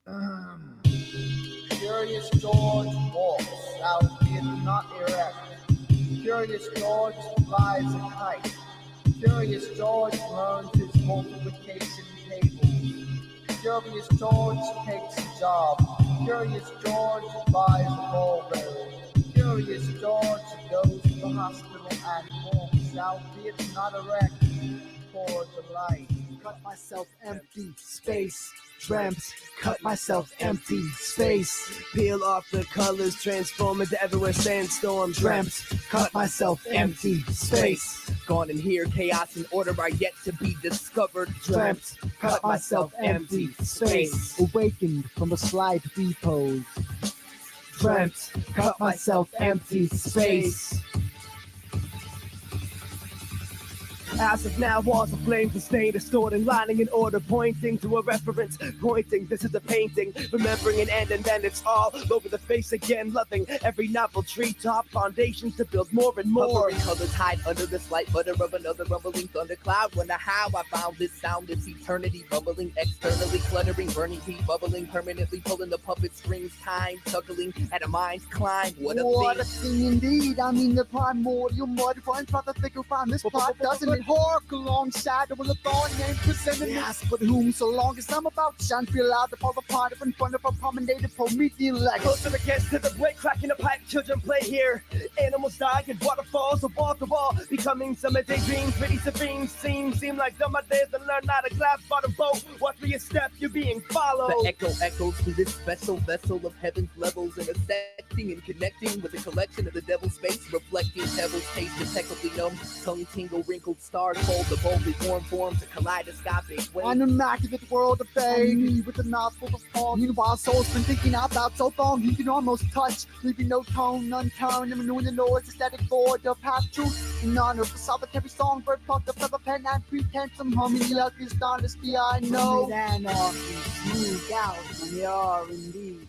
Um, Curious George walks, albeit not erect. Curious George flies a kite. Curious George learns his multiplication tables. Curious George takes a job. Curious George buys a ball bearing. Curious George goes to the hospital and walks, albeit not erect, for delight. Cut myself empty, space, dreamt, cut myself empty, space, peel off the colors, transform into everywhere sandstorm, dreamt, cut myself empty, space, gone in here, chaos and order are yet to be discovered, dreamt, cut myself empty, space, awakened from a slight repose, dreamt, cut myself empty, space. As of now, walls of flame sustained, distorting, lining in order, pointing to a reference, pointing, this is a painting, remembering an end and then it's all over the face again, loving every novel treetop, foundations to build more and more. Hovering colors hide under the slight butter of another rumbling thundercloud, wonder how I found this soundless eternity, bubbling, externally cluttering, burning heat, bubbling, permanently pulling the puppet strings, time, chuckling at a mind's climb, what a thing indeed, I mean the primordial mud, trying to figure out this plot, doesn't it? Hork alongside with a thorn name presented me. Ask but whom, so long as I'm about to shine, feel out to fall apart in front of a promenade of Promethean legs. Closer against to the blade, cracking a pipe, children play here. Animals die in waterfalls, of wall to wall, becoming some of daydreams, pretty serene seem like dumb ideas to learn how to glass bottom boat. Watch me a step, you're being followed. The echo echoes through this special vessel of heaven's levels, intersecting and connecting with the collection of the devil's space, reflecting pebbles, taste impeccably numb, tongue tingle, wrinkled stars fold the boldly warm forms a kaleidoscopic way. An immaculate world of me with the nostrils of palm. Meanwhile, soul's been thinking out loud so long he can almost touch, leaving no tone unturned and renewing the noise, aesthetic void of half truth in honor of the solitary songbird plucked up of a pen and pretense. I'm humming the ugliest honesty I know. And off smooth out when you are indeed.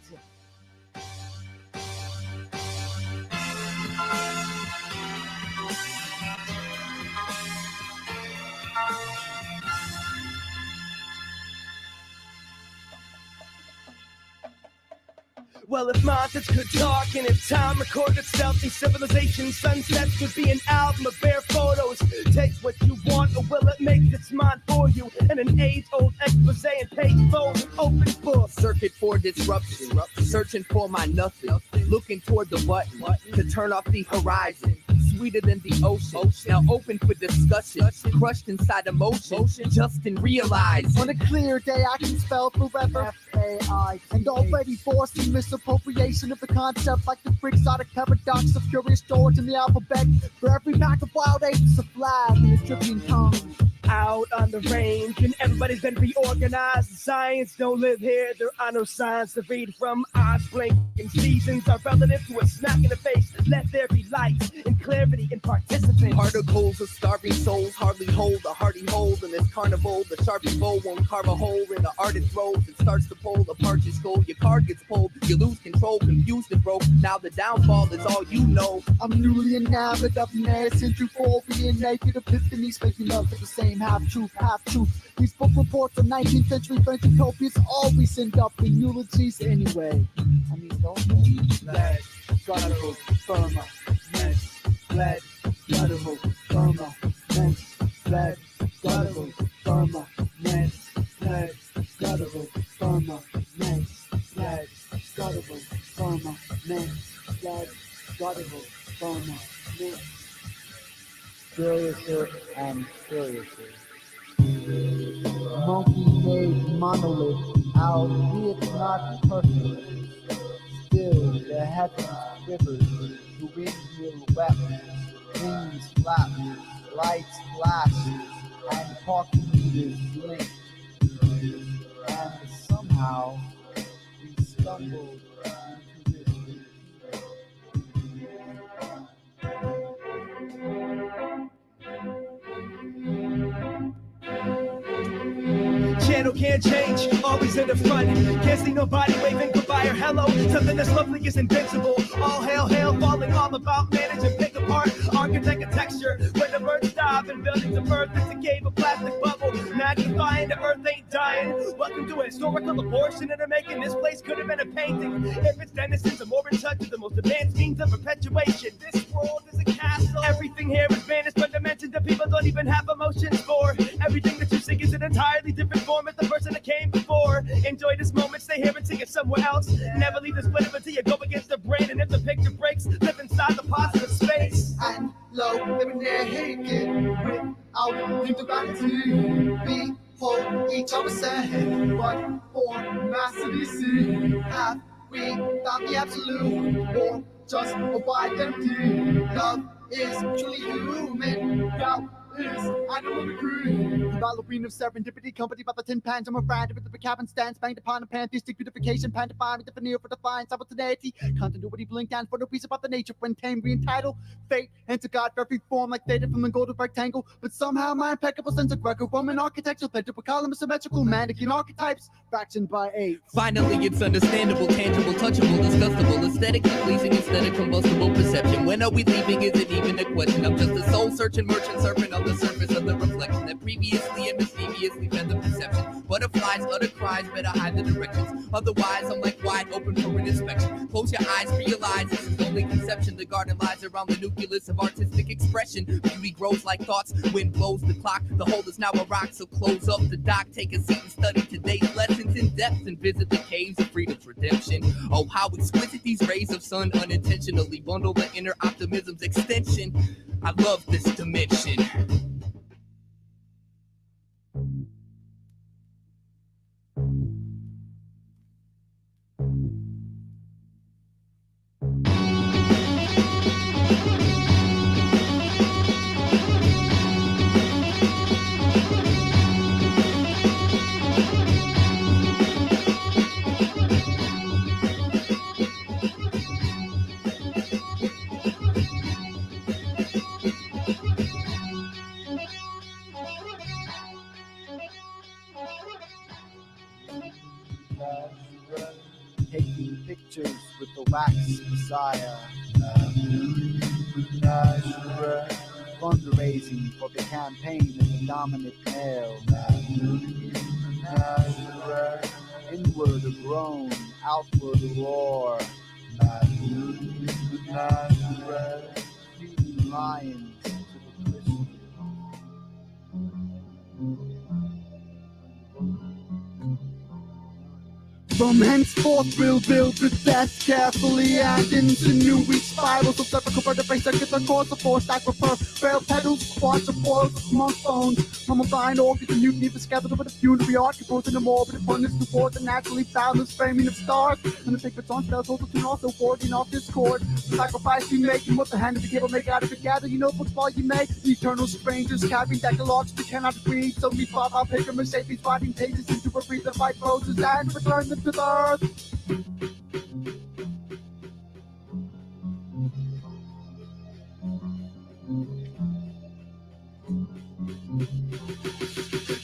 Well, if monsters could talk and if time recorded stealthy civilization, sunsets could be an album of bare photos. Take what you want, or will it make its mind for you? And an age-old expose and page fold, open book. Circuit for disruption, searching for my nothing, looking toward the button to turn off the horizon. Sweeter than the ocean, now open for discussion, crushed inside emotion, just and realize. On a clear day I can spell forever F-A-I, and already forcing misappropriation of the concept like the freaks out of paradox of Curious George in the alphabet. For every pack of wild apes, a flag and a dripping tongue. Out on the range, and everybody's been reorganized. Science don't live here, there are no signs to read from. Eyes blinking, seasons are relative to a smack in the face. Let there be light and clarity in participants. Particles of starving souls hardly hold a hearty hold in this carnival. The Sharpie bow won't carve a hole in the artist's rose. It starts to pull apart your skull. Your card gets pulled, you lose control, confused and broke. Now the downfall is all you know. I'm newly enamored of nascent euphoria and naked epiphanies, making up for the same half truth. These book reports of 19th century French utopias always end up in eulogies anyway. I mean, don't they? Lead, guttural, firma, men's, lead, guttural, firma, men's, lead, guttural, firma, men's, lead, guttural, firma, men's, lead, guttural, firma, men's, lead, guttural, firma, men's. Curiouser and curiouser. Monkey-made monolith, albeit not perfect. Still the heavens quivers, the wind will wept, wings flap, lights flashes, and talking meters blink. And somehow we stumbled into this Channel can't change, always in the front. Can't see nobody waving goodbye or hello. Something that's lovely is invincible. All hail, falling all about managing, pick apart, architect a texture. When the birds dive and buildings of earth, it's a cave of plastic bubble. Magnifying the earth ain't dying. Welcome to a historical abortion that are making. This place could have been a painting. If it's denizens are more in touch with the most advanced means of perpetuation. This world is a castle. Everything here is vanished, but dimensions that people don't even have emotions for. Everything that you sing is an entirely different form as the person that came before. Enjoy this moment, stay here and sing it somewhere else. Never leave this split until you go against the brain. And if the picture breaks, live inside the positive space. And low, living naked without individuality. Hold each other said, but for massively see, have we found the absolute or just a wide empty? Love is truly human. Doubt is animal degree. The ballerina of serendipity, company by the tin pans. I'm a friend with the cabin stands, banged upon a pantheistic beautification, pan define with the veneer for defiance, simultaneity, continuity, blink down for no piece about the nature when tame, re-entitled, fate, and to God for every form like faded from the golden rectangle. But somehow my impeccable sense of Greco-Roman architecture led to a column of symmetrical mannequin archetypes, fractioned by 8. Finally, it's understandable, tangible, touchable, disgustable, aesthetically pleasing instead of combustible perception. When are we leaving? Is it even a question? I'm just a soul-searching merchant serpent on the surface of the reflection that previously and mysteriously fed the perception. Butterflies utter cries, better hide the directions. Otherwise, I'm like wide open for an inspection. Close your eyes, realize this is only conception. The garden lies around the nucleus of artistic expression. Beauty grows like thoughts, wind blows the clock. The hole is now a rock, so close up the dock. Take a seat and study today's lessons in depth and visit the caves of freedom's redemption. Oh, how exquisite these rays of sun unintentionally bundle the inner optimism's extension. I love this dimension. Taking pictures with the wax messiah. Fundraising for the campaign of the dominant male. Inward a groan, outward a roar. Feeding lions to the Christian. From henceforth we'll build with death carefully and into new each spirals of typical vertebrae circuit the course of force I prefer frail petals, squash of foils, monk bones, mummified orchids and mutiny for scattered with a funerary art composing a morbid abundance towards the naturally boundless framing of stars and the sacred song spells also tune also forging off discord. The sacrifice you make and what the hand of the cable make out of it gather you notebooks while you may eternal strangers carrying decalogues we cannot read so we fought our paper Mercedes writing pages into a breathe of white roses and return them to the earth.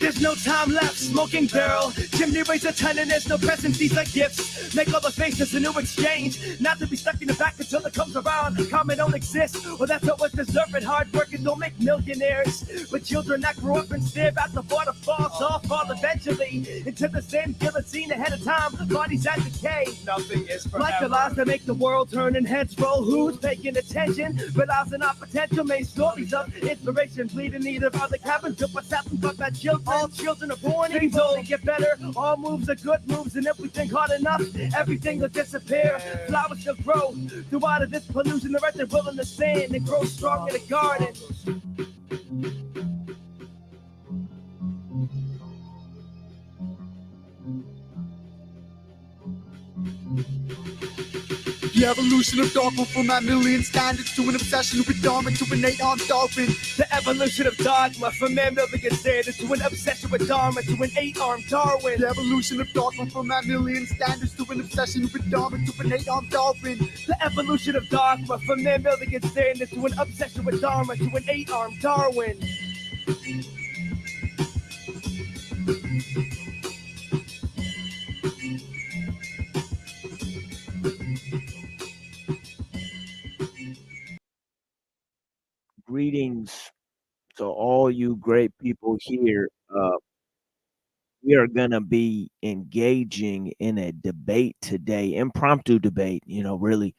There's no time left, smoking girl. Chimney weighs a ton and there's no presents, these are gifts. Make all the faces a new exchange. Not to be stuck in the back until it comes around. Comment don't exist, well that's what was deserving. Hard workers don't make millionaires. But children that grow up and stare at the waterfalls all fall eventually into the same guillotine ahead of time. Bodies at decay. Nothing is forever. Like the lies that make the world turn and heads roll. Who's paying attention? Realizing our potential made stories of inspiration. Bleed in need of other cabins. Do what's happened, but that children. All children are born evil. Things only get better. All moves are good moves, and if we think hard enough, everything will disappear. Flowers shall grow throughout of this pollution. The earth is willing to stand and grow strong in the garden. The evolution of dogma from a million standards to an obsession with Dharma to an 8-armed dolphin. The evolution of dogma from mammalian standards to an obsession with Dharma to an 8-armed Darwin. The evolution of dogma from a million standards to an obsession with Dharma to an 8-armed dolphin. The evolution of dogma from mammalian standards to an obsession with Dharma to an 8-armed Darwin. Greetings to all you great people here. we are gonna be engaging in a debate today, impromptu debate, really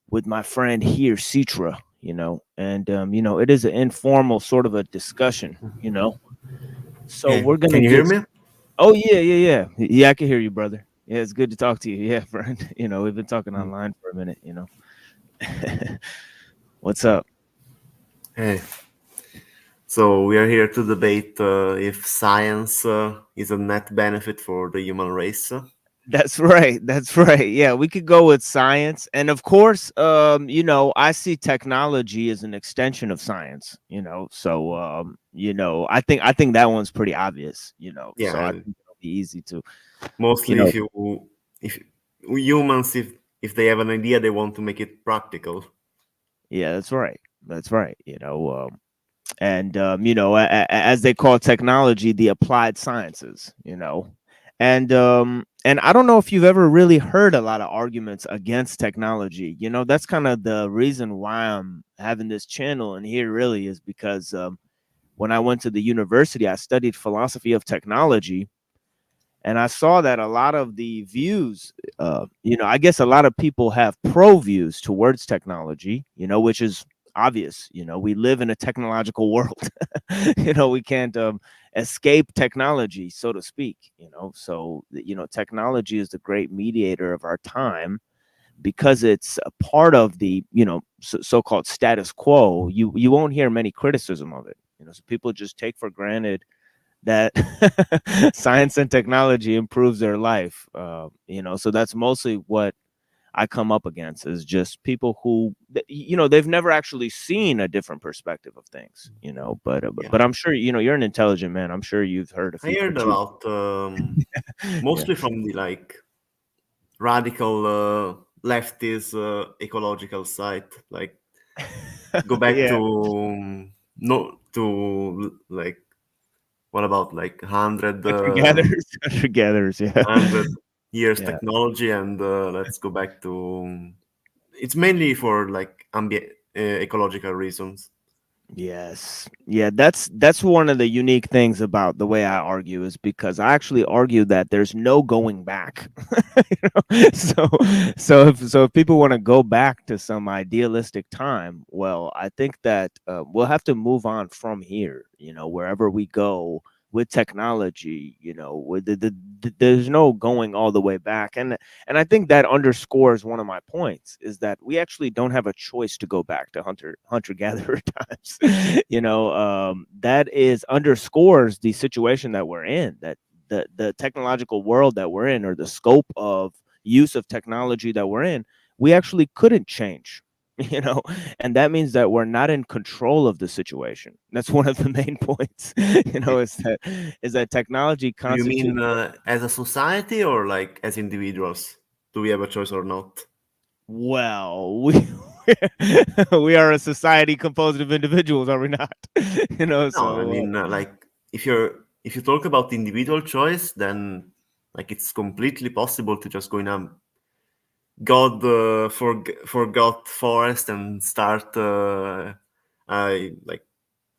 with my friend here, Citra, and it is an informal sort of a discussion, So Hey, we're gonna can you hear get. me? Oh yeah, I can hear you, brother. Yeah, it's good to talk to you. Yeah, friend. We've been talking online for a minute. What's up? Hey, so we are here to debate if science is a net benefit for the human race. That's right. That's right. Yeah, we could go with science. And of course, I see technology as an extension of science, So I think that one's pretty obvious, Yeah, So I and think it'll be easy to, you mostly know, if humans if they have an idea, they want to make it practical. yeah, that's right. That's right. And as they call technology, the applied sciences, and I don't know if you've ever really heard a lot of arguments against technology. That's kind of the reason why I'm having this channel and here really is because when I went to the university, I studied philosophy of technology, and I saw that a lot of the views, I guess a lot of people have pro views towards technology, which is obvious. We live in a technological world. We can't escape technology, so to speak. So technology is the great mediator of our time because it's a part of the so-called status quo. You won't hear many criticism of it. So people just take for granted that science and technology improves their life. So that's mostly what I come up against is just people who, they've never actually seen a different perspective of things, Yeah, but I'm sure, you're an intelligent man. I'm sure you've heard a I few heard critiques. about Yeah. mostly from the radical leftist ecological side, like go back Yeah. to no to like what about like 100 Hunter gatherers. Yeah. 100 years Yeah. technology and let's go back to it's mainly for like ambient ecological reasons. Yes. Yeah, that's one of the unique things about the way I argue is because I actually argue that there's no going back. So if people want to go back to some idealistic time, well, I think that we'll have to move on from here, wherever we go with technology, with there's no going all the way back. And I think that underscores one of my points is that we actually don't have a choice to go back to hunter gatherer times. That is underscores the situation that we're in, that the technological world that we're in, or the scope of use of technology that we're in, we actually couldn't change. you know and that means that we're not in control of the situation. That's one of the main points. Is that technology Do you mean constitutes. as a society or like as individuals? Do we have a choice or not? Well, we are a society composed of individuals, are we not? No, I So mean like if you talk about individual choice, then like it's completely possible to just go in a forgot forest and start a like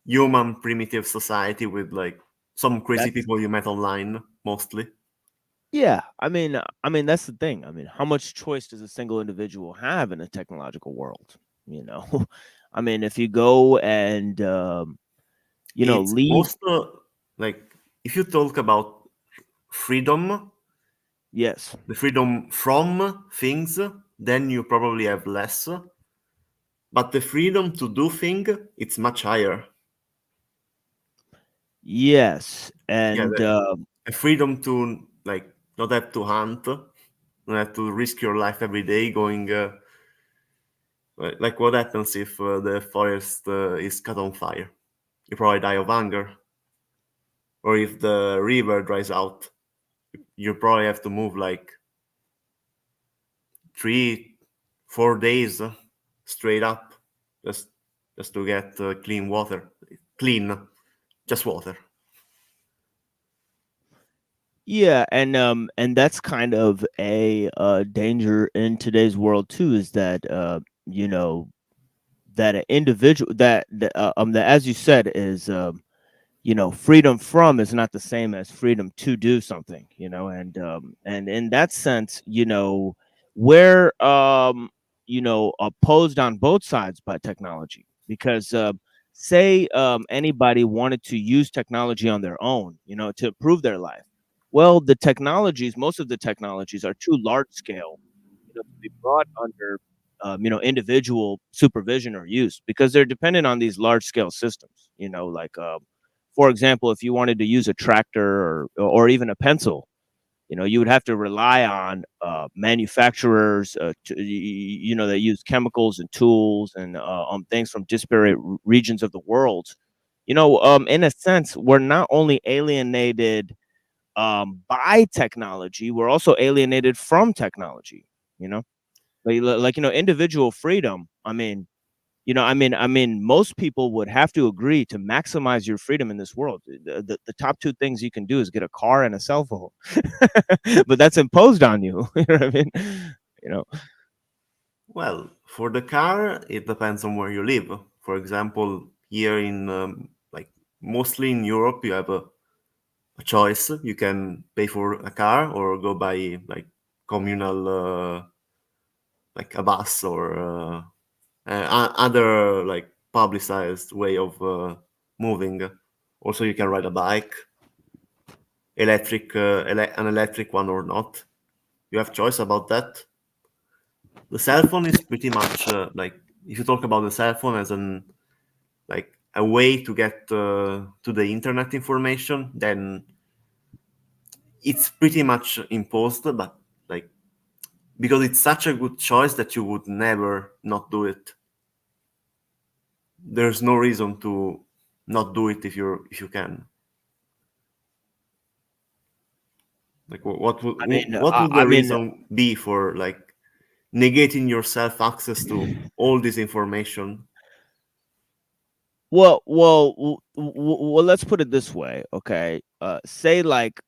human primitive society with like some crazy that's people you met online mostly. yeah. I mean that's the thing. I mean, how much choice does a single individual have in a technological world? You know, I mean, if you go and It's leave. most like if you talk about freedom, Yes. the freedom from things, then you probably have less. But the freedom to do thing, it's much higher. Yes. Yeah, And a freedom to like not have to hunt, not have to risk your life every day going. Like what happens if the forest is caught on fire? You probably die of hunger. Or if the river dries out, you probably have to move like 3 4 days straight up just just to get clean water, clean just water. yeah, and that's kind of a danger in today's world too, is that you know that an individual that as you said is freedom from is not the same as freedom to do something, and in that sense, we're opposed on both sides by technology, because say anybody wanted to use technology on their own, to improve their life. Well, most of the technologies are too large scale, to be brought under individual supervision or use, because they're dependent on these large scale systems, like for example, if you wanted to use a tractor or even a pencil, you would have to rely on manufacturers, that use chemicals and tools and things from disparate regions of the world. In a sense, we're not only alienated by technology, we're also alienated from technology. You know, individual freedom. Most people would have to agree to maximize your freedom in this world. The top two things you can do is get a car and a cell phone, but that's imposed on you. You know what I mean? You know, Well, for the car, it depends on where you live. For example, here in like mostly in Europe, you have a choice. You can pay for a car or go by like communal, like a bus or other like publicized way of moving. Also, you can ride a bike, an electric one or not. You have choice about that. The cell phone is pretty much like, if you talk about the cell phone as an like a way to get to the internet information, then it's pretty much imposed, but like because it's such a good choice that you would never not do it. There's no reason to not do it if you can. Like what would the reason be for like negating yourself access to all this information? well, let's put it this way, okay? Say like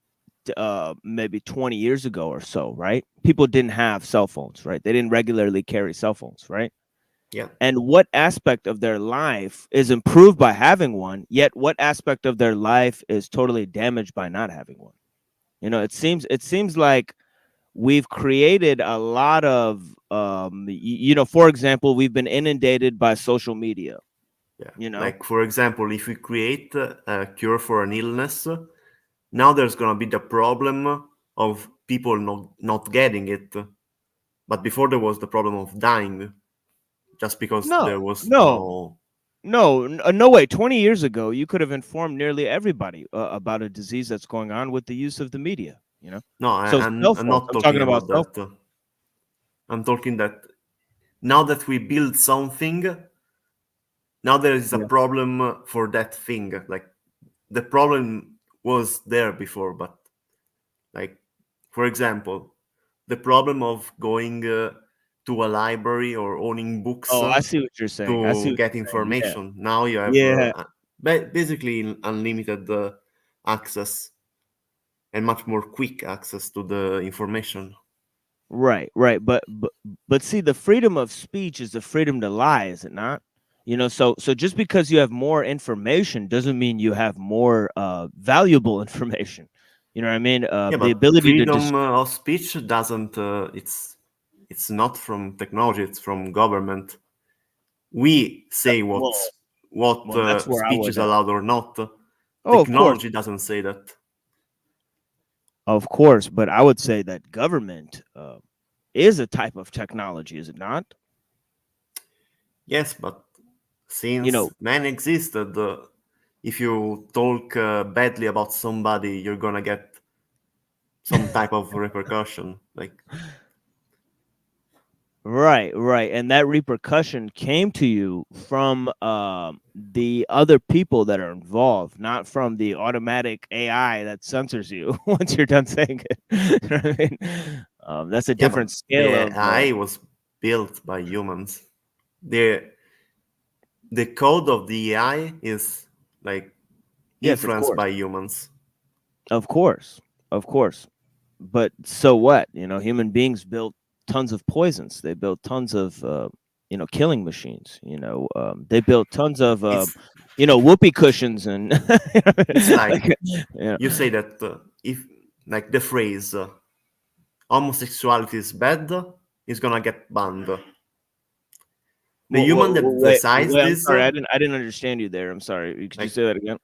maybe 20 years ago or so, right? People didn't have cell phones, right? They didn't regularly carry cell phones, right? Yeah. And what aspect of their life is improved by having one, yet what aspect of their life is totally damaged by not having one? It seems like we've created a lot of for example, we've been inundated by social media. Yeah. Like for example, if we create a cure for an illness, now there's gonna be the problem of people not getting it. But before there was the problem of dying, just because there was no way. 20 years ago, you could have informed nearly everybody about a disease that's going on with the use of the media. No, So I'm cell phones, not I'm talking talking about about cell that. phones. I'm talking that now that we build something, now there is a Yeah. problem for that thing. Like the problem was there before, but like for example, the problem of going to a library or owning books Oh, I see what you're saying. I see to what get you're saying. Yeah. information. Now you have Yeah. basically unlimited access and much more quick access to the information. Right. But see, the freedom of speech is the freedom to lie, is it not? So just because you have more information doesn't mean you have more valuable information. You know what I mean? Yeah, The but ability to freedom of speech doesn't. It's not from technology. It's from government. We say well, what that's where I speech would is allowed or not. oh, of course. Technology doesn't say that. Of course, but I would say that government is a type of technology, is it not? Yes, but You since know, man existed, if you talk badly about somebody, you're gonna get some type of repercussion. Like right, and that repercussion came to you from the other people that are involved, not from the automatic AI that censors you once you're done saying it. You know what I mean? That's a yeah, but different the scale of. AI was built by humans. The code of the AI is like Yes, of influenced course, by humans. of course, of course. But so what? Human beings built tons of poisons. They built tons of killing machines. They built tons of It's whoopee cushions and it's like yeah. you say that if like the phrase homosexuality is bad is gonna get banned. The human that decides I'm this, sorry, I didn't understand you there. I'm sorry. Could you like say that again?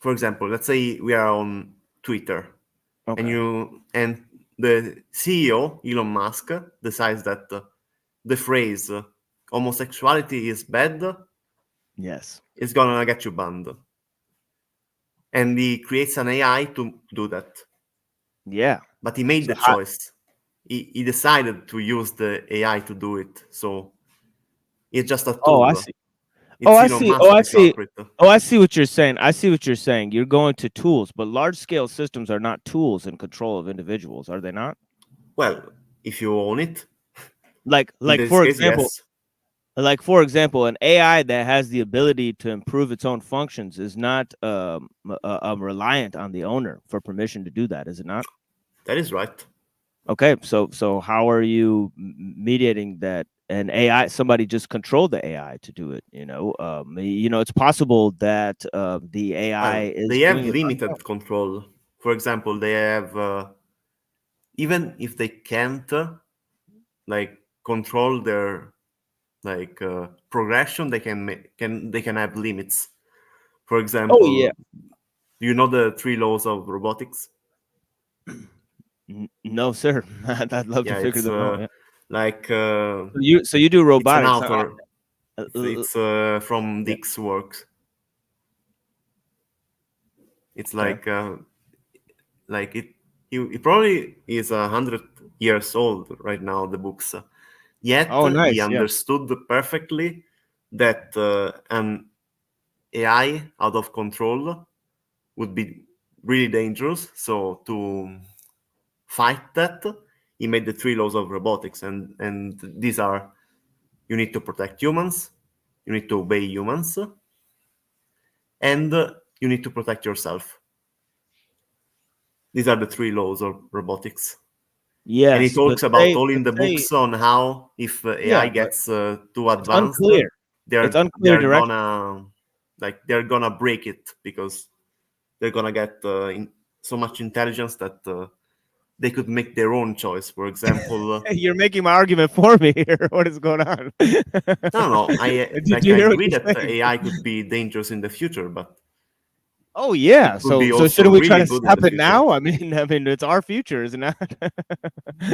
for example, let's say we are on Twitter and Okay. the CEO Elon Musk decides that the phrase homosexuality is bad Yes. is gonna get you banned, and he creates an AI to do that. Yeah. But he made So the choice. He decided to use the AI to do it. So it's just a oh, I tool. see. Oh, It's I Elon see. Musk, Oh, I the see. culprit. Oh, I see what you're saying. I see what you're saying. You're going to tools, but large scale systems are not tools in control of individuals, are they not? Well, if you own it, Like in like this for case, example, yes, an AI that has the ability to improve its own functions is not reliant on the owner for permission to do that, is it not? that is right. Okay, so how are you mediating that an AI somebody just controlled the AI to do it? It's possible that the AI Well, is they have doing it on its own. limited control. For example, they have even if they can't like control their progression, they can have limits. For Oh yeah. example, do you know the three laws of robotics? No, sir. I'd love to Yeah, figure it's them out. Yeah. like So you do it's an robotics, huh? author. Uh, uh, It's from yeah. Dick's works. It's Okay. like it. He probably is 100 years old right now. The books, yet Oh, he nice. Yeah. understood perfectly that an AI out of control would be really dangerous. So to fight that, he made the three laws of robotics, and these are: you need to protect humans, you need to obey humans, and you need to protect yourself. These are the three laws of robotics. And he Yes, talks about all in the say books on how if AI yeah, but gets too it's advanced, unclear. It's unclear they're direction. gonna they're gonna break it because they're gonna get so much intelligence that they could make their own choice. For example, You're making my argument for me here. What is going on? no, Do you I hear what agree you're that saying? AI could be dangerous in the future, but Oh it yeah. could So be so also shouldn't we try really to good in the stop it future. now? I mean, it's our future, isn't it?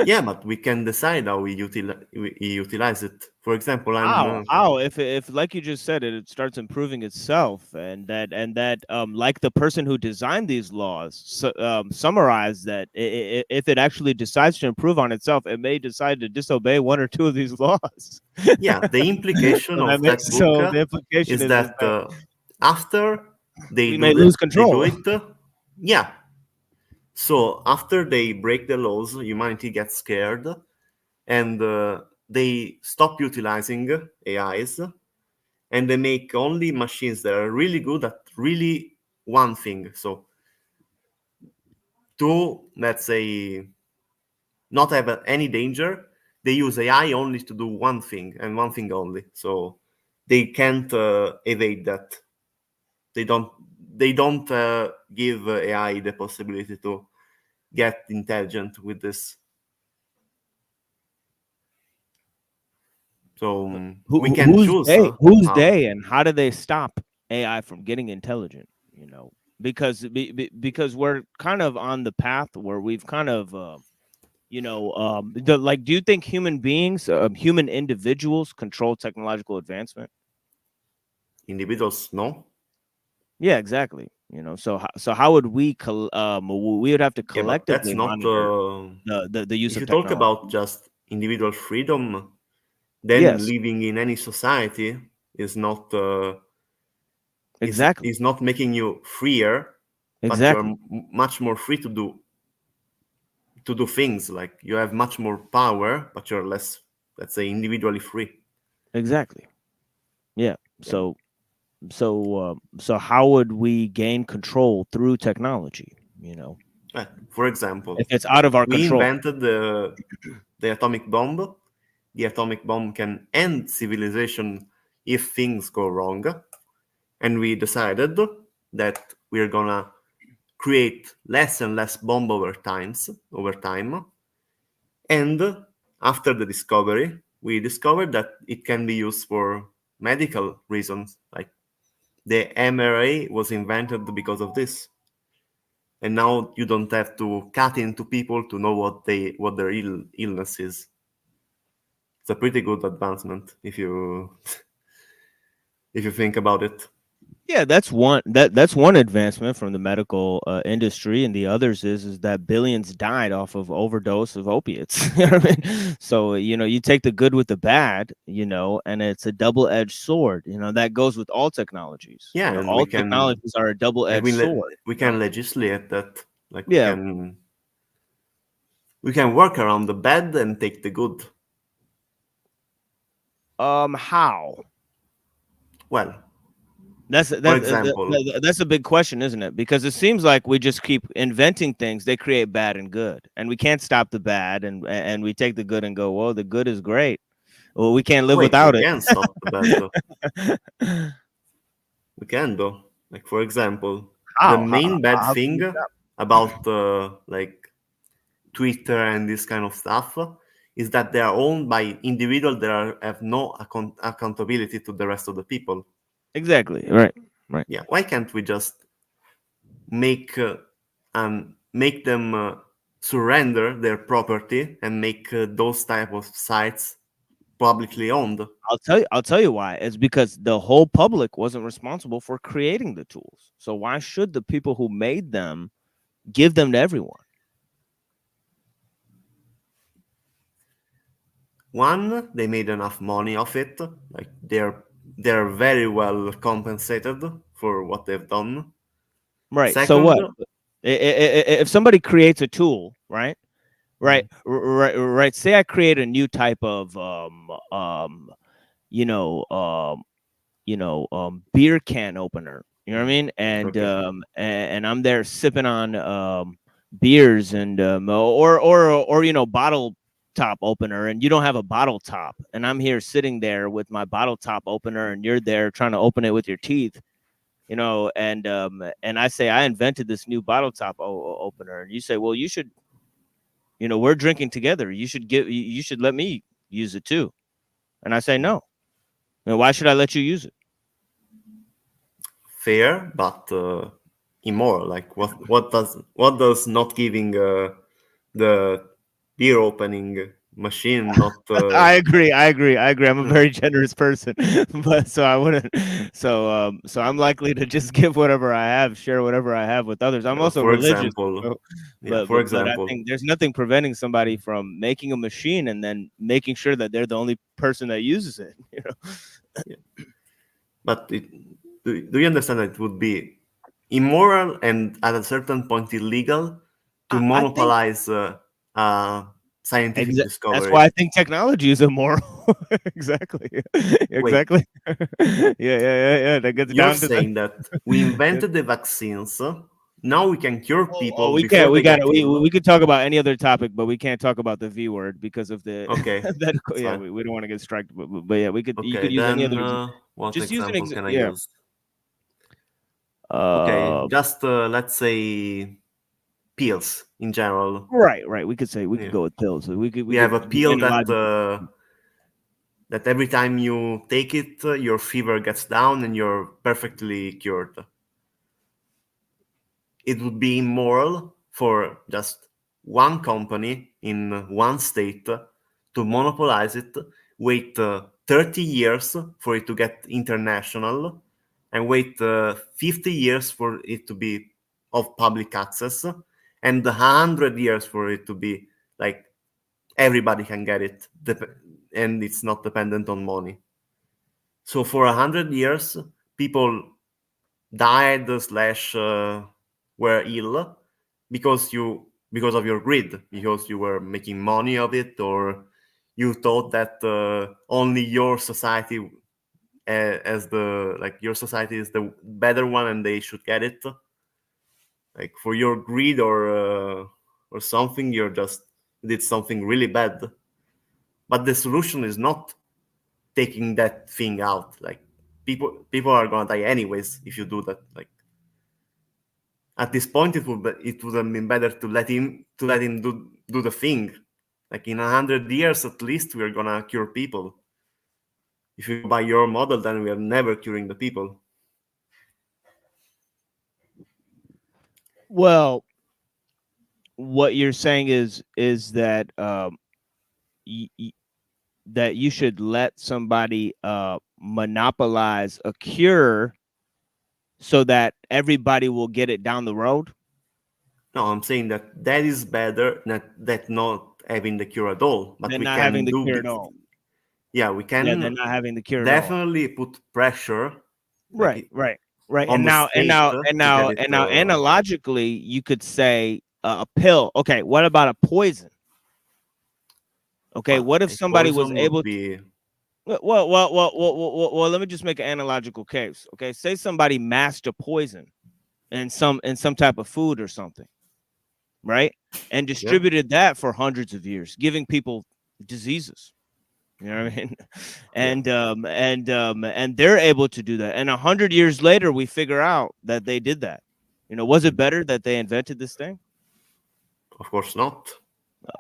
Yeah, but we can decide how we utilize it. For example, I'm How? If like you just said, it starts improving itself, and that like the person who designed these laws summarized that if it actually decides to improve on itself, it may decide to disobey one or two of these laws. yeah, the implication So that of makes that book so the implication is is that that after we may lose they do control. it, yeah. So after they break the laws, humanity gets scared, and they stop utilizing AIs, and they make only machines that are really good at really one thing. So to, let's say, not have any danger, they use AI only to do one thing and one thing only. So they can't evade that. They don't. They don't give AI the possibility to get intelligent with this. So we can Who's choose they? Who's how. they, and how do they stop AI from getting intelligent? Because we're kind of on the path where we've kind of do you think human beings, human individuals, control technological advancement? Individuals, no. Yeah, exactly. So how would we would have to Yeah, but that's collectively not. monitor the use If of you talk technology? about just individual freedom, then Yes, living in any society is not exactly, is not making you freer, but you're exactly, much more free to do things. Like you have much more power, but you're less, let's say, individually free. exactly. Yeah. Yeah. So how would we gain control through technology? For example, If it's out of our we control. invented the atomic bomb. the atomic bomb can end civilization if things go wrong. And we decided that we're gonna create less and less bomb over time. And after the discovery, we discovered that it can be used for medical reasons. Like the MRA was invented because of this. And now you don't have to cut into people to know what their illness is. It's a pretty good advancement if you if you think about it. Yeah, that's one advancement from the medical industry, and the others is that billions died off of overdose of opiates. You know what I mean? So you take the good with the bad, and it's a double-edged sword. That goes with all technologies. Yeah, and all technologies are a double-edged sword. We can legislate that. Like Yeah. we can work around the bad and take the good. How? Well, That's a big question, isn't it? Because it seems like we just keep inventing things. They create bad and good, and we can't stop the bad, and we take the good and go, "Well, the good is great. Well, we can't live without it." We can stop the bad though. We can though. Like for example, the main bad thing about like Twitter and this kind of stuff is that they are owned by individuals that have no accountability to the rest of the people. Exactly. Right. Yeah. Why can't we just make them surrender their property and make those type of sites publicly owned? I'll tell you why. It's because the whole public wasn't responsible for creating the tools. So why should the people who made them give them to everyone? One, they made enough money off it. Like they're very well compensated for what they've done. Right. Second, so what? If somebody creates a tool, right? Say I create a new type of beer can opener. You know what I mean? And and I'm there sipping on beers and or bottle top opener, and you don't have a bottle top, and I'm here sitting there with my bottle top opener, and you're there trying to open it with your teeth. And I say I invented this new bottle top opener, and you say, well, you should, we're drinking together. You should let me use it too. And I say no. Why should I let you use it? Fair, but immoral. Like what does not giving the beer opening machine not I agree. I'm a very generous person, but so I wouldn't. So I'm likely to just give whatever I have, share whatever I have with others. I'm also religious. But I think there's nothing preventing somebody from making a machine and then making sure that they're the only person that uses it. Yeah. But do you understand that it would be immoral and at a certain point illegal to monopolize scientific discovery? That's why I think technology is immoral. Exactly. Exactly. Yeah. That gets You're down to saying that we invented the vaccines. Now we can cure people. We can't. We could talk about any other topic, but we can't talk about the V word because of the. Okay. We don't want to get struck. But yeah, we could. Okay, you could use any other. What just example use can I use? Okay, just let's say pills in general. Right. We could say we could go with pills. We have a pill that every time you take it, your fever gets down and you're perfectly cured. It would be immoral for just one company in one state to monopolize it, wait 30 years for it to get international, and wait 50 years for it to be of public access, and 100 years for it to be like everybody can get it, and it's not dependent on money. So for 100 years, people died / were ill because of your greed, because you were making money of it, or you thought that only your society your society is the better one and they should get it. Like for your greed or something, you just did something really bad. But the solution is not taking that thing out. Like people are gonna die anyways if you do that. Like at this point, it would have been better to let him do the thing. Like in 100 years at least, we're gonna cure people. If you buy your model, then we are never curing the people. Well, what you're saying is that that you should let somebody monopolize a cure so that everybody will get it down the road. No, I'm saying that is better than that not having the cure at all. But Than we not can having the do cure at all. Yeah, we can. Yeah, they're not having the cure at all. Definitely put pressure. Right. on And the now, state to get it, analogically, you could say a pill. Okay, what about a poison? Okay, well, what if a somebody was poison would able to? be Well, let me just make an analogical case. Okay, say somebody masked a poison in some type of food or something, right? And distributed that for hundreds of years, giving people diseases. You know what I mean? And they're able to do that. And 100 years later, we figure out that they did that. You know, was it better that they invented this thing? Of course not.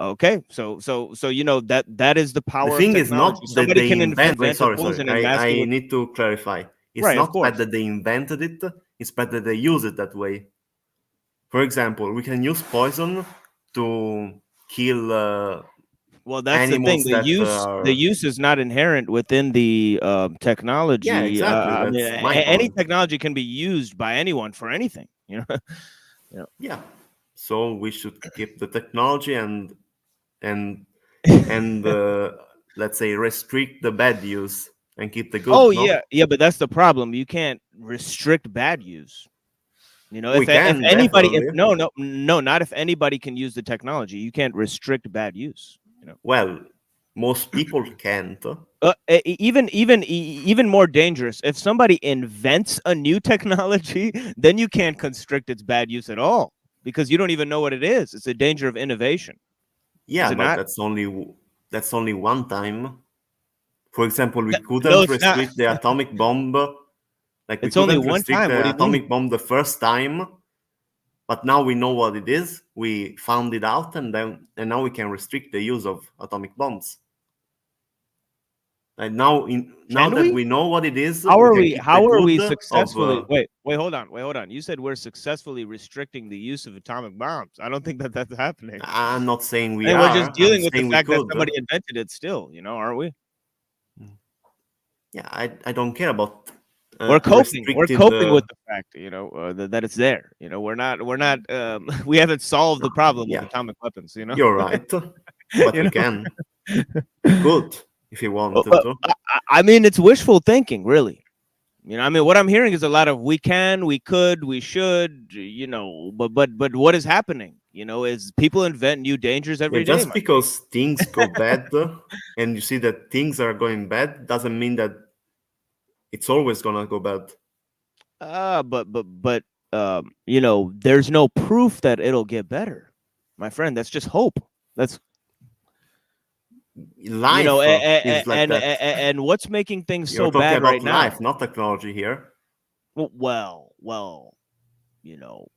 Okay, so you know that is the The power of thing is technology. not that Somebody they can invent. Wait, invent a sorry. poison and mask it I with, need to clarify. It's right, of not bad course. that they invented it. It's bad that they use it that way. For example, we can use poison to kill Well, that's the thing. animals that The use is not inherent within the technology. Yeah, exactly. I mean, That's my any point. technology can be used by anyone for anything. You know. Yeah. So we should keep the technology and let's say restrict the bad use and keep the good. Oh no? yeah, but that's the problem. You can't restrict bad use. You know, We if can, anybody, definitely. not if anybody can use the technology, you can't restrict bad use. You know, Well, most people can't. even more dangerous. If somebody invents a new technology, then you can't constrict its bad use at all because you don't even know what it is. It's a danger of innovation. Yeah, Is it but not? that's only one time. For example, we No, couldn't it's not. restrict the atomic bomb. Like we It's only couldn't one restrict time. What do the you mean? atomic bomb the first time, but now we know what it is. We found it out, and now we can restrict the use of atomic bombs. And now that we know what it is, How are can we? keep How the are we good successfully? of. Wait, hold on. You said we're successfully restricting the use of atomic bombs. I don't think that's happening. I'm not saying we And are. we're just I'm dealing with the saying we fact that could. somebody invented it. Still, you know, aren't we? Yeah, I don't care about. We're coping. We're restricted, coping with the fact, you know, that it's there. You know, we're not. We haven't solved the problem yeah, of atomic weapons. You know, you're right, but You we know? can. We could if you wanted to. I mean, it's wishful thinking, really. You know, I mean, what I'm hearing is a lot of we can, we could, we should. You know, but what is happening? You know, is people invent new dangers Yeah, every day. just because things go bad and you see that things are going bad doesn't mean that it's always gonna go bad. But you know, there's no proof that it'll get better, my friend. That's just hope. That's Life you know, is like that. and what's making things You're so talking bad about right now? life, not technology here. Well, you know,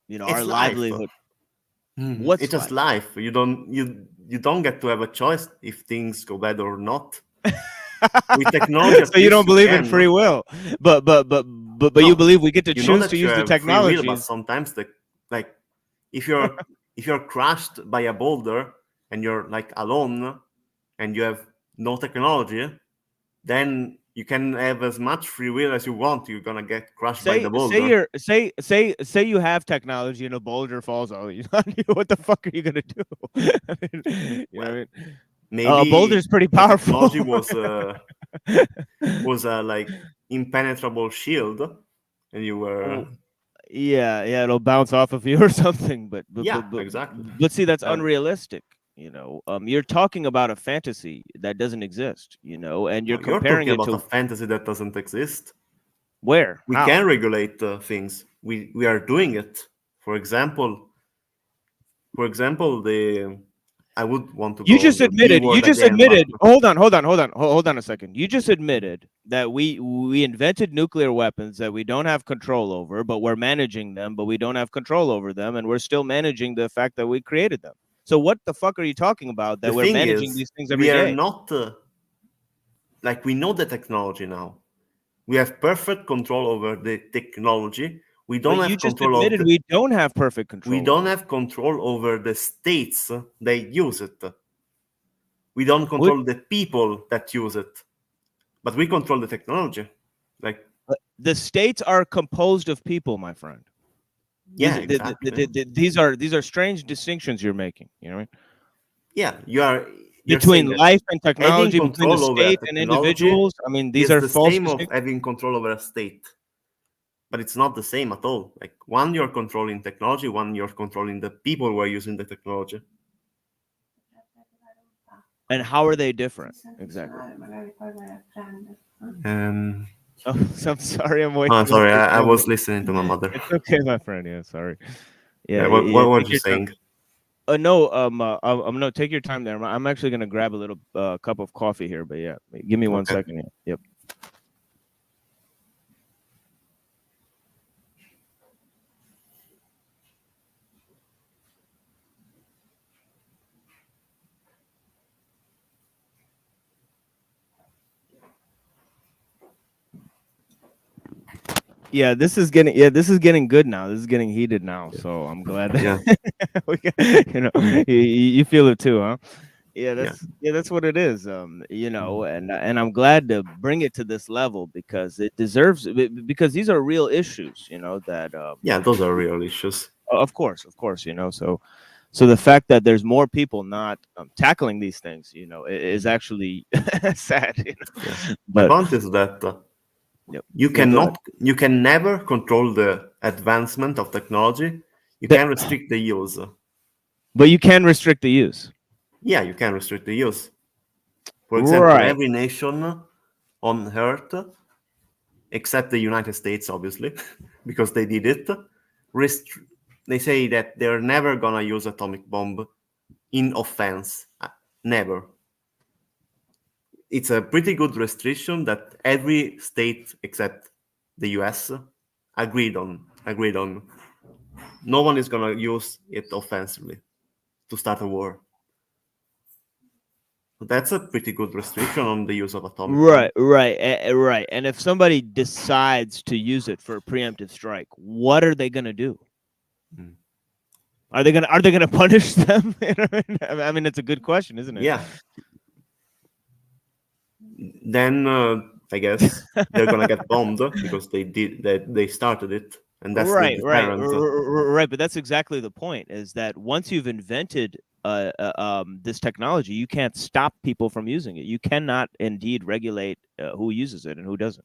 It's our life. livelihood. Mhm. What's It's just life? life. You don't get to have a choice if things go bad or not. With technology, So you don't believe in free will, but you No, believe we get to you know choose to that you use the have free will, but technologies. sometimes like if you're crushed by a boulder and you're like alone and you have no technology, then you can have as much free will as you want. You're gonna get crushed by the boulder. Say you have technology and a boulder falls on you. What the fuck are you gonna do? I mean, you know what I Well, mean? A maybe boulder's pretty the powerful. technology was a like impenetrable shield, and you were Yeah, it'll bounce off of you or something. yeah, exactly. But see, that's Um, unrealistic. You know, you're talking about a fantasy that doesn't exist. You know, and you're no, you're comparing talking it about a to fantasy that doesn't exist. where? We How? can regulate things. We are doing it. For example, the I would want to You go just the B admitted. You word just again, admitted. but Hold on a second. You just admitted that we invented nuclear weapons that we don't have control over, but we're managing them, but we don't have control over them, and we're still managing the fact that we created them. So what the fuck are you talking about? the That we're thing managing is, these things every we are day? not like, we know the technology now. We have perfect control over the technology. We don't But you have just control of admitted we don't have perfect control. we don't have control over the states that use it. We don't control the people that use it, but we control the technology. Like, The states are composed of people, my friend. yeah, exactly. These are strange distinctions you're making. You know what I mean? Yeah, you're Between saying that life and having technology, between the control over a state and technology individuals. I mean, these is are the false same of distinctions. having control over a state, but it's not the same at all. Like, one, you're controlling technology, one, you're controlling the people who are using the technology. And how are they different? Exactly. Oh, I'm sorry, I'm waking Oh, sorry, up. I was listening to my mother. It's okay, my friend. Yeah, sorry. Yeah, Yeah, what were take you your time. saying? No, I'm no, take your time there. I'm actually gonna grab a little cup of coffee here, but yeah, give me 1 Okay. second here. Yep. Yeah, this is getting good now. This is getting heated now. So I'm glad that Yeah. we got, you feel it too, huh? Yeah, that's what it is. And I'm glad to bring it to this level because it deserves because these are real issues, that Yeah, those are real issues. of course, so the fact that there's more people not tackling these things, is actually sad. Yeah. But my point is that yep. you Yeah, go ahead. you can never control the advancement of technology. You can restrict the use. But you can restrict the use. Yeah, you can restrict the use. For example, Right. every nation on Earth, except the United States, obviously, because they did it, they say that they're never gonna use atomic bomb in offense. Never. It's a pretty good restriction that every state except the US agreed on. No one is gonna use it offensively to start a war. So that's a pretty good restriction on the use of atomic bomb. Right. And if somebody decides to use it for a preemptive strike, what are they going to do? Mm. Are they going to punish them? I mean, it's a good question, isn't it? Yeah. Then I guess they're gonna get bombed because they started it, and that's the deterrent. But that's exactly the point. Is that once you've invented this technology, you can't stop people from using it. You cannot indeed regulate who uses it and who doesn't.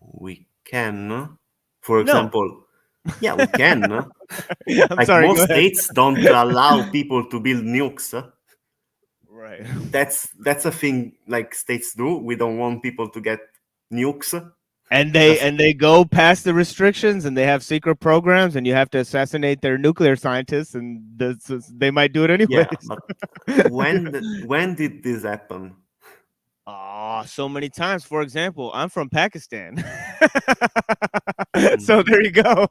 We can, for example, yeah, we can. I'm like sorry, most states don't allow people to build nukes. Right. That's a thing like states do. We don't want people to get nukes. And they go past the restrictions, and they have secret programs, and you have to assassinate their nuclear scientists, and they might do it anyway. Yeah, but when did this happen? Oh, so many times. For example, I'm from Pakistan. So there you go.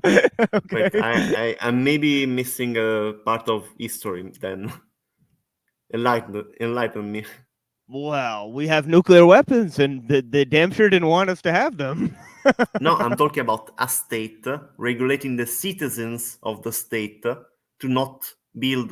Okay. Wait, I'm maybe missing a part of history then. Enlighten me. Well, we have nuclear weapons, and they damn sure didn't want us to have them. No, I'm talking about a state regulating the citizens of the state to not build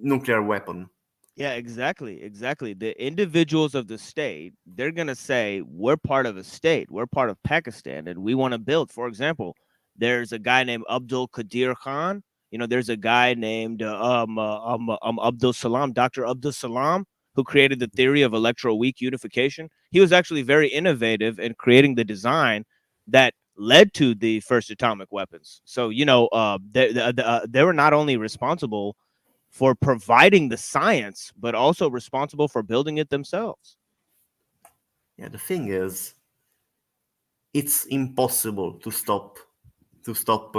nuclear weapon. Yeah, exactly. The individuals of the state, they're going to say, we're part of a state. We're part of Pakistan, and we want to build. For example, there's a guy named Abdul Qadir Khan. There's a guy named Abdul Salam, Dr. Abdul Salam, who created the theory of electroweak unification. He was actually very innovative in creating the design that led to the first atomic weapons. So, they were not only responsible for providing the science, but also responsible for building it themselves. Yeah, the thing is, it's impossible to stop to stop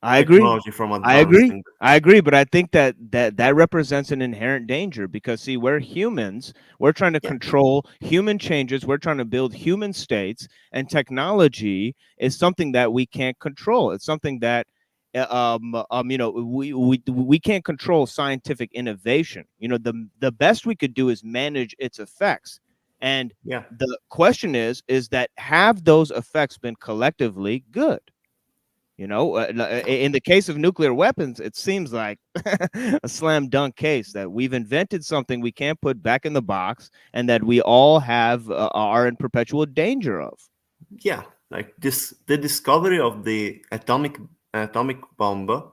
I agree. technology from I agree. advancing. I agree, but I think that represents an inherent danger because see, we're humans. We're trying to Yeah, control human changes. We're trying to build human states, and technology is something that we can't control. It's something that we can't control scientific innovation. The best we could do is manage its effects. And yeah. the question is that have those effects been collectively good? In the case of nuclear weapons, it seems like a slam dunk case that we've invented something we can't put back in the box and that we all are in perpetual danger of. Yeah, like the discovery of the atomic bomb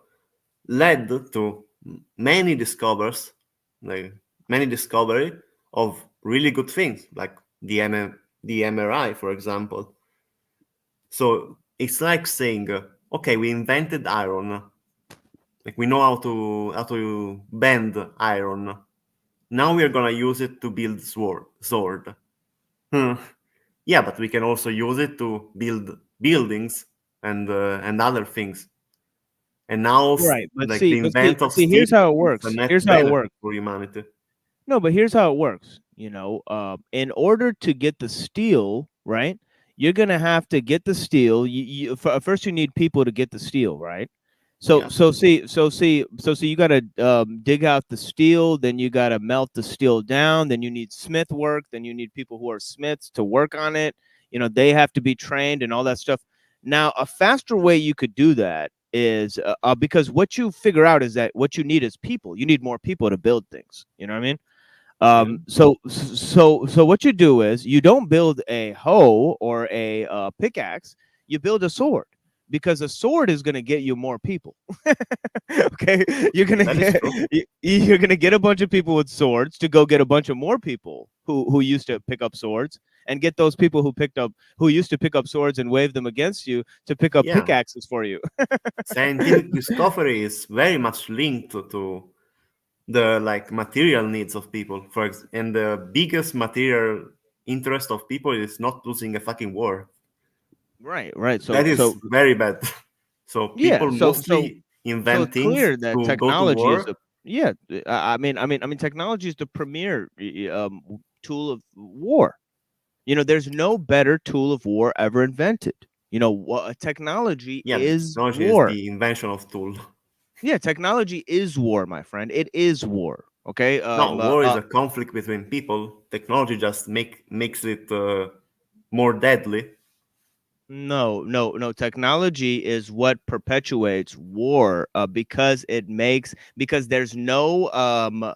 led to many discovers like many discovery of really good things like the MRI, for example. So it's like saying, okay, we invented iron, like we know how to bend iron. Now we are gonna use it to build sword. Hmm. Yeah, but we can also use it to build buildings and other things. And now, Right. But like see, the but see, invent but of see, steel here's how it is a works. net Here's how it benefit works. for humanity. No, but here's how it works. In order to get the steel, right, you're gonna have to get the steel. First, you need people to get the steel, right? So, Yeah, so you gotta dig out the steel. Then you gotta melt the steel down. Then you need smith work. Then you need people who are smiths to work on it. They have to be trained and all that stuff. Now, a faster way you could do that is because what you figure out is that what you need is people. You need more people to build things. You know what I mean? yeah, So what you do is you don't build a hoe or a pickaxe. You build a sword because a sword is going to get you more people. Okay, you're gonna that is get true. you're gonna get a bunch of people with swords to go get a bunch of more people who used to pick up swords and get those people who used to pick up swords and wave them against you to pick up Yeah, pickaxes for you. scientific discovery is very much linked to the like material needs of people. And the biggest material interest of people is not losing a fucking war. Right. That is very bad. So Yeah. people So mostly so invent it's things clear that to go to technology is war. the yeah. I mean, technology is the premier tool of war. There's no better tool of war ever invented. Technology Yeah, is technology is war. the invention of tool. Yeah, technology is war, my friend. It is war. Okay. No, war is a conflict between people. Technology just makes it more deadly. No. Technology is what perpetuates war because there's no um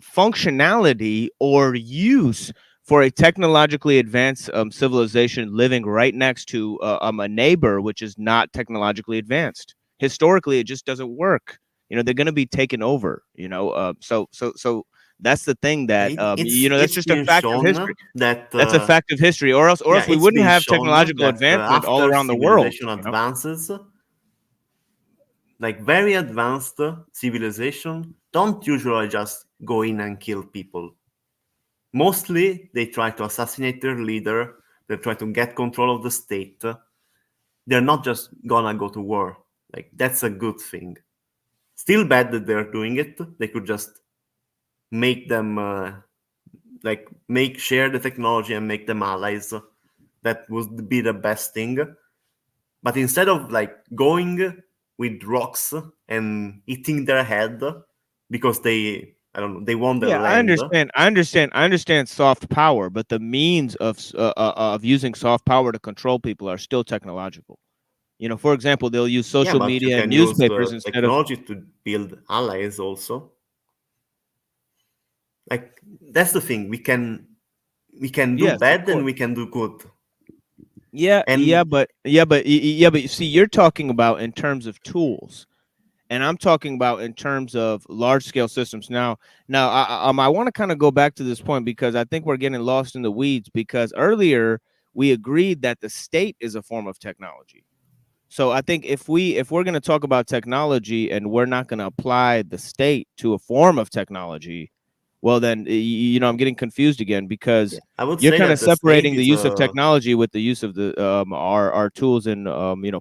functionality or use for a technologically advanced civilization living right next to a neighbor which is not technologically advanced. Historically, it just doesn't work. They're going to be taken over. So that's the thing that that's It's just a been fact of history. shown that That's a fact of history, or else we it's wouldn't been have shown technological that advancement all after around the world. civilization advances, like very advanced civilization, don't usually just go in and kill people. Mostly, they try to assassinate their leader. They try to get control of the state. They're not just gonna go to war. Like that's a good thing. Still bad that they're doing it. They could just make them like make share the technology and make them allies. That would be the best thing. But instead of like going with rocks and hitting their head because I don't know, they want their Yeah, I land. understand. I understand soft power, but the means of using soft power to control people are still technological. For example, they'll use Yeah, social but you media and can use newspapers instead of technology to build allies also. Like that's the thing. We can do yes, of bad and course. we can do good. Yeah, And you see, you're talking about in terms of tools, and I'm talking about in terms of large scale systems. Now, I want to kind of go back to this point because I think we're getting lost in the weeds. Because earlier we agreed that the state is a form of technology. So I think if we're going to talk about technology and we're not going to apply the state to a form of technology, Well, then I'm getting confused again because I would you're say kind of that the state separating the is use of technology with the use of the our tools in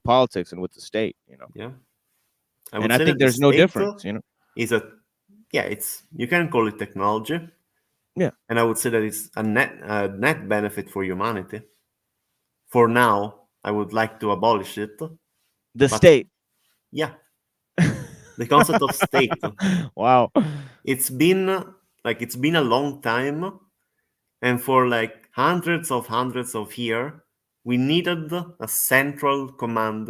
politics and with the state. yeah. I And would I say think that the there's no state difference. is a yeah. It's you can call it technology, Yeah, and I would say that it's a net benefit for humanity. For now, I would like to abolish it, the but state. yeah, the concept of state. Wow. It's been a long time, and for like hundreds of years, we needed a central command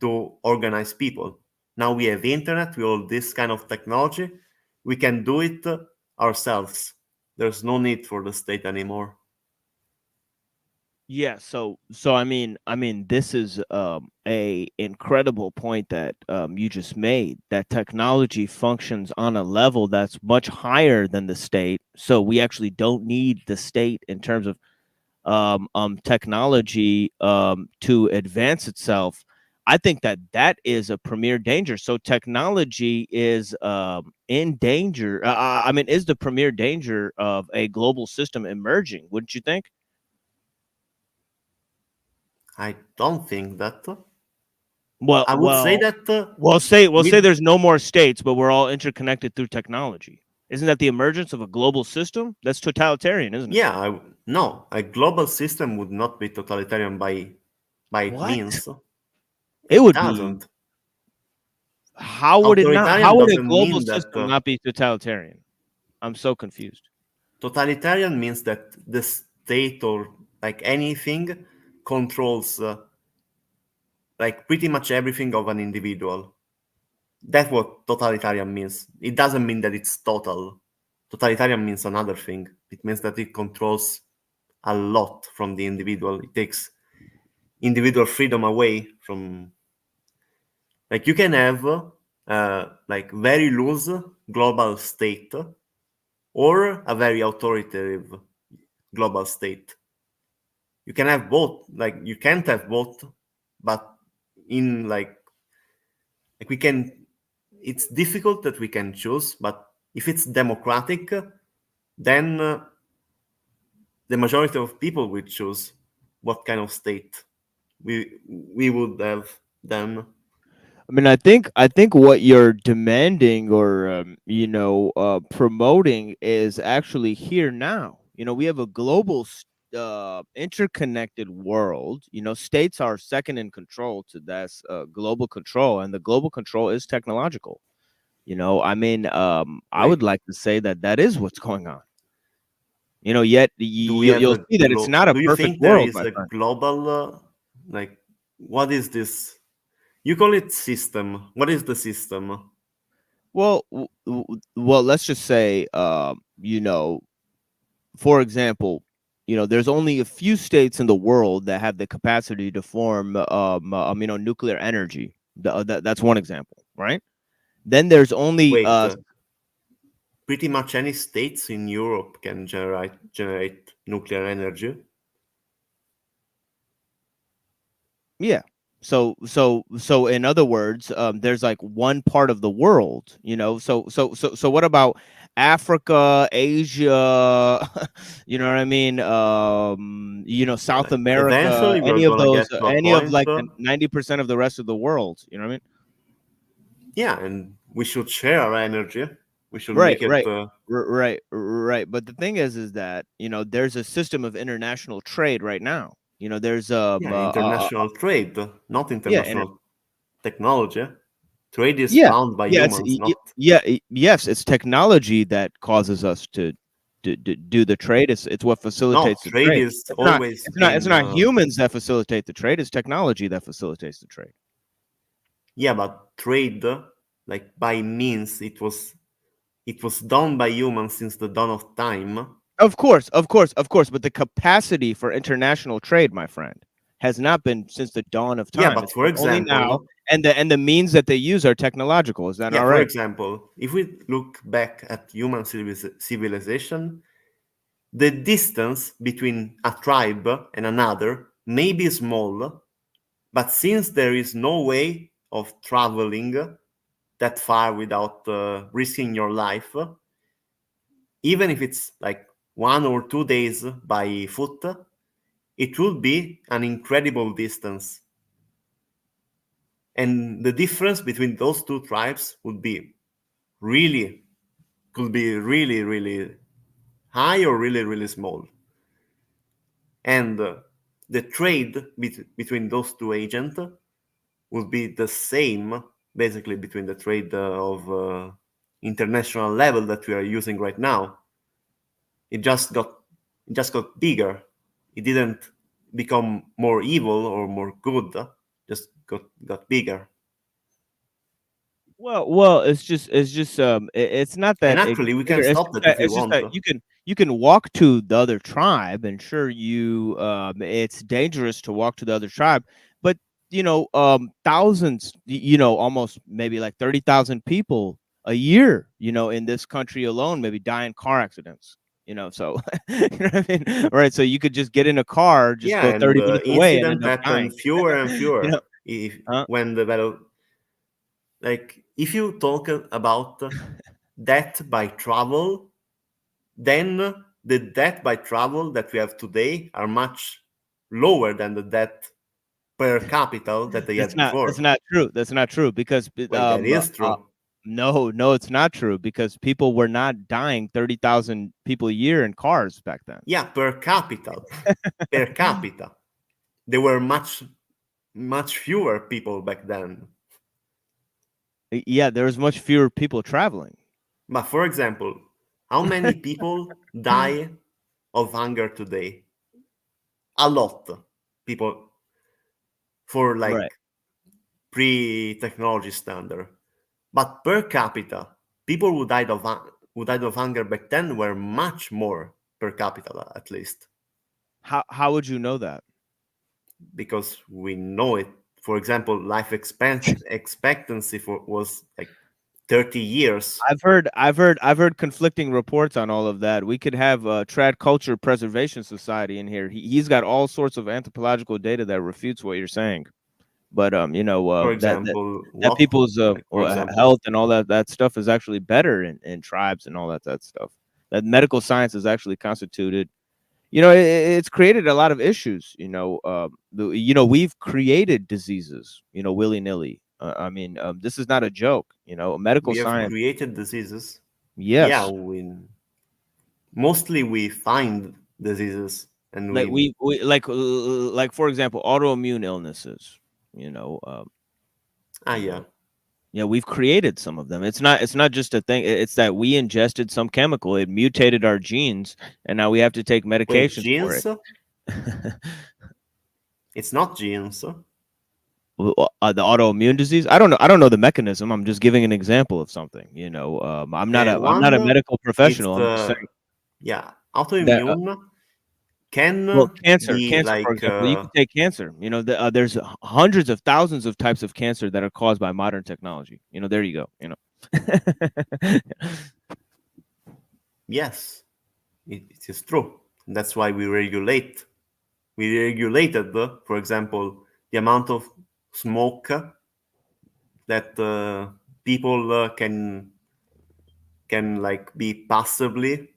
to organize people. Now we have internet, we all this kind of technology. We can do it ourselves. There's no need for the state anymore. Yeah, so I mean this is a incredible point that you just made, that technology functions on a level that's much higher than the state. So we actually don't need the state in terms of technology to advance itself. I think that that is a premier danger. So technology is in danger. I mean, is the premier danger of a global system emerging? Wouldn't you think? I don't think that. Well, I would say well, that we'll say with there's no more states, but we're all interconnected through technology. Isn't that the emergence of a global system? That's totalitarian, isn't it? yeah, no, a global system would not be totalitarian by it What? means. It It would be. doesn't. How would it not? How Authoritarian would a doesn't global mean that system not be totalitarian? I'm so confused. totalitarian means that the state or like anything controls like pretty much everything of an individual. That's what totalitarian means. It doesn't mean that it's total. Totalitarian means another thing. It means that it controls a lot from the individual. It takes individual freedom away from. Like you can have like very loose global state or a very authoritative global state. You can have both. Like you can't have both, but in like we can. It's difficult that we can choose, but if it's democratic, then the majority of people will choose what kind of state we would have then. I mean, I think what you're demanding or promoting is actually here now. We have a global interconnected world. States are second in control to that global control, and the global control is technological. I mean, I Wait, would like to say that that is what's going on. Yet do we have you'll a see that it's not a do you perfect think there world, is my a friend. global like what is this? You call it system. What is the system? Well, well, let's just say, for example, there's only a few states in the world that have the capacity to form, nuclear energy. That's one example, right? Then there's only, Wait, pretty much any states in Europe can generate nuclear energy. yeah. So in other words, there's like one part of the world, So what about Africa, Asia, you know what I mean? South Like America, eventually, we're any of gonna those, get to a any of point. like the 90% of the rest of the world, you know what I mean? Yeah, and we should share our energy. We should Right, make it. right. Right. But the thing is that, there's a system of international trade right now. There's Yeah, international trade, not yeah, and international technology. Trade is yeah, found by yeah, humans, not. yes, it's technology that causes us to do the trade. It's what No, facilitates the trade trade. is It's not always it's not it's been. not humans that facilitate the trade. It's technology that facilitates the trade. Yeah, but trade, like by means, it was done by humans since the dawn of time. Of course. But the capacity for international trade, my friend, has not been since the dawn of Yeah, time. but It's for been only now, example, and the means that they use are technological. Is that yeah, not for right? example, if we look back at human civilization, the distance between a tribe and another may be small, but since there is no way of traveling that far without risking your life, even if it's like 1 or 2 days by foot, it would be an incredible distance. And the difference between those two tribes would be really, could be really, really high or really, really small. And the trade between those two agents would be the same, basically, between the trade of international level that we are using right now. It just got bigger. It didn't become more evil or more good. Just got bigger. Well, it's not And that it actually, gets we can bigger. stop that if we It's just want. that you can walk to the other tribe, and sure, it's dangerous to walk to the other tribe, but thousands, almost maybe like 30,000 people a year, in this country alone, maybe die in car accidents. So you know what I mean, right? So you could just get in a car, just Yeah, go and 30 the minutes away, and incident end up happened dying. fewer and You fewer. know, If huh? when the battle, like if you talk about death by travel, then the death by travel that we have today are much lower than the death per capita that they had That's before. not true. That's not true because Well, that is true. no, it's not true because people were not dying 30,000 people a year in cars back then. Yeah, per capita. Per capita. There were much fewer people back then. Yeah, there was much fewer people traveling. But for example, how many people die of hunger today? A lot. People for Right. like pre-technology standard. But per capita, people who died of hunger back then were much more per capita, at least, How would you know that? because we know it. For example, life expectancy was like 30 years. I've heard conflicting reports on all of that. We could have Trad Culture Preservation Society in here. He's got all sorts of anthropological data that refutes what you're saying. But For that example, that what? people's Like, for example, health and all that stuff is actually better in tribes and all that stuff. That medical science is actually constituted. It's created a lot of issues. We've created diseases. Willy nilly. I mean, this is not a joke. Medical we have science. created diseases. Yeah, Yes, mostly we find diseases and like we we like for example, autoimmune illnesses. You know, you yeah. know, Yeah, we've created some of them. It's not just a thing. It's that we ingested some chemical, it mutated our genes, and now we have to take Wait, medications for genes? it. It's not genes. The autoimmune disease. I don't know the mechanism. I'm just giving an example of something. I'm not a One, medical it's professional. I'm just saying yeah, that. autoimmune Well, can be cancer, for like example, you can take cancer. There's hundreds of thousands of types of cancer that are caused by modern technology. There you go. yes, it is true. That's why we regulate. We regulated, for example, the amount of smoke that people can like be passively,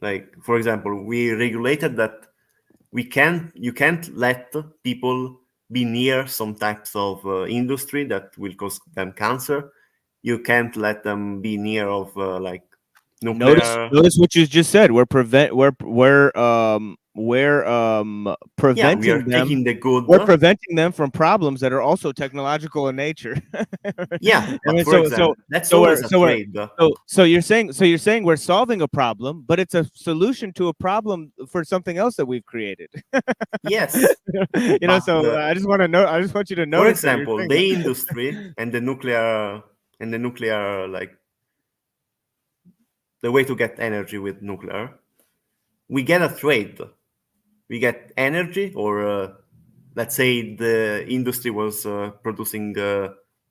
like for example, we regulated that you can't let people be near some types of industry that will cause them cancer. You can't let them be near of like nuclear. Notice what you just said. Yeah, we are Preventing them. taking the good. We're preventing them from problems that are also technological in nature. Yeah, I but mean, for example, that's always a trade. you're saying we're solving a problem, but it's a solution to a problem for something else that we've created. Yes, but So I just want to know. I just want you to for notice that you're example, saying that. the industry and the nuclear like the way to get energy with nuclear, we get a trade. We get energy, or let's say the industry was producing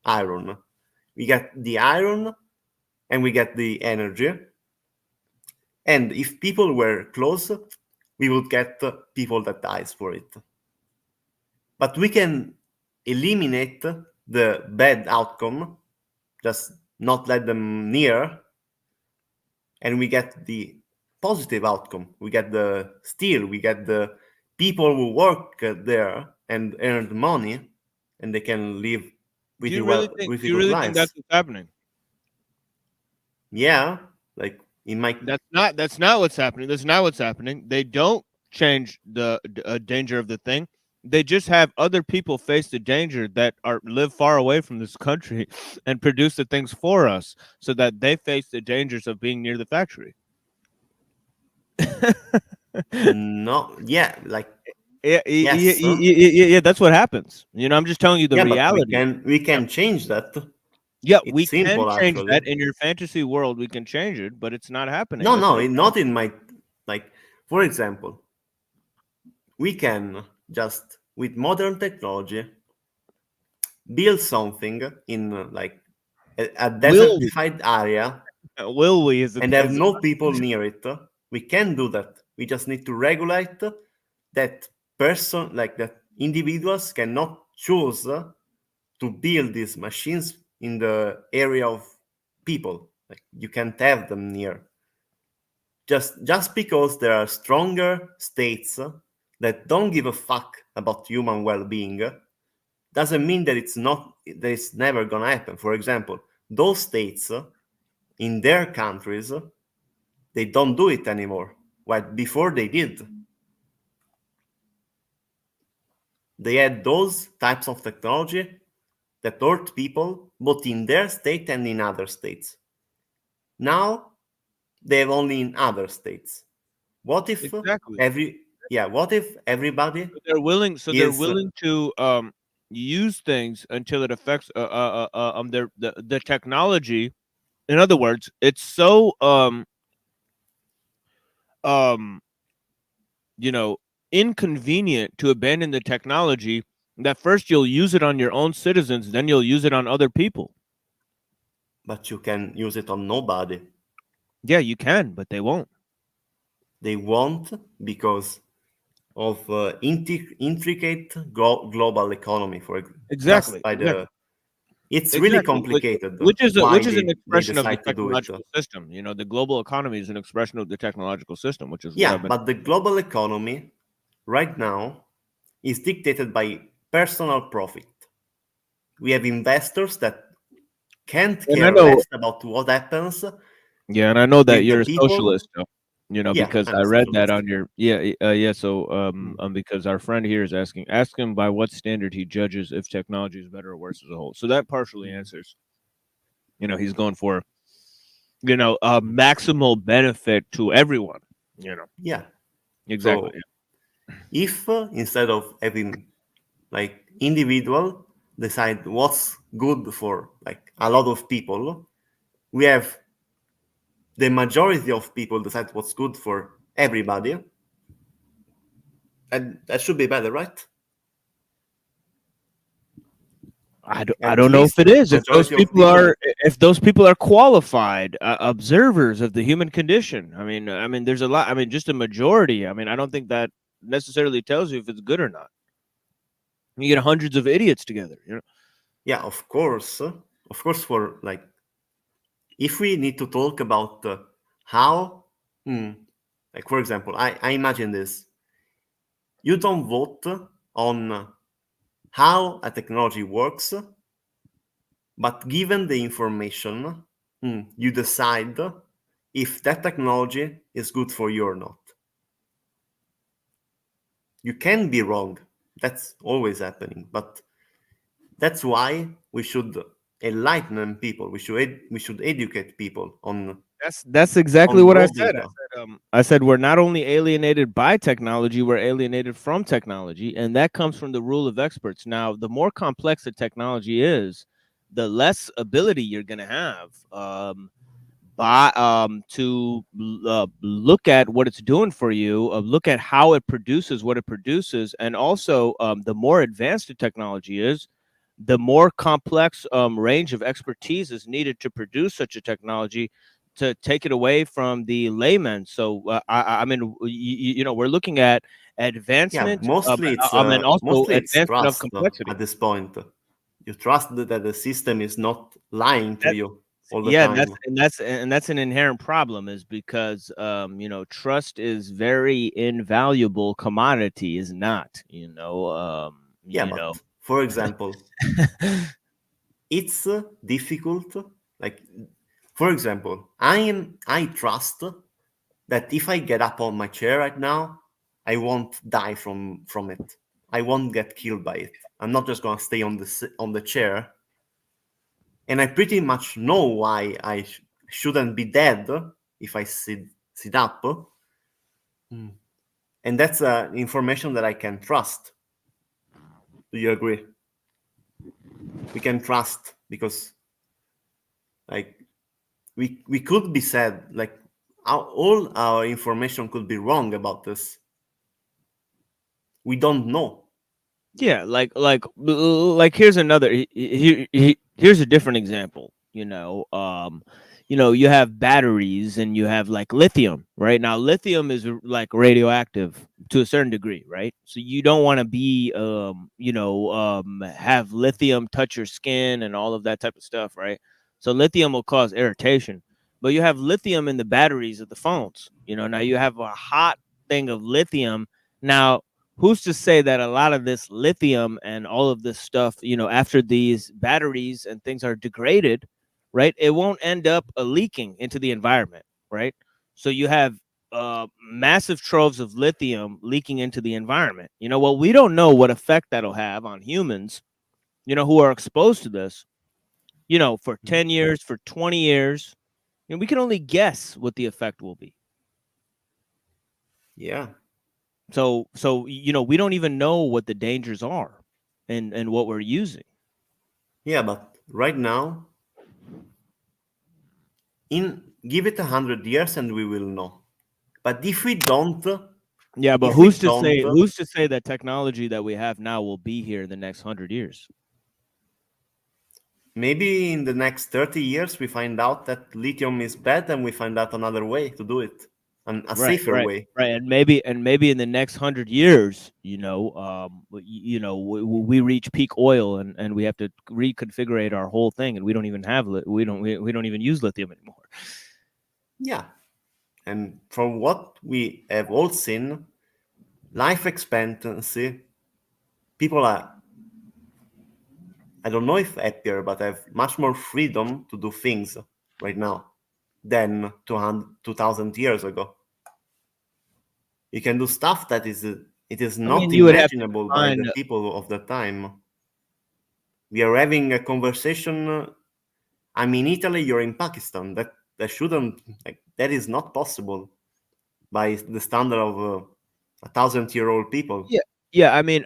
iron. We get the iron and we get the energy. And if people were close, we would get people that dies for it. But we can eliminate the bad outcome, just not let them near, and we get the positive outcome. We get the steel, we get the people who work there and earn money, and they can live Do you well, do pretty you good really think lives. that's what's happening? Yeah, like in my That's not what's happening. That's not what's happening. They don't change the danger of the thing. They just have other people face the danger that live far away from this country and produce the things for us, so that they face the dangers of being near the factory. no, yeah, like Yeah, yes, yeah, that's what happens. You know, I'm just telling you the yeah, but reality. we can change that. Yeah, we It's can simple change actually. that in your fantasy world. We can change it, but it's not happening. No, That's no, what I'm not in my like. For example, we can just with modern technology build something in like a Will we? desertified area Will we? Is and have is no people near it. We can do that. We just need to regulate that person, like that individuals cannot choose to build these machines in the area of people. Like you can't have them near. Just because there are stronger states that don't give a fuck about human well-being doesn't mean that it's never gonna happen. For example, those states in their countries they don't do it anymore. While before they did, they had those types of technology that hurt people both in their state and in other states. Now they have only in other states. What if exactly? what if everybody They're is willing to use things until it affects the technology. In other words, it's so um you know, inconvenient to abandon the technology that first you'll use it on your own citizens, then you'll use it on other people. but you can use it on nobody. Yeah, you can, but they won't. They won't because of intricate global economy just Exactly, by exactly. the it's really Exactly, complicated which why is an they expression of the decide to do it. technological system. You know, the global economy is an expression of the technological system, which is what Yeah, I've been. but the global economy right now is dictated by personal profit. We have investors that can't And I care know, less about what happens yeah, and I know that with the you're a people. socialist, though, you know, Yeah, because I'm I a read that socialist. on your yeah. So Mm. because our friend here is ask him by what standard he judges if technology is better or worse as a whole. So that partially answers. You know, he's going for maximal benefit to everyone. You know, Yeah. exactly. So if instead of having like individual decide what's good for like a lot of people, we have the majority of people decide what's good for everybody, and that should be better, right? I At don't know if least it is. majority of people. If those people are qualified observers of the human condition. I mean, there's a lot. I mean, just a majority. I mean, I don't think that necessarily tells you if it's good or not. You get hundreds of idiots together. You know. Yeah, of course. For like, if we need to talk about how, like for example, I imagine this: you don't vote on how a technology works, but given the information, you decide if that technology is good for you or not. You can be wrong. That's always happening, but that's why we should enlighten people. We should educate people That's exactly on what I raw said. data. I said we're not only alienated by technology, we're alienated from technology, and that comes from the rule of experts. Now, the more complex the technology is, the less ability you're going to have to look at what it's doing for you, look at how it produces what it produces, and also the more advanced the technology is, the more complex range of expertise is needed to produce such a technology to take it away from the layman. So I mean, we're looking at Yeah, advancement, and also mostly it's advancement of trust complexity. at this point. You trust that the system is not lying to That you. all the Yeah, time. and that's an inherent problem, is because trust is very invaluable commodity, is not, Yeah, but for example, it's difficult. Like, for example, I trust that if I get up on my chair right now, I won't die from it. I won't get killed by it. I'm not just gonna stay on on the chair. And I pretty much know why I shouldn't be dead if I sit up. Mm. And that's information that I can trust. Do you agree? We can trust because, like, we could be said, like, all our information could be wrong about this. We don't know. Yeah, like here's another here's a different example. You have batteries and you have like lithium, right? Now lithium is like radioactive to a certain degree, right? So you don't want to be have lithium touch your skin and all of that type of stuff, right? So lithium will cause irritation. But you have lithium in the batteries of the phones. Now you have a hot thing of lithium. Now who's to say that a lot of this lithium and all of this stuff, after these batteries and things are degraded, right, it won't end up leaking into the environment, right? So you have massive troves of lithium leaking into the environment. Well, we don't know what effect that'll have on humans, who are exposed to this, for 10 years, for 20 years. We can only guess what the effect will be. Yeah. So we don't even know what the dangers are and what we're using. Yeah, but right now, give it 100 years and we will know. But Yeah, but if we who's to don't, say that technology that we have now will be here in the next 100 years? maybe in the next 30 years we find out that lithium is bad and we find out another way to do it, and a Right, safer right, way. right. And maybe in the next 100 years, we reach peak oil and we have to reconfigure our whole thing, and we don't even have we don't even use lithium anymore. Yeah. And from what we have all seen, life expectancy, people are, I don't know if happier, but have much more freedom to do things right now than 2,000 years ago. You can do stuff that it is I mean, not you would have to imaginable by find. the people of the time. We are having a conversation. I'm in Italy, you're in Pakistan. That shouldn't, like, that is not possible by the standard of 1,000-year-old people. Yeah, yeah. I mean,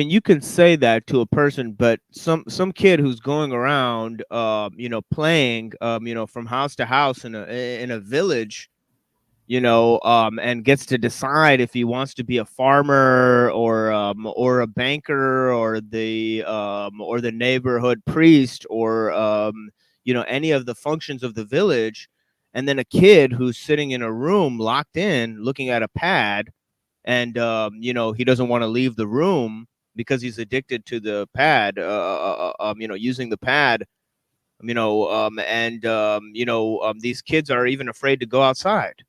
you can say that to a person, but some kid who's going around, playing, from house to house in a village, and gets to decide if he wants to be a farmer or a banker or the neighborhood priest or any of the functions of the village, and then a kid who's sitting in a room locked in looking at a pad, and he doesn't want to leave the room because he's addicted to the pad, using the pad, these kids are even afraid to go outside,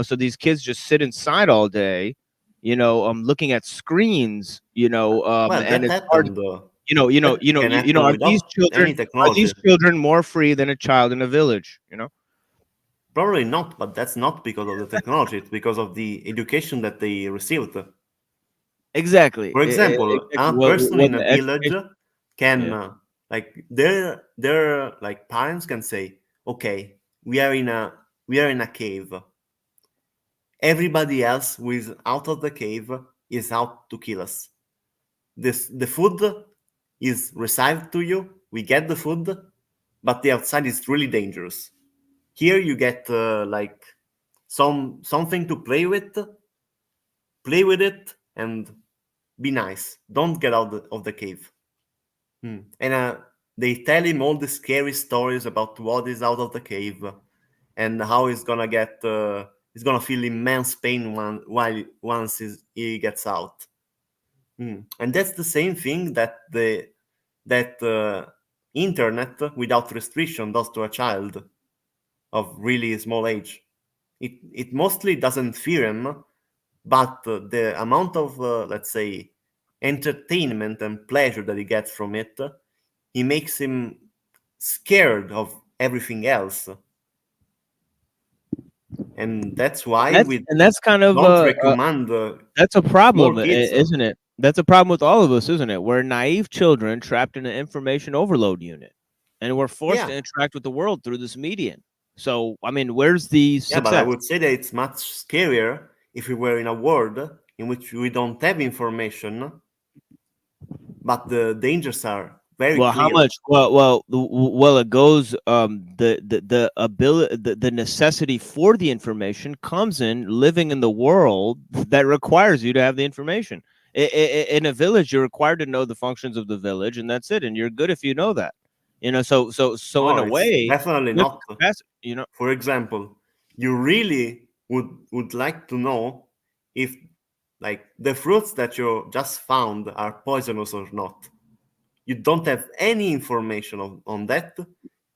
so these kids just sit inside all day, looking at screens, Well, and that it's hard, happened. That can happen are these without children any technology. more free than a child in a village? Probably not, but that's not because of the technology. It's because of the education that they received. Exactly. For example, Exactly a person what in a the village education. can, Yeah. like, their like parents can say, "Okay, we are in a cave. Everybody else who is out of the cave is out to kill us. The food is received to you. We get the food, but the outside is really dangerous. Here you get like something to play with it, and be nice. Don't get out of the cave." And they tell him all the scary stories about what is out of the cave and how he's gonna feel immense pain once he gets out. And that's the same thing that the that internet without restriction does to a child. of really small age. It mostly doesn't fear him, but the amount of, let's say, entertainment and pleasure that he gets from it, he makes him scared of everything else. And that's why we That's kind of don't recommend that's a small problem, kids. isn't it? That's a problem with all of us, isn't it? We're naive children trapped in an information overload unit, and we're forced Yeah, to interact with the world through this medium. So, I mean, where's the yeah, but I success? would say that it's much scarier if we were in a world in which we don't have information, but the dangers are very Well, how clear. much? Well, it goes. The ability, the necessity for the information comes in living in the world that requires you to have the information. In a village, you're required to know the functions of the village, and that's it. And you're good if you know that. You know, so in No, a it's way, definitely you have the not. capacity. You know, For example, you really would like to know if like the fruits that you just found are poisonous or not. You don't have any information on that.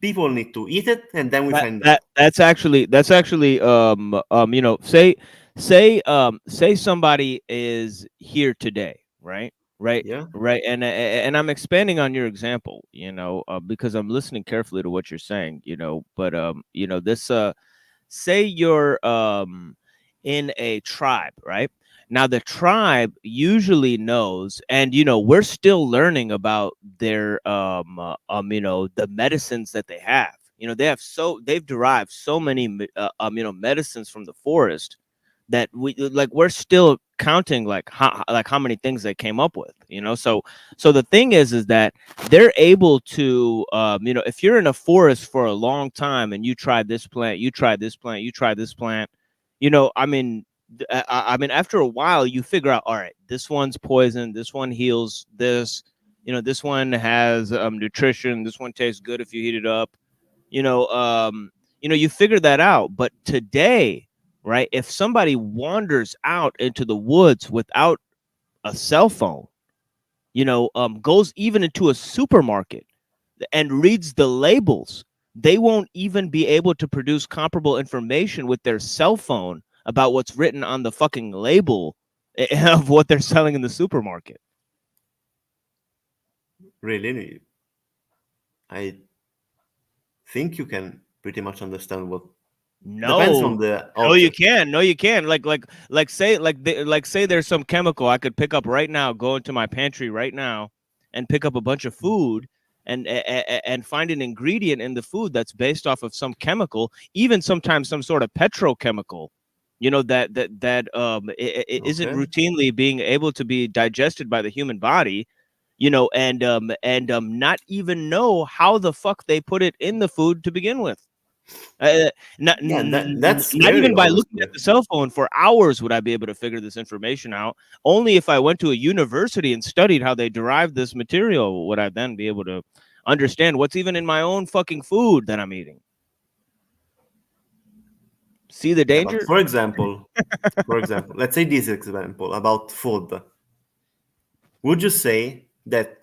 People need to eat it, and then we find out. that's actually you know, say somebody is here today, right? Right. Yeah, Right. And I'm expanding on your example, you know, because I'm listening carefully to what you're saying, you know, but you know, this say you're in a tribe, right? Now the tribe usually knows, and you know, we're still learning about their you know, the medicines that they have. You know, they've derived so many you know, medicines from the forest that we're still counting like how many things they came up with, you know. So the thing is that they're able to you know, if you're in a forest for a long time and you try this plant, you try this plant, you try this plant, you know, I mean, I mean, after a while you figure out, all right, this one's poison, this one heals this, you know, this one has nutrition, this one tastes good if you heat it up, you know. You know, you figure that out. But today, right, if somebody wanders out into the woods without a cell phone, you know, goes even into a supermarket and reads the labels, they won't even be able to produce comparable information with their cell phone about what's written on the fucking label of what they're selling in the supermarket. really. I think you can pretty much understand what depends No, on the no, you object. can. No, you can. Like say there's some chemical I could pick up right now, go into my pantry right now, and pick up a bunch of food, and find an ingredient in the food that's based off of some chemical, even sometimes some sort of petrochemical, you know, that isn't Okay. routinely being able to be digested by the human body, you know, and not even know how the fuck they put it in the food to begin with. Uh, Yeah, that's not scary, even by looking honestly. at the cell phone for hours would I be able to figure this information out. Only if I went to a university and studied how they derived this material would I then be able to understand what's even in my own fucking food that I'm eating. See the Yeah, but danger? for example, let's say this example about food. Would you say that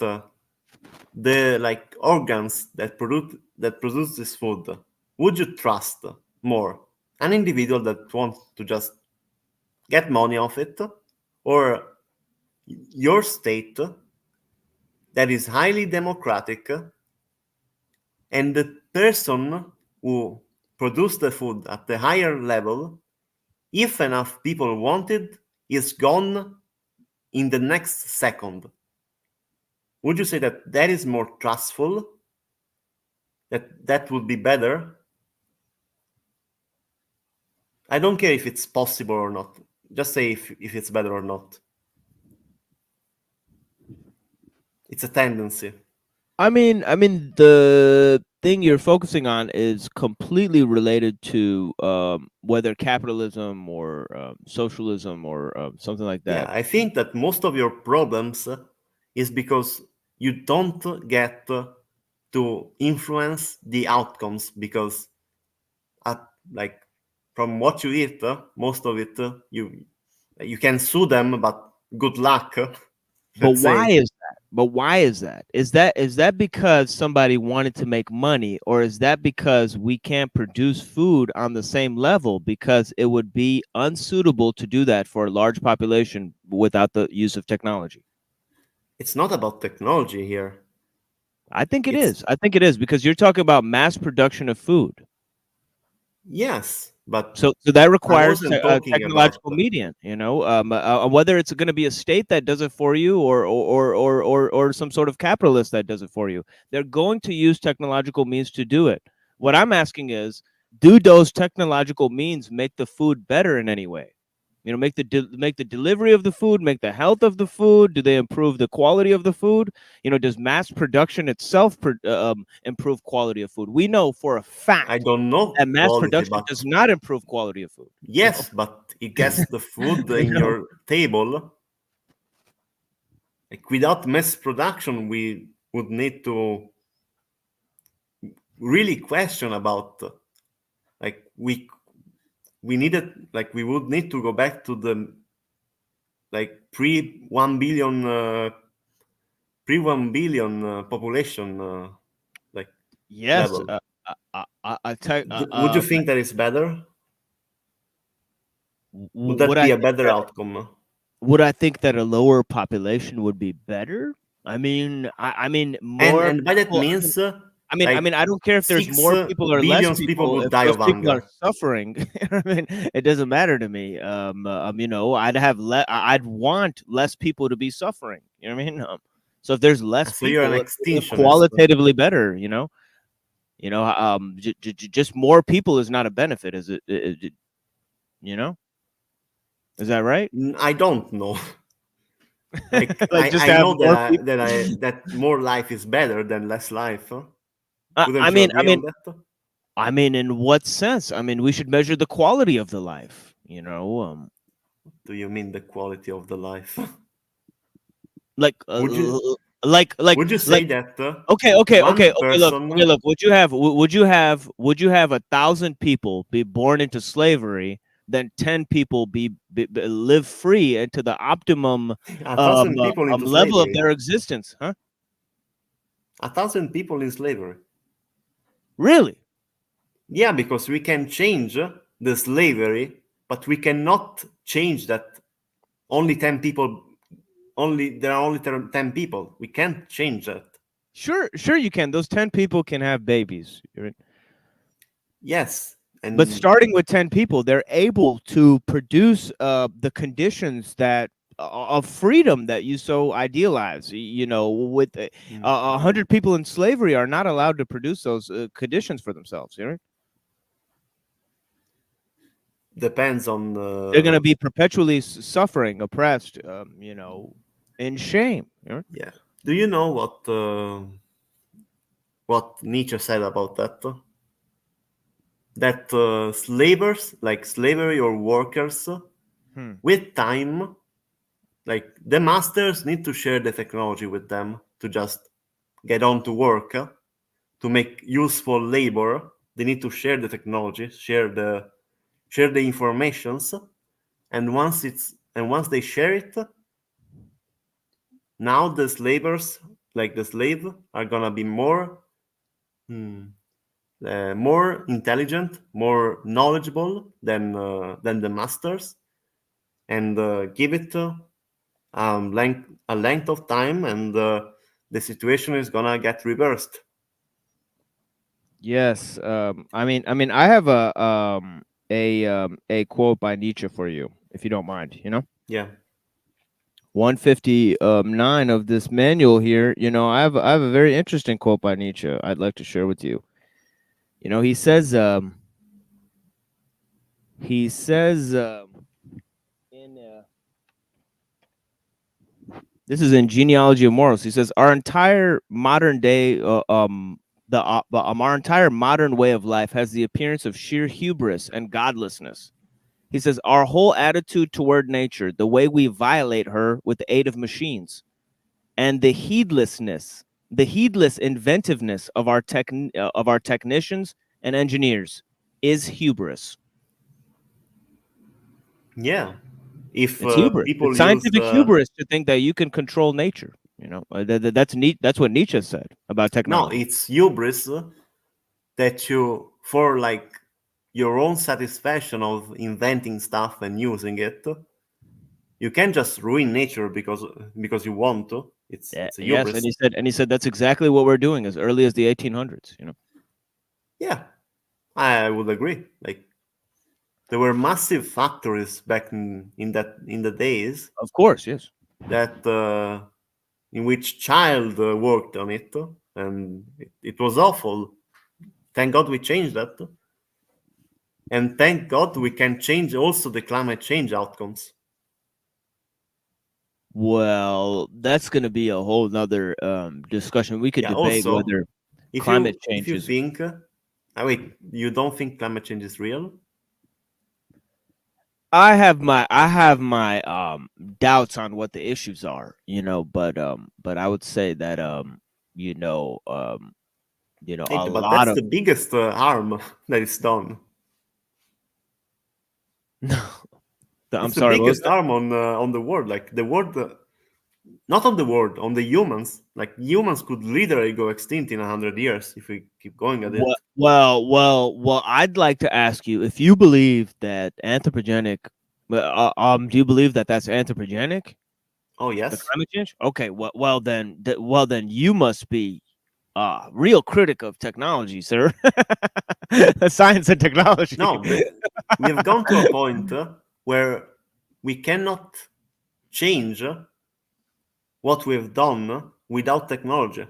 the like organs that produce this food, would you trust more an individual that wants to just get money off it, or your state that is highly democratic and the person who produced the food at the higher level, if enough people want it, is gone in the next second? Would you say that that is more trustful, that that would be better? I don't care if it's possible or not. Just say if it's better or not. It's a tendency. I mean, the thing you're focusing on is completely related to whether capitalism or socialism or something like Yeah, that. I think that most of your problems is because you don't get to influence the outcomes, because at, like from what you eat, most of it you can sue them, but good luck. But Let's why say. is But why is that? Is that because somebody wanted to make money, or is that because we can't produce food on the same level because it would be unsuitable to do that for a large population without the use of technology? It's not about technology here. I think it It's is. I think it is because you're talking about mass production of food. yes, but So that I requires wasn't a talking about. technological median, whether it's going to be a state that does it for you, or some sort of capitalist that does it for you. They're going to use technological means to do it. What I'm asking is, do those technological means make the food better in any way? Make the delivery of the food, make the health of the food. Do they improve the quality of the food? Does mass production itself improve quality of food? We know for a I fact don't know that mass quality, production but does not improve quality of food. yes, but it gets the food You in know? your table. Like without mass production, we would need to really question about like we needed like we would need to go back to the like pre 1 billion population like Yes. level. I tell. Would you think that is better? Would Would that I be a think better that outcome? a lower population would be better? I mean, more And by that people. means I mean, like I don't care if there's six more people or less billions people people. would If die those of people are hunger. suffering, it doesn't matter to me. I'd want less people to be suffering. You know what I mean? So if there's less So you're an people, it's extinctionist. qualitatively better. Just more people is not a benefit, is it? You know, is that right? I don't know. Like Like just I have know more people. that more life is better than less life. Huh? I, I Wouldn't you mean, I agree on mean, that? I mean, in what sense? I mean, we should measure the quality of the life. Do you mean the quality of the life? Like, would you like, like, would you say like. that Okay, okay, one okay, okay. Look, okay, person? look. Would you have 1,000 people be born into slavery, then 10 people live free into the optimum 1,000 people into level of slavery? their existence? Huh? 1,000 people in slavery? Really? Yeah, because we can change the slavery, but we cannot change that only 10 people. Only there are only 10 people. We can't change that. Sure, you can. Those 10 people can have babies. Right? Yes, But and starting with 10 people, they're able to produce the conditions of freedom that you so idealize. With mm, 100 people in slavery are not allowed to produce those conditions for themselves. depends on They're going to be perpetually suffering, oppressed, in shame. yeah. Do you know what Nietzsche said about that? That slavers, like slavery or workers, Hmm. with time, like the masters need to share the technology with them to just get on to work, to make useful labor. They need to share the technology, share the informations, and once they share it, now the slavers, like the slave, are gonna be more intelligent, more knowledgeable than the masters, and give it a length of time, and the situation is gonna get reversed. Yes. I have a quote by Nietzsche for you, if you don't mind. Yeah. 159 of this manual here. I have a very interesting quote by Nietzsche I'd like to share with you. He says in this is in Genealogy of Morals. He says our entire modern day our entire modern way of life has the appearance of sheer hubris and godlessness. He says our whole attitude toward nature, the way we violate her with the aid of machines, and the heedless inventiveness of our technicians and engineers is hubris. Yeah. If It's hubris. people It's use scientific hubris to think that you can control nature. You know, that's what Nietzsche said about No, technology. it's hubris that you, for like your own satisfaction of inventing stuff and using it, you can't just ruin nature because you want to. It's a Yes, hubris. and he said that's exactly what we're doing as early as the 1800s. You know, Yeah, I would agree. Like there were massive factories back in the days of course, yes. that in which child worked on it, and it was awful. Thank God we changed that, and thank God we can change also the climate change outcomes. Well, that's going to be a whole nother discussion. We could Yeah. debate Also, whether if climate you change is. think, wait, you don't think climate change is real? I have my doubts on what the issues are, you know, but I would say that you know a But lot that's of the biggest harm that is done. no. I'm It's the sorry, what was biggest that? harm on the world. Like the world, not on the world, on the humans. Like humans could literally go extinct in 100 years if we keep going at it. Well, I'd like to ask you if you believe that anthropogenic do you believe that that's anthropogenic? Oh The yes. climate change? Okay, well then you must be real critic of technology, sir. Science and technology. No, we have gone to a point where we cannot change what we have done without technology.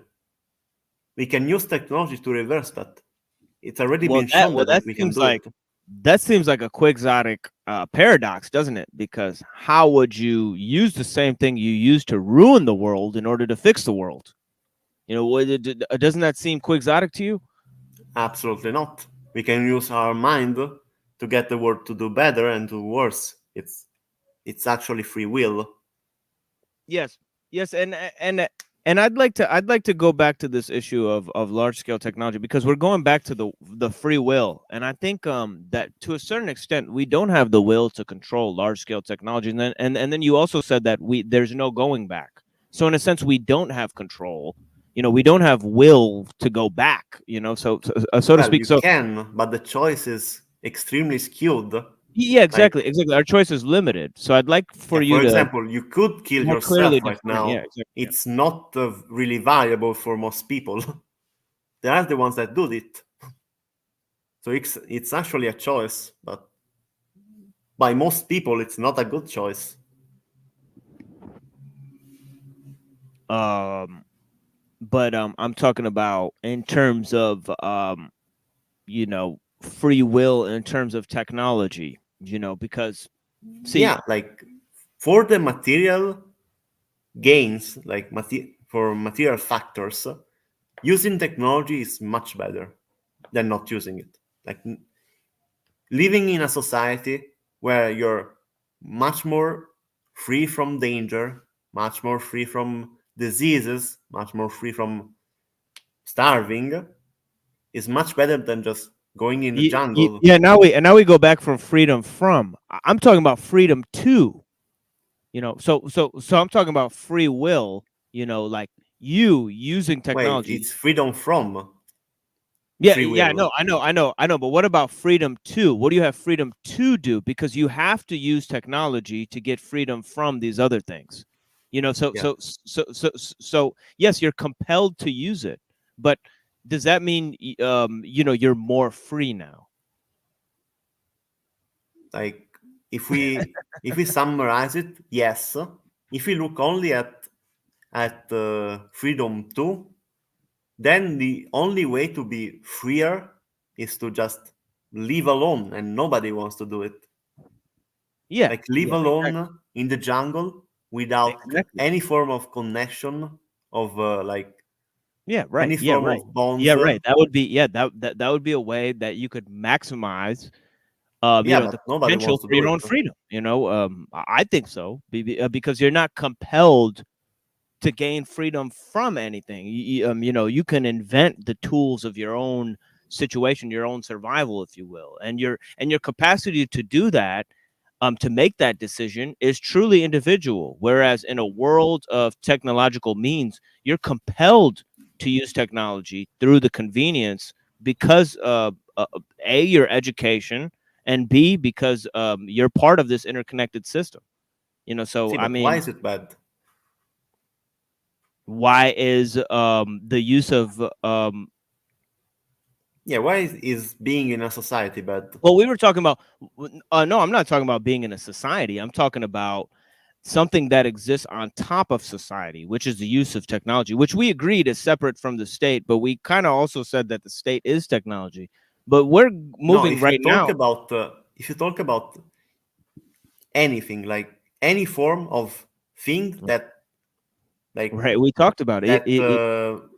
We can use technology to reverse that. It's already been shown that That we can seems do it. like a quixotic paradox, doesn't it? Because how would you use the same thing you used to ruin the world in order to fix the world? You know, doesn't that seem quixotic to you? Absolutely not. We can use our mind to get the world to do better and do worse. It's actually free will. Yes, yes, and I'd like to go back to this issue of large scale technology because we're going back to the free will, and I think that to a certain extent we don't have the will to control large scale technology, and then you also said that there's no going back. So in a sense, we don't have control. You know, we don't have will to go back. You know, so to Well, speak. you So can, but the choice is extremely skewed. yeah, Like, exactly. Our choice is limited. So I'd like yeah, for you for to example, you could kill more clearly yourself right define. Yeah, now. exactly. Yeah. It's not really valuable for most people. They are the ones that do it. So it's actually a choice, but by most people, it's not a good choice. Um, but I'm talking about in terms of you know, free will in terms of technology. You know, because see, Yeah, like for the material gains, like for material factors, using technology is much better than not using it. Like living in a society where you're much more free from danger, much more free from diseases, much more free from starving is much better than just going in the jungle. yeah. Now we go back from freedom from. I'm talking about freedom to. You know, so I'm talking about free will. You know, like you using Wait, technology. it's freedom from Yeah, free yeah, will. I know. But what about freedom to? What do you have freedom to do? Because you have to use technology to get freedom from these other things. You know, Yeah, so yes, you're compelled to use it, but does that mean you know, you're more free now? like if we summarize it, yes. If we look only at freedom too, then the only way to be freer is to just leave alone, and nobody wants to do it. Yeah, Like live yeah, exactly, alone in the jungle without exactly. any form of connection of Yeah, right. any Yeah, form right. of bonds. Yeah, right. That would be that would be a way that you could maximize you Yeah, know, the but nobody potential wants to for do your it. own freedom. You know, I think so because you're not compelled to gain freedom from anything. You know, you can invent the tools of your own situation, your own survival, if you will, and your capacity to do that to make that decision is truly individual. Whereas in a world of technological means, you're compelled to use technology through the convenience because A, your education, and B, because you're part of this interconnected system. So See, I but why mean, is it bad? why is the use of Yeah, why is being in a society bad? well, we were talking about no, I'm not talking about being in a society. I'm talking about something that exists on top of society, which is the use of technology, which we agreed is separate from the state, but we kind of also said that the state is technology. But we're No, moving right now. if you talk about anything, like any form of thing that like Right, we talked about it.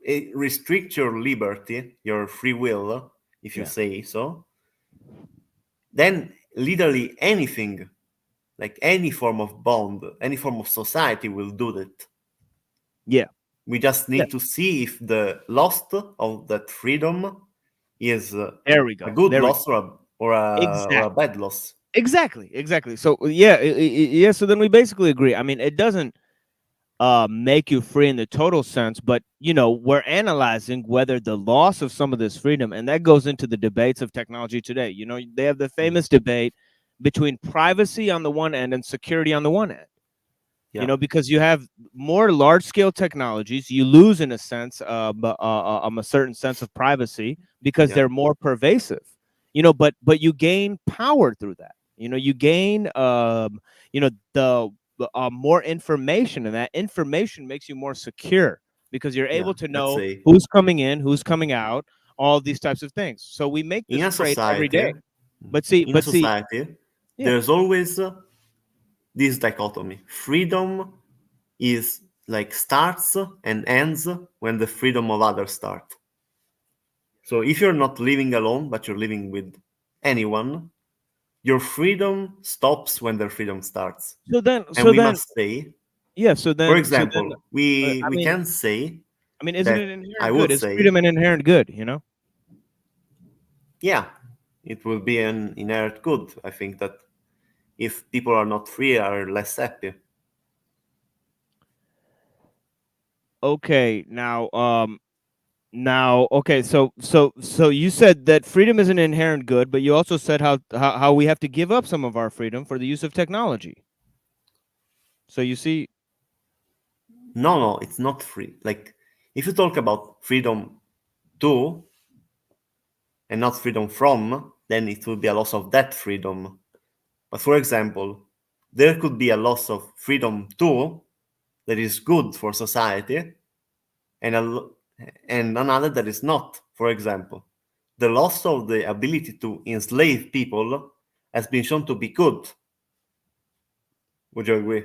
it restricts your liberty, your free will, if you Yeah, say so, then literally anything, like any form of bond, any form of society will do that. yeah, We just yeah. need to see if the loss of that freedom is There we a go. good There we go. loss or a Exactly, bad loss. exactly. So yeah, yeah. So then we basically agree. I mean, it doesn't make you free in the total sense, but we're analyzing whether the loss of some of this freedom, and that goes into the debates of technology today. They have the famous debate between privacy on the one end and security on the one end. Yeah, Because you have more large scale technologies, you lose in a sense a certain sense of privacy because yeah, they're more pervasive. But you gain power through that. You gain the more information, and that information makes you more secure because you're yeah. able to Let's know say who's coming in, who's coming out, all these types of things. So we make in this a trade every day. society, But see, yeah. there's always this dichotomy. Freedom is like starts and ends when the freedom of others start. So if you're not living alone, but you're living with anyone, your freedom stops when their freedom starts. So then, And so we then, must say, yeah. So for then, so then, example, we I mean, can say isn't that it I inherent good? would Is say, freedom an inherent good? yeah, it will be an inherent good. I think that if people are not free, are less happy. Okay, okay. So you said that freedom is an inherent good, but you also said how we have to give up some of our freedom for the use of technology. So you see, No, no, it's not free. Like if you talk about freedom to and not freedom from, then it will be a loss of that freedom. But for example, there could be a loss of freedom to that is good for society, and and another that is not. For example, the loss of the ability to enslave people has been shown to be good. Would you agree?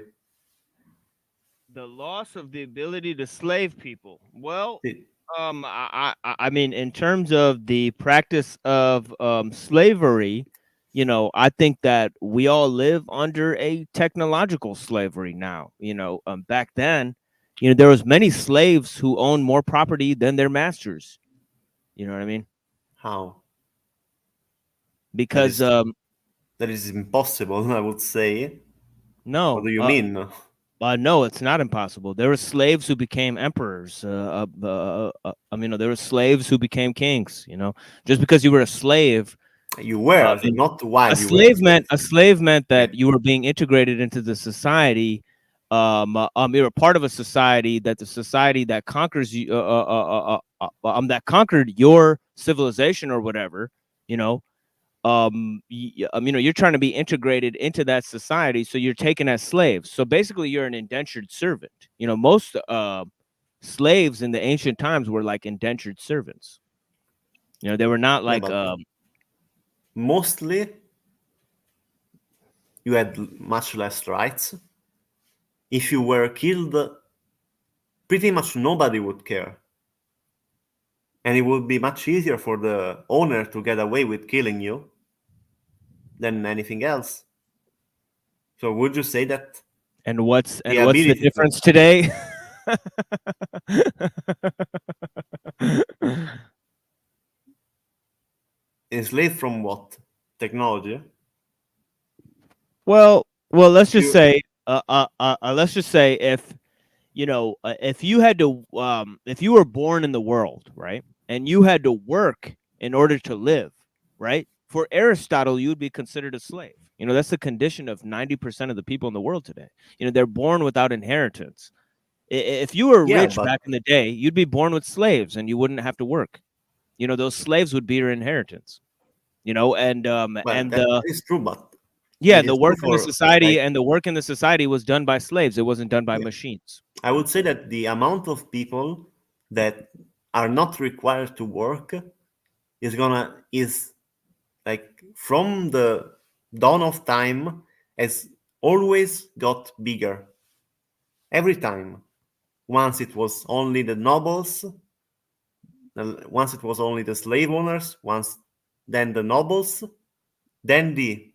the loss of the ability to slave people. Well, See, I mean, in terms of the practice of slavery, I think that we all live under a technological slavery now. Back then, there was many slaves who owned more property than their masters. You know what I mean? how that Because is that is impossible, I would say. What no, do you mean? no, it's not impossible. There were slaves who became emperors. There were slaves who became kings. Just because you were a slave, You were, and not while you were a slave. a slave meant Yeah. that you were being integrated into the society. You were part of a society that the society that conquers you, that conquered your civilization or whatever. You know, you're trying to be integrated into that society, so you're taken as slaves. So basically, you're an indentured servant. Most slaves in the ancient times were like indentured servants. They were not Yeah, like but mostly you had much less rights. If you were killed, pretty much nobody would care. And it would be much easier for the owner to get away with killing you than anything else. So would you say that the what's the ability to difference today? enslave from what? Technology? let's just You, say, let's just say if if you had to, if you were born in the world, right, and you had to work in order to live, right? For Aristotle, you would be considered a slave. That's the condition of 90% of the people in the world today. They're born without inheritance. If you were yeah, rich but back in the day, you'd be born with slaves, and you wouldn't have to work. Those slaves would be your inheritance. well, And that the is true, but yeah, it and the is true work in the for society like and the work in the society was done by slaves. It wasn't done by yeah. machines. I would say that the amount of people that are not required to work is like from the dawn of time has always got bigger every time. Once it was only the nobles, once it was only the slave owners, once then the nobles, then the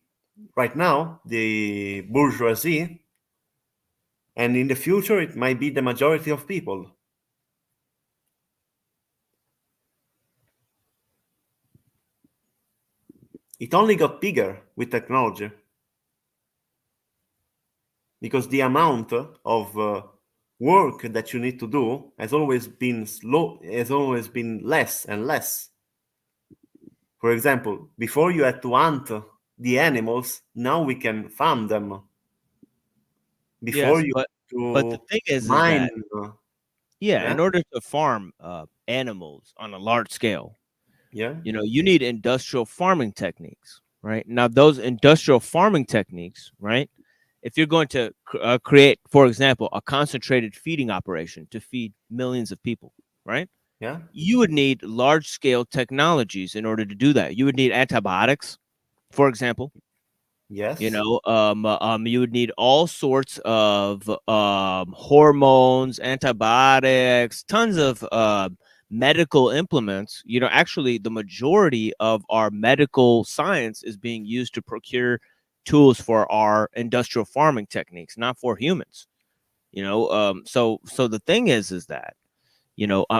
right now the bourgeoisie, and in the future it might be the majority of people. It only got bigger with technology because the amount of work that you need to do has always been less and less. For example, before you had to hunt the animals, now we can farm them. Before Yes, you but the to thing is mine, that yeah, yeah, in order to farm animals on a large scale, yeah, you need industrial farming techniques, right? Now, those industrial farming techniques, right? If you're going to create, for example, a concentrated feeding operation to feed millions of people, right? yeah, You would need large scale technologies in order to do that. You would need antibiotics, for example. yes, You would need all sorts of hormones, antibiotics, tons of medical implements. Actually, the majority of our medical science is being used to procure tools for our industrial farming techniques, not for humans. So the thing is that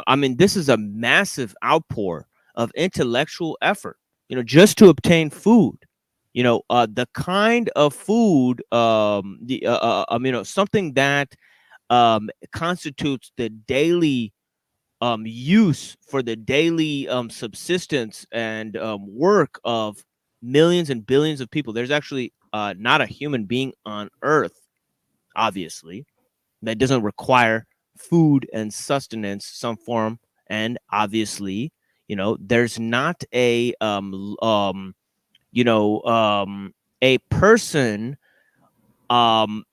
I mean, this is a massive outpour of intellectual effort, just to obtain food. The kind of food, something that constitutes the daily use for the daily subsistence and work of millions and billions of people. There's actually not a human being on Earth, obviously, that doesn't require food and sustenance some form. And obviously, there's not a person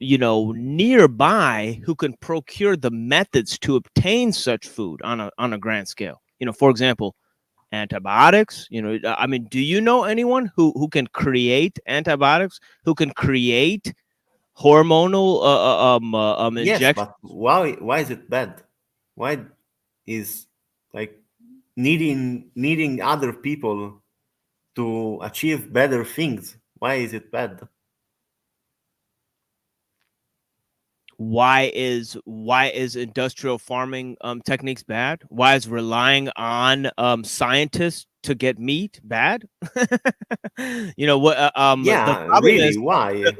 nearby who can procure the methods to obtain such food on a grand scale. For example, antibiotics. I mean, do you know anyone who can create antibiotics, who can create hormonal yes. injections? But why is it bad? Why is like needing other people to achieve better things? Why is it bad? Why is industrial farming techniques bad? Why is relying on scientists to get meat bad? What the Yeah, problem really, is why?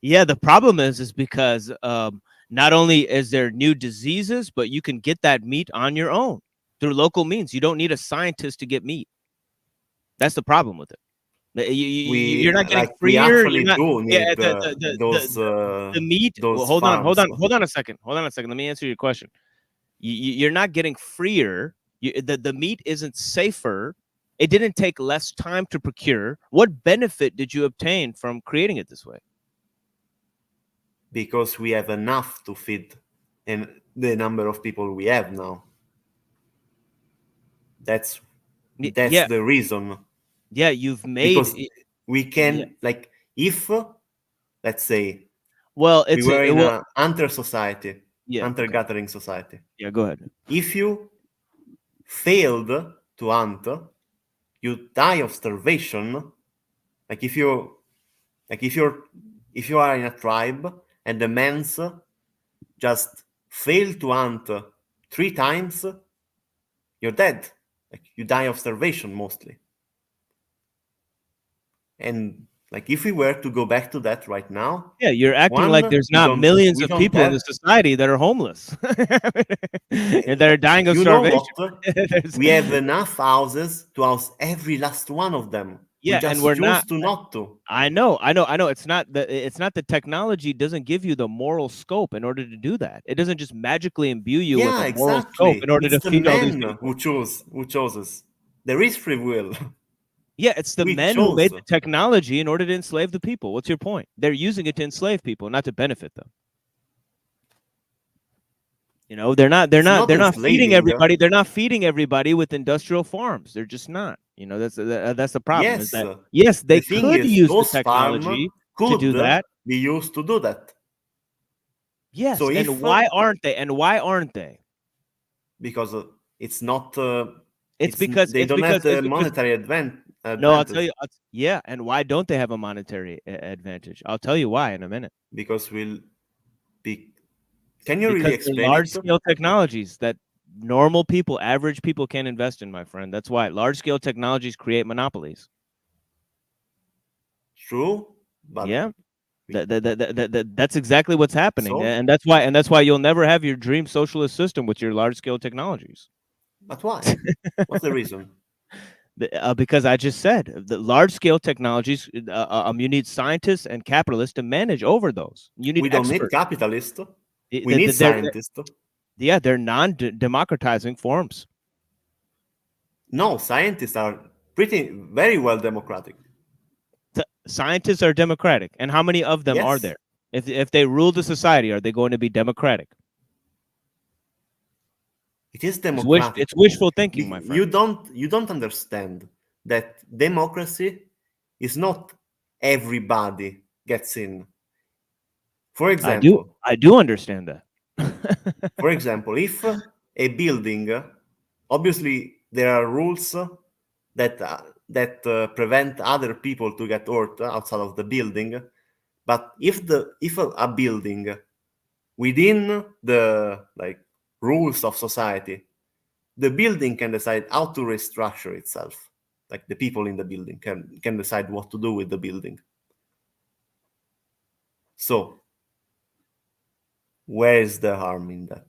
yeah, the problem is because not only is there new diseases, but you can get that meat on your own through local means. You don't need a scientist to get meat. That's the problem with it. You're not getting We freer. You're actually not. do Yeah, need the meat. Well, those hold on, hold farms. on, hold on a second. Hold on a second. Let me answer your question. You're not getting freer. The meat isn't safer. It didn't take less time to procure. What benefit did you obtain from creating it this way? Because we have enough to feed and the number of people we have now. That's that's Yeah, the reason. yeah. You've made Because we yeah. can like if let's say Well, we it's were a in well. a hunter society, Yeah. hunter Okay. gathering society. Yeah. Go ahead. If you failed to hunt, you die of starvation. Like if you are in a tribe and the men's just fail to hunt 3 times, you're dead. Like you die of starvation mostly. And Like if we were to go back to that right now, Yeah, you're acting like there's we not don't millions we of don't people in the have. society that are homeless and that are dying of You know starvation. what? There's- We have enough houses to house every last one of them. We yeah, and just we're choose not. to not to. I know. It's not the technology doesn't give you the moral scope in order to do that. It doesn't just magically imbue you with Yeah, a moral scope in exactly. order It's to the feed all these man people. who chooses. There is free will. Yeah, it's the We men who chose. made the technology in order to enslave the people. What's your point? They're using it to enslave people, not to benefit them. You know, they're not It's not feeding enslaving. everybody. They're not feeding everybody with industrial farms. They're just not. You know, that's the problem. Is Yes. that yes, The they thing could is, use the those farms technology to could do that. be used to do that. Yes, So and if why aren't they? And why aren't they? because it's not, It's because they don't have the it's because monetary no, I'll tell advantage you. Yeah, and why don't they have a monetary advantage? I'll tell you why in a minute. because we'll be. Can you really Because they're explain large it? scale technologies that normal people, average people can't invest in, my friend. That's why large scale technologies create monopolies. True, but Yeah. That's exactly what's happening. so, And that's why you'll never have your dream socialist system with your large scale technologies. but why? What's the reason? Because I just said the large scale technologies, you need scientists and capitalists to manage over those. You need We don't need experts. capitalists. I- We they- need they're- scientists. Yeah, they're non-democratizing forms. No, scientists are very well democratic. Scientists are democratic, and how many of them are Yes, there? If they rule the society, are they going to be democratic? it is democratic. It's wishful thinking, my friend. You don't understand that democracy is not everybody gets in. For example, I do understand that. for example, if a building, obviously there are rules that prevent other people to get hurt outside of the building. But if a building within the rules of society, the building can decide how to restructure itself. Like the people in the building can decide what to do with the building. So where is the harm in that?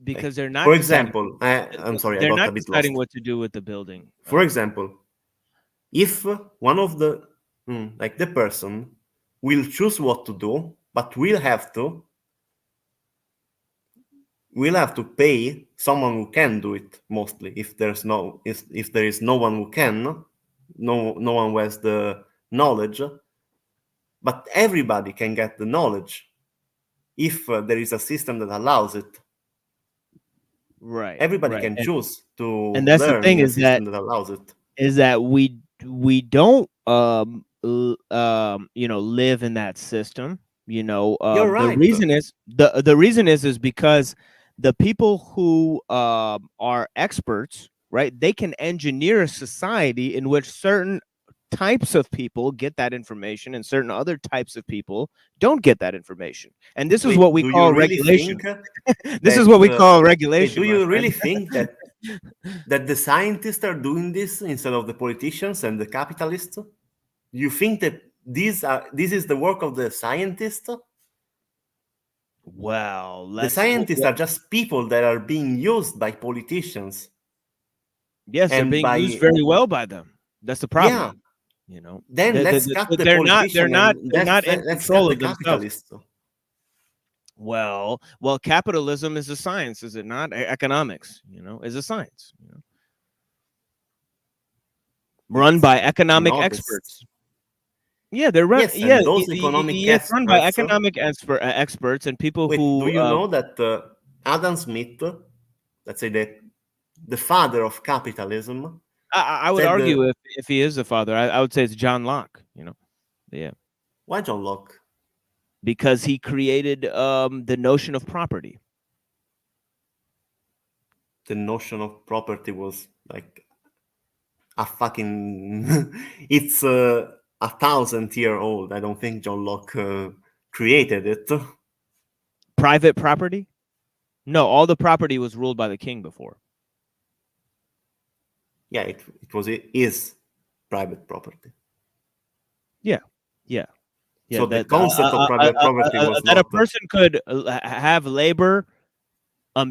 Because they're not. For example, I'm sorry, I they're got not a bit deciding lost. what to do with the building. For example, if one of the the person will choose what to do, but we'll have to pay someone who can do it, mostly if there is no one who can, no one who has the knowledge, but everybody can get the knowledge if there is a system that allows it. Right. Everybody can choose to and that's the learn thing in a is system that allows it. that we don't live in that system. You're The right. reason is the reason is because the people who are experts, right? They can engineer a society in which certain types of people get that information and certain other types of people don't get that information. And this is what we Do call you really regulation. think This is that, what we call regulation. do my you friend. really think that the scientists are doing this instead of the politicians and the capitalists? You think that this is the work of the scientists? Well, The scientists are just people that are being used by politicians. yes, they're and being by used very well by them. That's the problem. yeah. They- Then let's cut the they're politician not and in let's control cut the of themselves. capitalists. Well, capitalism is a science, is it not? Economics, is a science. Run by economic No, experts. Yeah, they're run. Yes, and Yeah, those economic it's run by experts. economic experts and people Wait, who. do you know that Adam Smith, let's say the father of capitalism, I would said argue if he is the father, I would say it's John Locke. Yeah, why John Locke? because he created the notion of property. The notion of property was like a fucking it's 1,000-year-old. I don't think John Locke created it. Private property? No, all the property was ruled by the king before. Yeah, it is private property. Yeah, yeah, yeah. So the concept of private property was That a not. person could have labor,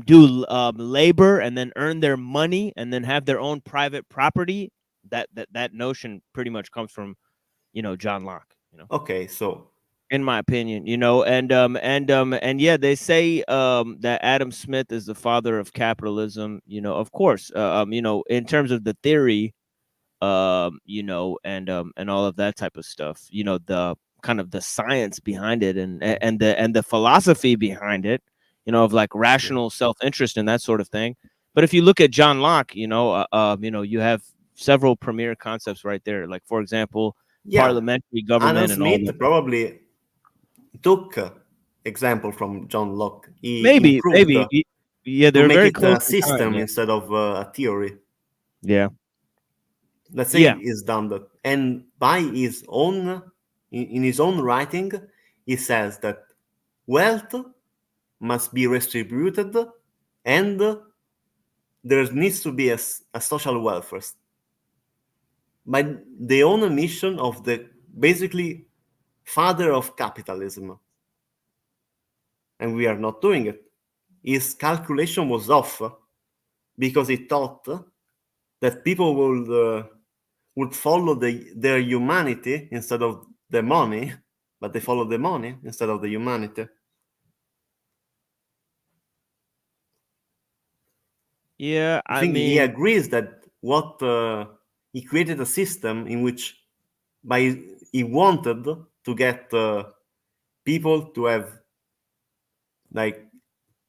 do labor, and then earn their money, and then have their own private property. That notion pretty much comes from, John Locke. Okay, so In my opinion, and yeah, they say that Adam Smith is the father of capitalism. Of course, in terms of the theory, and all of that type of stuff. The kind of the science behind it, and the philosophy behind it. Of like rational self-interest and that sort of thing. But if you look at John Locke, you have several premier concepts right there. Like, for example, yeah, parliamentary Adam government and all Smith that. probably took example from John Locke. He Maybe, improved yeah, to they're make very it a close in time. system Yeah, instead of a theory. yeah, Let's say yeah. he's done that, and by his own, in his own writing, he says that wealth must be redistributed, and there needs to be a social welfare by the own mission of the basically father of capitalism, and we are not doing it. His calculation was off because he thought that people would follow their humanity instead of the money, but they follow the money instead of the humanity. Yeah, I I think he mean, agrees that what he created a system in which he wanted to get people to have, like,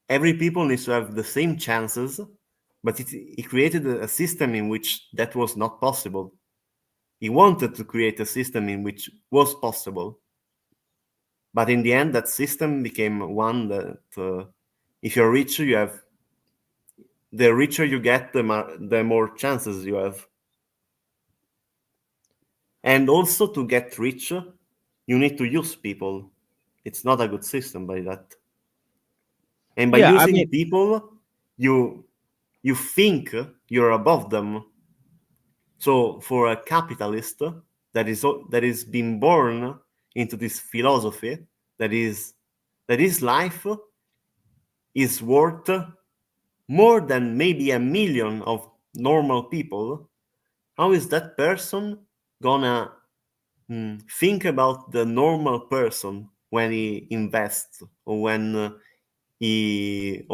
every people needs to have the same chances, but he created a system in which that was not possible. He wanted to create a system in which was possible, but in the end that system became one that if you're richer, the richer you get, the more chances you have. And also, to get rich, you need to use people. It's not a good system by that. And by yeah, I using mean, people, you think you're above them. So for a capitalist that is being born into this philosophy that is life is worth more than maybe 1 million of normal people, how is that person gonna think about the normal person when he invests, or when he,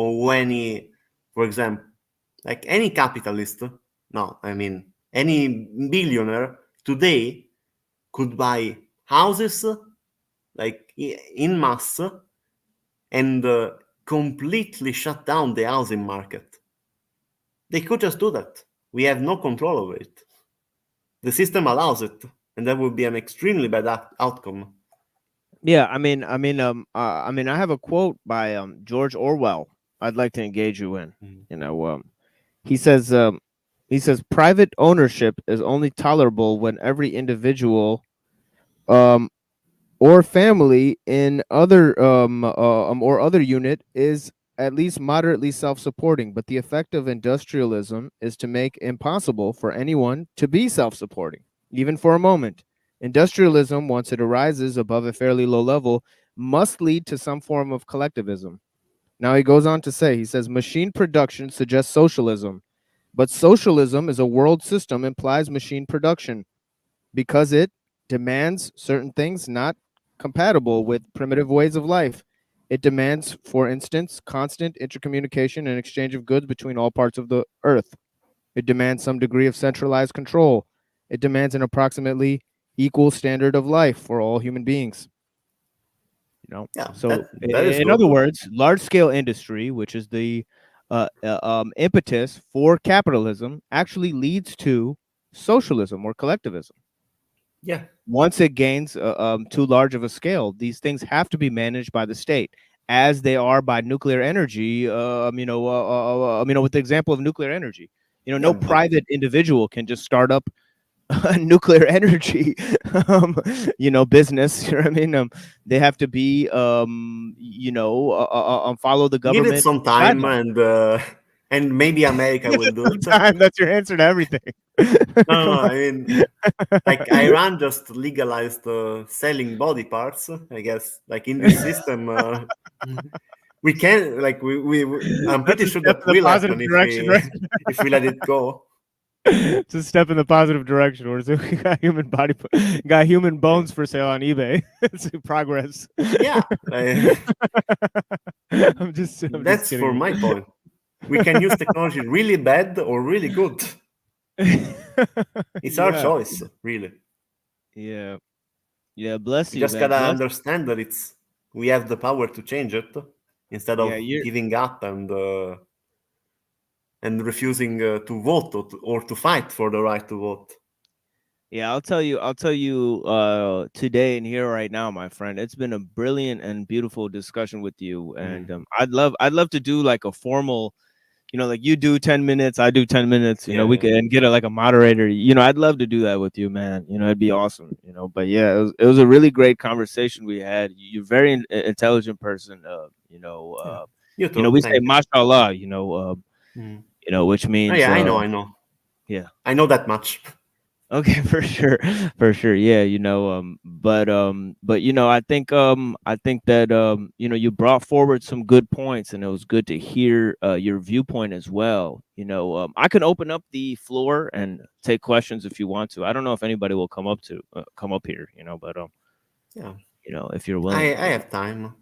for example, like any capitalist, no, I mean any billionaire today could buy houses like in mass and completely shut down the housing market. They could just do that. We have no control over it. The system allows it, and that would be an extremely bad outcome. yeah, I have a quote by George Orwell. I'd like to engage you in. He says, private ownership is only tolerable when every individual, um, or family in other or other unit is at least moderately self-supporting. But the effect of industrialism is to make impossible for anyone to be self-supporting, even for a moment. Industrialism, once it arises above a fairly low level, must lead to some form of collectivism. Now he goes on to say, he says, machine production suggests socialism, but socialism as a world system implies machine production because it demands certain things not compatible with primitive ways of life. It demands, for instance, constant intercommunication and exchange of goods between all parts of the earth. It demands some degree of centralized control. It demands an approximately equal standard of life for all human beings. Yeah, So that is in good. other words, large scale industry, which is the impetus for capitalism, actually leads to socialism or collectivism. Yeah, Once it gains too large of a scale, these things have to be managed by the state, as they are by nuclear energy. With the example of nuclear energy, no but private individual can just start up a nuclear energy, business. They have to be, follow the give it government some time, guidelines. and maybe America will do it. Time, that's your answer to everything. No, I mean, like Iran just legalized selling body parts. I guess, like in this system, we can, like, I'm That's pretty a sure step that in the will positive happen if direction, we right? if we let it go. It's a step in the positive direction. Where we got got human Yeah, bones for sale on eBay. It's progress. yeah. I'm just That's for kidding. my point. We can use technology really bad or really good. It's our Yeah, choice, really. yeah, yeah. Bless We you, just man. gotta Bless. understand that we have the power to change it instead Yeah, of you're. giving up and refusing to vote or to fight for the right to vote. Yeah, I'll tell you today and here right now, my friend. It's been a brilliant and beautiful discussion with you. And Mm. I'd love to do like a formal, like you do 10 minutes, I do 10 minutes, Yeah, we yeah, could and get like a moderator. I'd love to do that with you, man. It'd be awesome, But yeah, it was a really great conversation we had. You're a very intelligent person. yeah. You too. We say Thank you. mashallah, Mm. which Oh, means yeah, I know, I know. yeah. I know that much. Okay, for sure, yeah, but I think that you brought forward some good points, and it was good to hear your viewpoint as well. I can open up the floor and take questions if you want to. I don't know if anybody will come up here, but Yeah, if you're I willing. I have time.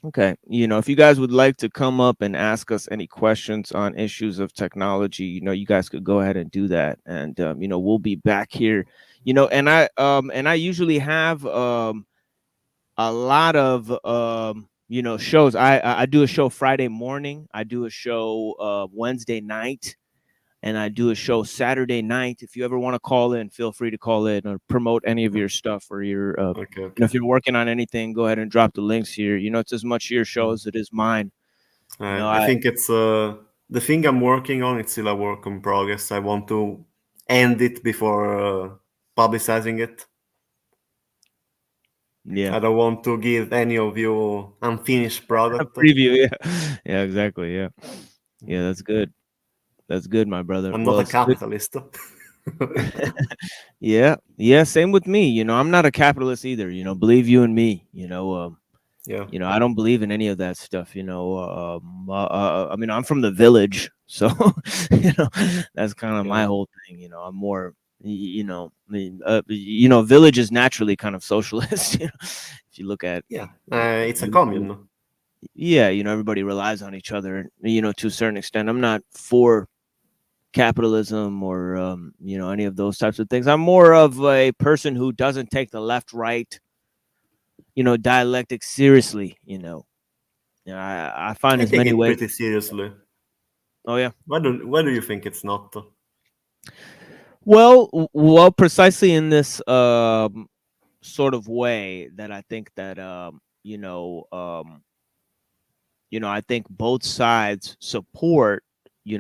Okay. If you guys would like to come up and ask us any questions on issues of technology, you guys could go ahead and do that. And we'll be back here. And I usually have a lot of shows. I do a show Friday morning. I do a show Wednesday night, and I do a show Saturday night. If you ever want to call in, feel free to call in or promote any of your stuff or your, Okay, okay. if you're working on anything, go ahead and drop the links here. It's as much your show as it is mine. I think it's the thing I'm working on. It's still a work in progress. I want to end it before publicizing it. Yeah, I don't want to give any of you unfinished a product. preview. Yeah, yeah, exactly. Yeah, yeah, that's good. That's good, my brother. I'm not Well, a it's good. capitalist. Yeah, yeah. Same with me. I'm not a capitalist either. Believe you and me. Yeah, I don't believe in any of that stuff. I mean, I'm from the village, so that's kind of my yeah, whole thing. I'm more, I mean, village is naturally kind of socialist. If you look at, yeah. uh, It's a commune. yeah, everybody relies on each other. To a certain extent, I'm not for capitalism or any of those types of things. I'm more of a person who doesn't take the left right dialectic seriously. I find I as take many it ways. pretty seriously. Oh yeah. Why do you think it's not? Well, precisely in this sort of way that I think that I think both sides support the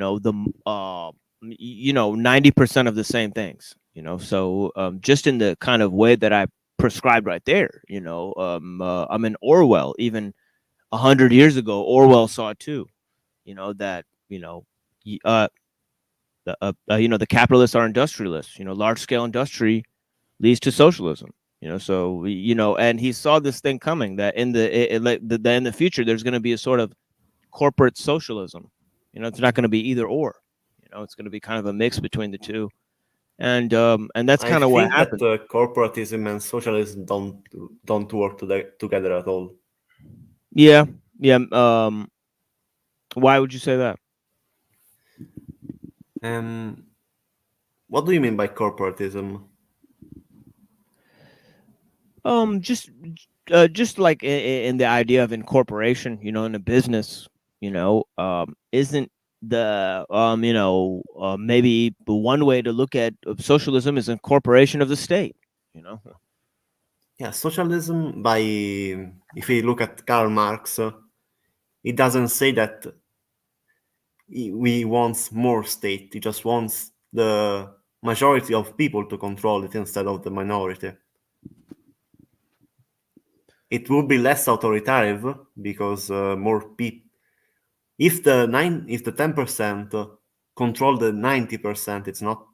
90% of the same things. So just in the kind of way that I prescribed right there. I'm in Orwell. Even 100 years ago, Orwell saw it too. That the capitalists are industrialists. Large scale industry leads to socialism. So and he saw this thing coming that in in the future there's going to be a sort of corporate socialism. It's not going to be either or. It's going to be kind of a mix between the two, and that's I kind of what think that happened. corporatism and socialism don't work together at all. Yeah, yeah. Why would you say that? Um, what do you mean by corporatism? Just like in the idea of incorporation, in a business, isn't the maybe the one way to look at socialism is incorporation of the state. Yeah, socialism, if we look at Karl Marx, it doesn't say that we wants more state. He just wants the majority of people to control it instead of the minority. It would be less authoritarian because more people. If the 10% control the 90%, it's not.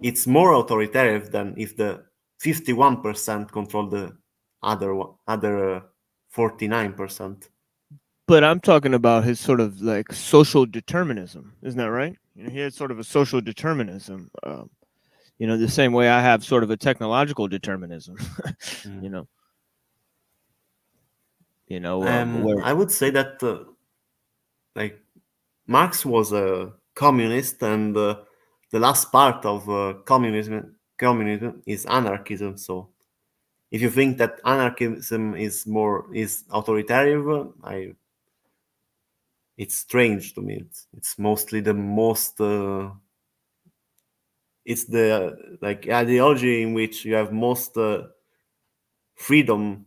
it's more authoritarian than if the 51% control the other 49%. But I'm talking about his sort of like social determinism, isn't that right? You know, he had sort of a social determinism. You know, the same way I have sort of a technological determinism. you know, where I would say that like Marx was a communist, and the last part of communism is anarchism. So if you think that anarchism is authoritarian, it's strange to me. It's mostly the most it's the like ideology in which you have most freedom.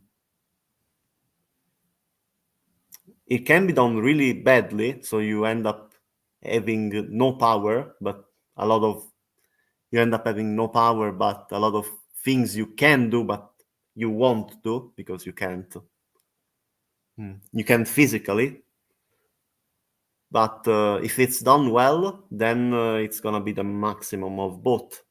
It can be done really badly, so you end up having no power, but a lot of you end up having no power, but a lot of things you can do, but you won't do because you can't. You can't physically, but if it's done well, then it's gonna be the maximum of both.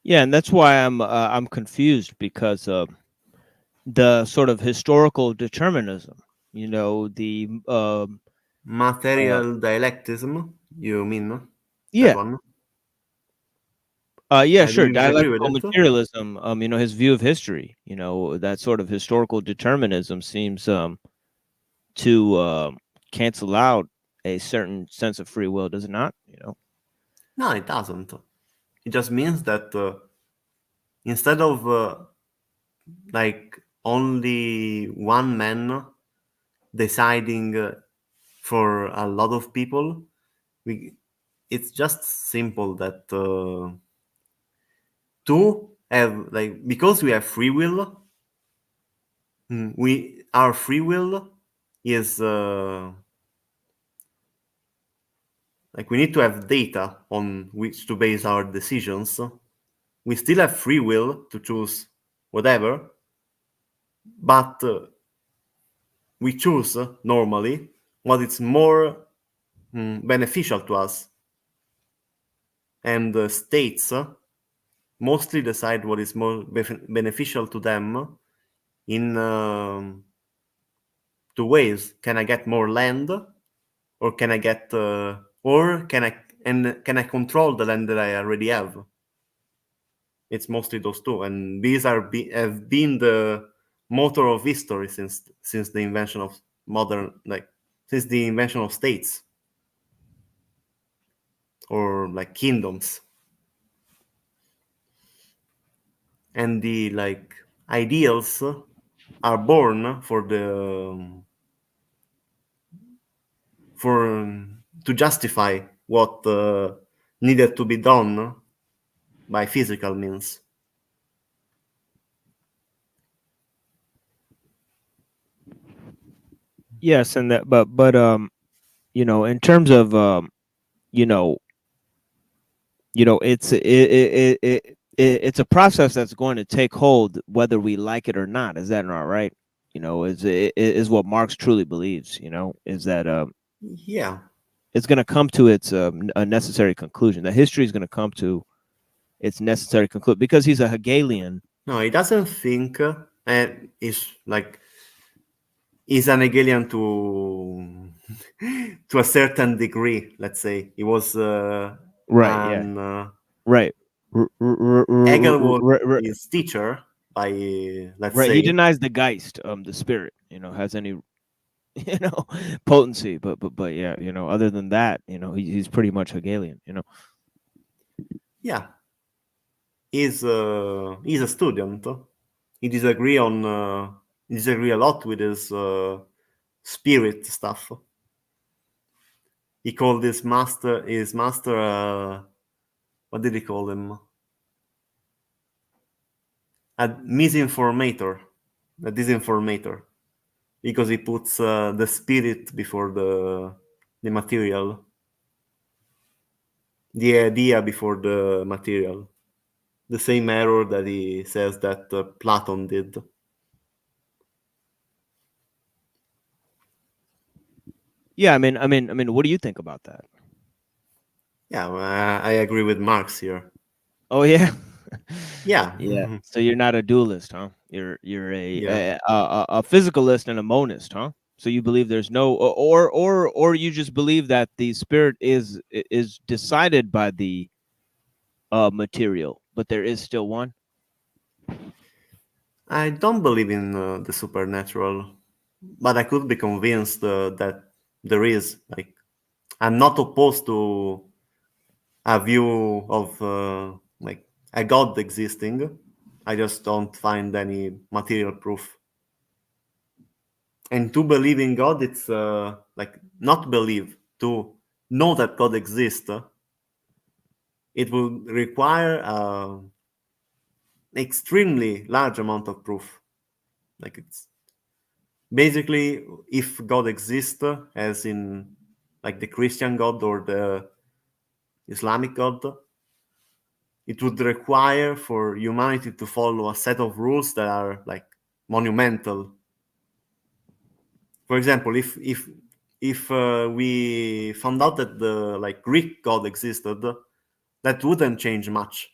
yeah, and that's why I'm confused because the sort of historical determinism, you know, the Material dialectism, you mean that yeah, one? yeah, Do sure, you disagree with dialectical it? materialism. You know, his view of history, you know, that sort of historical determinism seems to cancel out a certain sense of free will, does it not? You know. No, it doesn't. It just means that instead of like only one man deciding for a lot of people, we it's just simple that to have like because we have free will, we our free will is like we need to have data on which to base our decisions. We still have free will to choose whatever, but we choose normally what is more beneficial to us, and states mostly decide what is more beneficial to them in two ways. Can I get more land, or can I get or can I control the land that I already have? It's mostly those two, and these have been the motor of history since the invention of modern like since the invention of states or like kingdoms. And the like ideals are born for to justify what needed to be done by physical means. Yes, and that, but you know, in terms of you know, it's a process that's going to take hold whether we like it or not. Is that not right? You know, is what Marx truly believes. You know, is that Yeah. it's going to come to its a necessary conclusion. That history is going to come to its necessary conclusion because he's a Hegelian. No, he doesn't think, and he's an Hegelian to to a certain degree. Let's say he was Right. Yeah. an Right. Hegel was his teacher by let's Right. He say. denies the Geist, the spirit. You know, has any potency, but yeah, you know, other than that, you know, he's pretty much Hegelian. You know. Yeah, he's a student. He disagree a lot with his spirit stuff. He called his master what did he call him? A misinformator, a disinformator, because he puts the spirit before the material, the idea before the material. The same error that he says that Platon did. Yeah, I mean, what do you think about that? Yeah, I agree with Marx here. Oh yeah. Yeah. Yeah. So you're not a dualist, huh? You're Yeah. a physicalist and a monist, huh? So you believe there's no, or you just believe that the spirit is decided by the material, but there is still one. I don't believe in the supernatural, but I could be convinced that there is. Like, I'm not opposed to a view of like a god existing. I just don't find any material proof. And to believe in God, it's like not believe, to know that God exists. It will require an extremely large amount of proof. Like it's basically if God exists, as in like the Christian God or the Islamic God, it would require for humanity to follow a set of rules that are like monumental. For example, if we found out that the like Greek god existed, that wouldn't change much.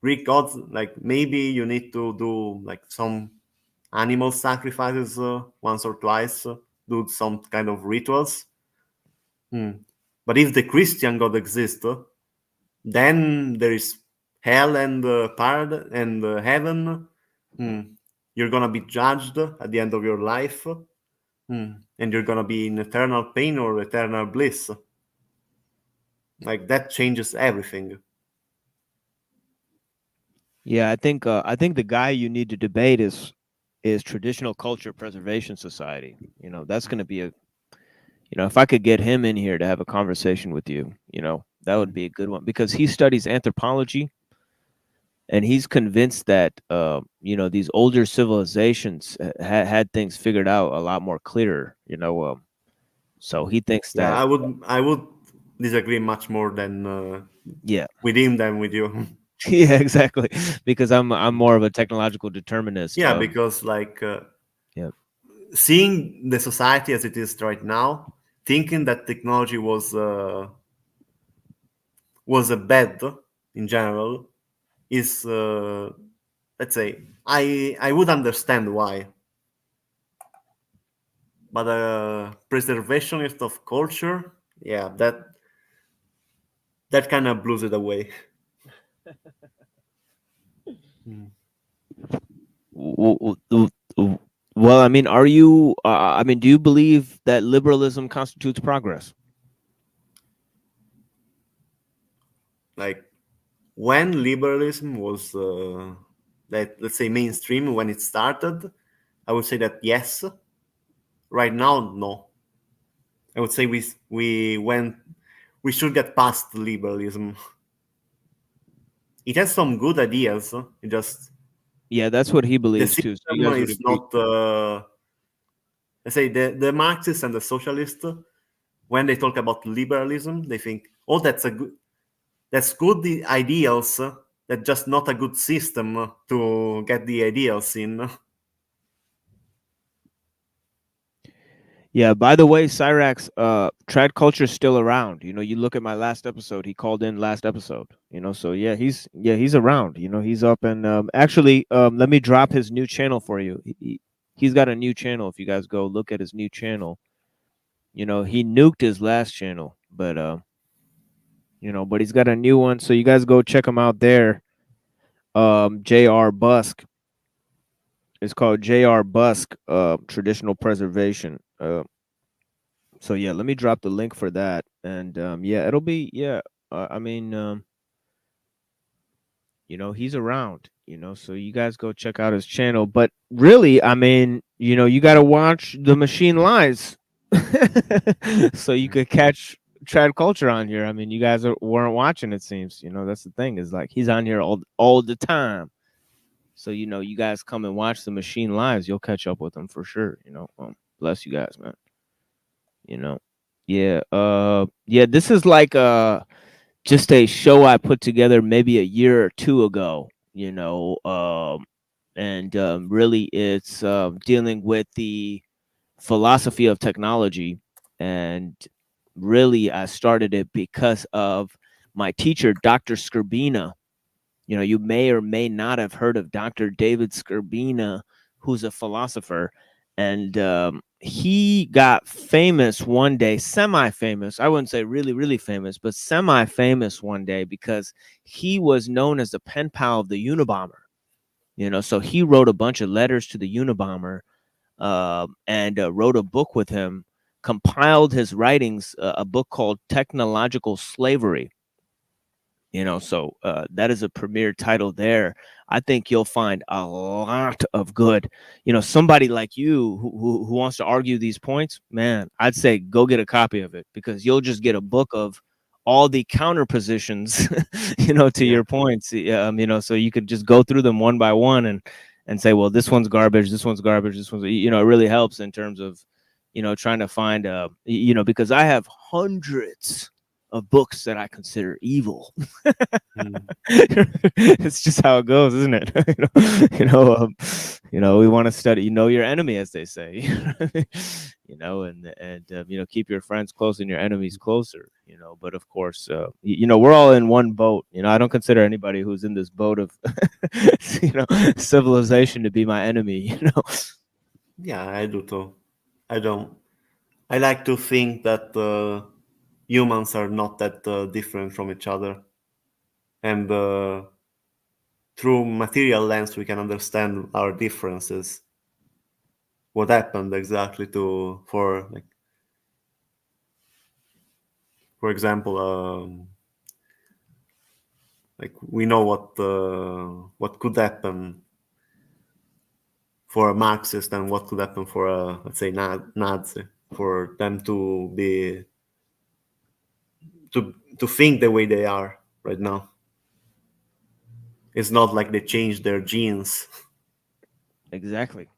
Greek gods, like maybe you need to do like some animal sacrifices once or twice, do some kind of rituals. But if the Christian god exists, then there is hell and paradise and heaven. Hmm. You're gonna be judged at the end of your life. And you're gonna be in eternal pain or eternal bliss. Like that changes everything. Yeah, I think the guy you need to debate is Traditional Culture Preservation Society. You know, that's going to be a, you know, if I could get him in here to have a conversation with you, you know, that would be a good one because he studies anthropology and he's convinced that you know, these older civilizations had things figured out a lot more clearer, you know, so he thinks Yeah, that I would disagree much more than yeah. with him than with you. Yeah, exactly, because I'm more of a technological determinist. Yeah, because like Yeah. seeing the society as it is right now, thinking that technology was a bad in general is let's say I would understand why, but a preservationist of culture, yeah, that kind of blows it away. W- w- w- w- Well, I mean, are you? I mean, do you believe that liberalism constitutes progress? Like when liberalism was let's say mainstream when it started, I would say that yes. Right now, no. I would say we should get past liberalism. It has some good ideas. It just Yeah, that's what he the believes too. So you system guys would is agree? not. Let's say the Marxists and the socialists, when they talk about liberalism, they think, oh, that's good the ideals, that's just not a good system to get the ideals in. Yeah. By the way, Cyrax, trad culture is still around. You know, you look at my last episode. He called in last episode. You know, so he's around. You know, he's up and actually, let me drop his new channel for you. He's got a new channel. If you guys go look at his new channel, you know, he nuked his last channel, but you know, but he's got a new one. So you guys go check him out there. J.R. Busk. It's called J.R. Busk, Traditional Preservation. So yeah, let me drop the link for that, and yeah, it'll be yeah. I mean, you know, he's around. You know, so you guys go check out his channel. But really, I mean, you know, you got to watch The Machine Lies, so you could catch trad culture on here. I mean, you guys weren't watching. It seems. You know, that's the thing is like he's on here all the time. So you know, you guys come and watch The Machine Lives, you'll catch up with them for sure. You know, bless you guys, man. You know, yeah, yeah. This is like just a show I put together maybe a year or two ago. You know, and really, it's dealing with the philosophy of technology and really, I started it because of my teacher, Dr. Skirbina. You know, you may or may not have heard of Dr. David Skirbina, who's a philosopher. And he got famous one day, semi famous. I wouldn't say really, really famous, but semi famous one day because he was known as the pen pal of the Unabomber. You know, so he wrote a bunch of letters to the Unabomber, and wrote a book with him, compiled his writings, a book called Technological Slavery. You know, so that is a premier title there. I think you'll find a lot of good. You know, somebody like you who wants to argue these points, man, I'd say go get a copy of it because you'll just get a book of all the counter positions, you know, to Yeah. your points. You know, so you could just go through them one by one and say, well, this one's garbage, this one's garbage, this one's, you know, it really helps in terms of, you know, trying to find you know, because I have hundreds of books that I consider evil. Mm. It's just how it goes, isn't it? You know, we want to study. You know your enemy, as they say. You know, and you know, keep your friends close and your enemies closer. You know, but of course, you know, we're all in one boat. You know, I don't consider anybody who's in this boat of, you know, civilization to be my enemy. You know. Yeah, I do too. I don't. I like to think that humans are not that different from each other, and through material lens we can understand our differences. What happened exactly to for like for example, like we know what could happen for a Marxist and what could happen for a, let's say, Nazi, for them to be to think the way they are right now. It's not like they changed their genes. Exactly.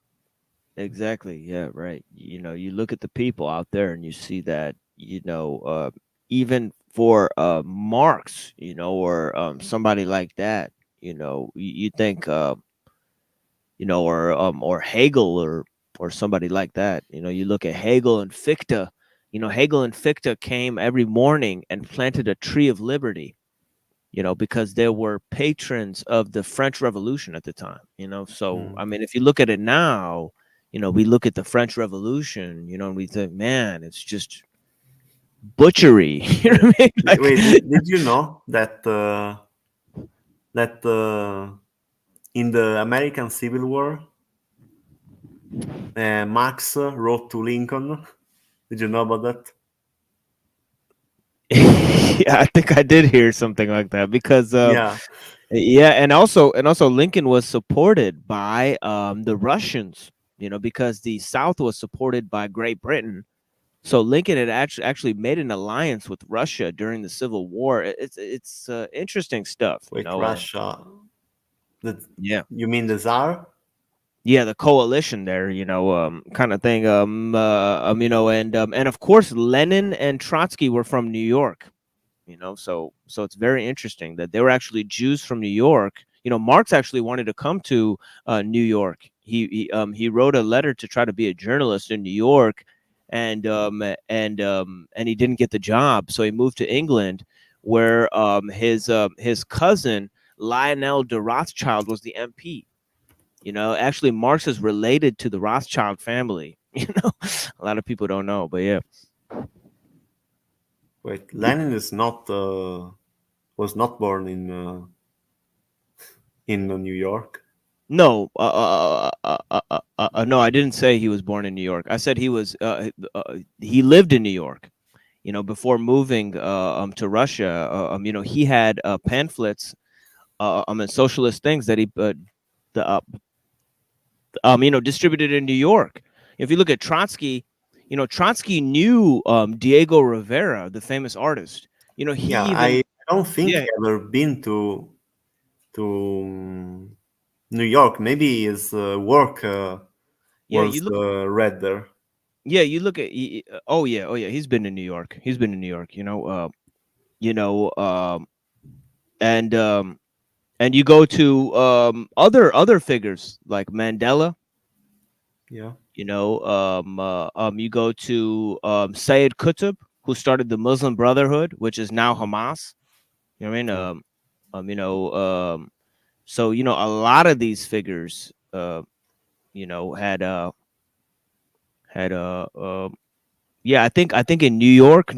Exactly. Yeah, right. You know, you look at the people out there and you see that, you know, even for Marx, you know, or somebody like that, you know, you think you know, or Hegel or somebody like that. You know, you look at Hegel and Fichte, you know, Hegel and Fichte came every morning and planted a tree of liberty, you know, because there were patrons of the French Revolution at the time, you know. So, Mm. I mean, if you look at it now, you know, we look at the French Revolution, you know, and we think, man, it's just butchery. You know what I mean? Wait, Like, did you know that that in the American Civil War, Marx wrote to Lincoln? Did you know about that? yeah, I think I did hear something like that because, Yeah, yeah, and also Lincoln was supported by the Russians, you know, because the South was supported by Great Britain. So Lincoln had actually made an alliance with Russia during the Civil War. It's interesting stuff, you wait, know. Russia. The, Yeah, you mean the Tsar? yeah, the coalition there, you know, kind of thing. You know, and of course Lenin and Trotsky were from New York, you know, so it's very interesting that they were actually Jews from New York. You know, Marx actually wanted to come to New York. He wrote a letter to try to be a journalist in New York, and he didn't get the job, so he moved to England, where his cousin Lionel de Rothschild was the MP. You know, actually, Marx is related to the Rothschild family. You know, a lot of people don't know, but yeah. Wait, Lenin is not was not born in New York. No, no, I didn't say he was born in New York. I said he lived in New York. You know, before moving to Russia. You know, he had pamphlets, and socialist things that he the you know, distributed in New York. If you look at Trotsky, you know, Trotsky knew Diego Rivera, the famous artist. You know, he Yeah, even I don't think yeah he ever been to New York. Maybe his work yeah was you look read there. yeah you look at oh yeah he's been in New York. He's been in New York. You know and you go to other figures like Mandela. Yeah, You know, you go to Sayed Qutb. who started the Muslim Brotherhood, which is now Hamas. You know what I mean? Yeah. You know, so you know, a lot of these figures, you know, had yeah, I think in New York,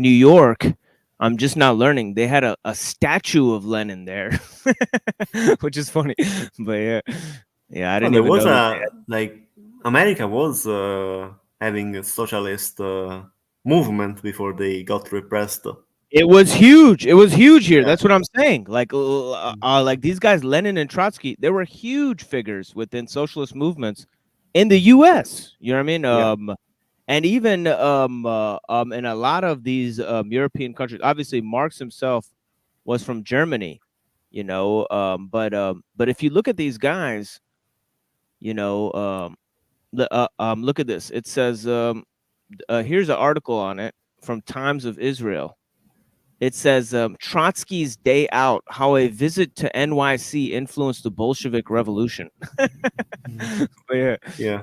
I'm just now learning they had a statue of Lenin there, which is funny, but yeah, I Oh, didn't there even was know that. a like America was having a socialist movement before they got repressed. It was huge. It was huge here. Yeah. That's what I'm saying. Like these guys, Lenin and Trotsky, they were huge figures within socialist movements in the U.S. You know what I mean? Yeah. And even in a lot of these European countries. Obviously, Marx himself was from Germany. You know, but if you look at these guys, you know, look at this. It says here's an article on it from Times of Israel. It says Trotsky's Day Out: How a Visit to NYC Influenced the Bolshevik Revolution. Mhm. But yeah, Yeah.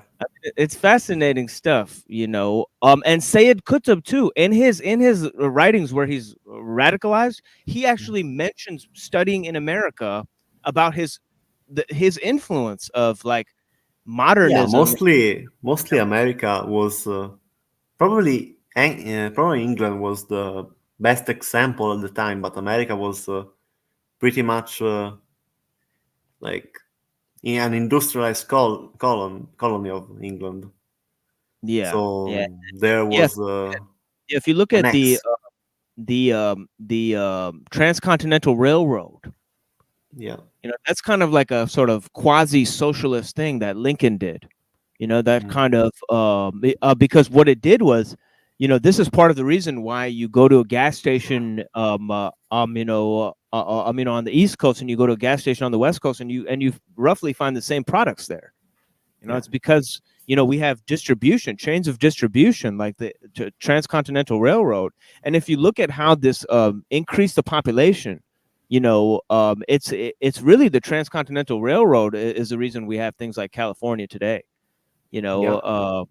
it's fascinating stuff, you know. And Sayed Qutb too, in his writings where he's radicalized, he Mhm. actually mentions studying in America about his influence of like Yeah. modernism. Mostly America was probably England was the best example at the time, but America was pretty much like an industrialized colony of England. Yeah, yeah, So there yeah. was If you look an at X. the transcontinental railroad, Yeah. you know, that's kind of like a sort of quasi socialist thing that Lincoln did. You know, that Mm. kind of because what it did was, you know, this is part of the reason why you go to a gas station you know, on the East Coast, and you go to a gas station on the West Coast, and you roughly find the same products there. You know, Yeah. it's because, you know, we have distribution, chains of distribution, like the transcontinental railroad. And if you look at how this increased the population, you know, it's really the transcontinental railroad is the reason we have things like California today. You know, Yeah.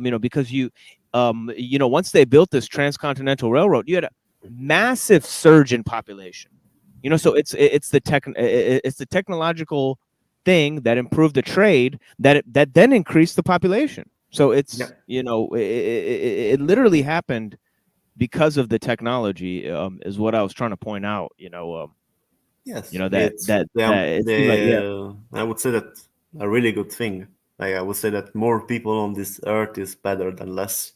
you know, because you know, once they built this transcontinental railroad, you had a massive surge in population. You know, so it's the technological thing that improved the trade that then increased the population. So Yeah. it's, you know, it literally happened because of the technology, is what I was trying to point out. You Yes. know that It's that that it seems like, yeah. I would say that a really good thing. Like I would say that more people on this earth is better than less.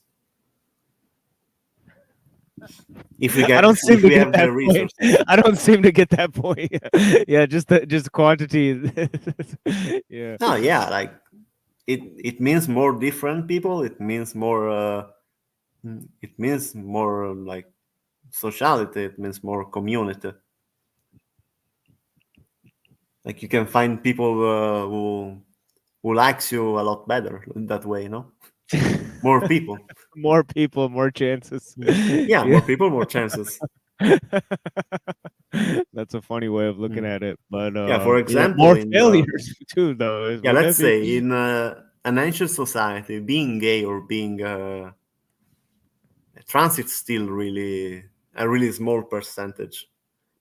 I don't seem If to we get have that the point. resources. I don't seem to get that point. Yeah, just quantity. Yeah. No, yeah, like it means more different people. It means more like sociality. It means more community. Like you can find people who likes you a lot better that way. You know, more people. More people, more chances. Yeah, Yeah. more people, more chances. That's a funny way of looking Mm. at it. But Yeah, for you know, example, more in failures too, though. yeah, Wouldn't let's that be? say in an ancient society, being gay or being trans is still really a really small percentage.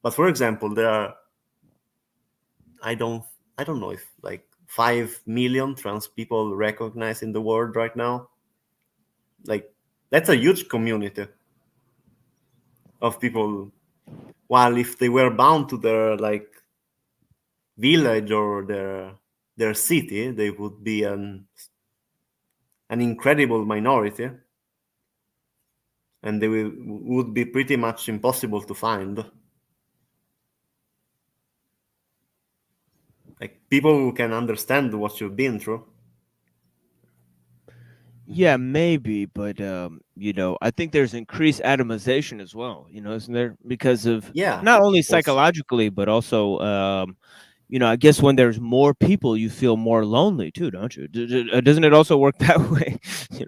But for example, there are I don't I don't know if like 5 million trans people recognized in the world right now. Like that's a huge community of people. While if they were bound to their like village or their city, they would be an incredible minority, and would be pretty much impossible to find. Like people who can understand what you've been through. Yeah, maybe, but you know, I think there's increased atomization as well. You know, isn't there? Because of Yeah, not only also. psychologically, but also you know, I guess when there's more people, you feel more lonely too, don't you? Doesn't it also work that way? You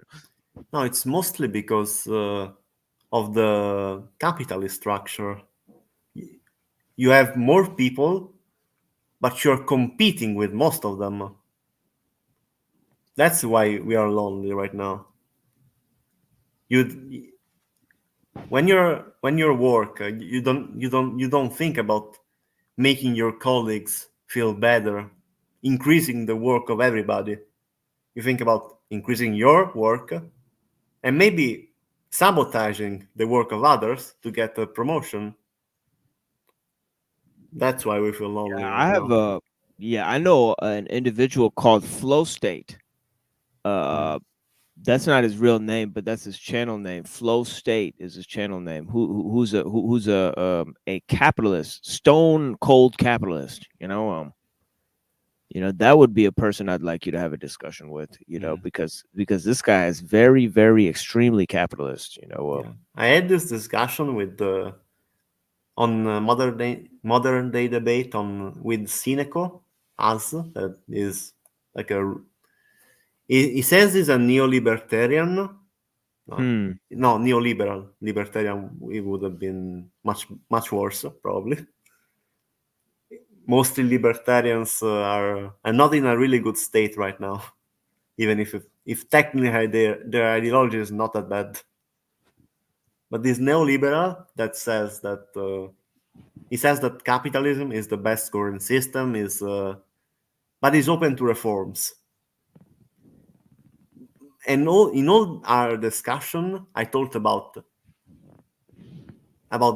No, it's mostly because of the capitalist structure. You have more people, but you're competing with most of them. That's why we are lonely right now. You when you're work, you don't think about making your colleagues feel better, increasing the work of everybody. You think about increasing your work and maybe sabotaging the work of others to get a promotion. That's why we feel lonely Yeah, right I have now. a yeah, I know an individual called Flow State. Mm. Uh, that's not his real name, but that's his channel name. Flow State is his channel name. Who's a capitalist, stone cold capitalist. That would be a person I'd like you to have a discussion with. Mm. Because this guy is very, very extremely capitalist. Yeah, I had this discussion with on modern day debate on with Sineco, as that is like he says he's a neo-libertarian. No, Hmm. no, neoliberal. Libertarian, it would have been much worse, probably. Mostly libertarians are not in a really good state right now, even if technically their ideology is not that bad. But this neoliberal that says that he says that capitalism is the best current system, but is open to reforms. And in all our discussion, I talked about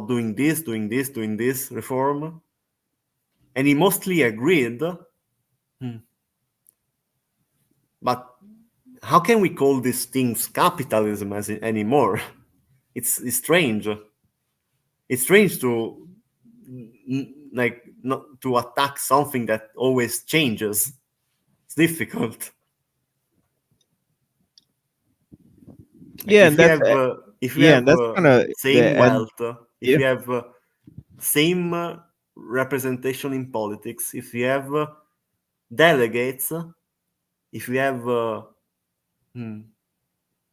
doing this reform, and he mostly agreed. But how can we call these things capitalism anymore? It's strange. It's strange to like not to attack something that always changes. It's difficult. Like Yeah, and that's if we yeah, and have that's kind of same the and wealth, if yeah. we have same representation in politics, if we have delegates, if we have hmm,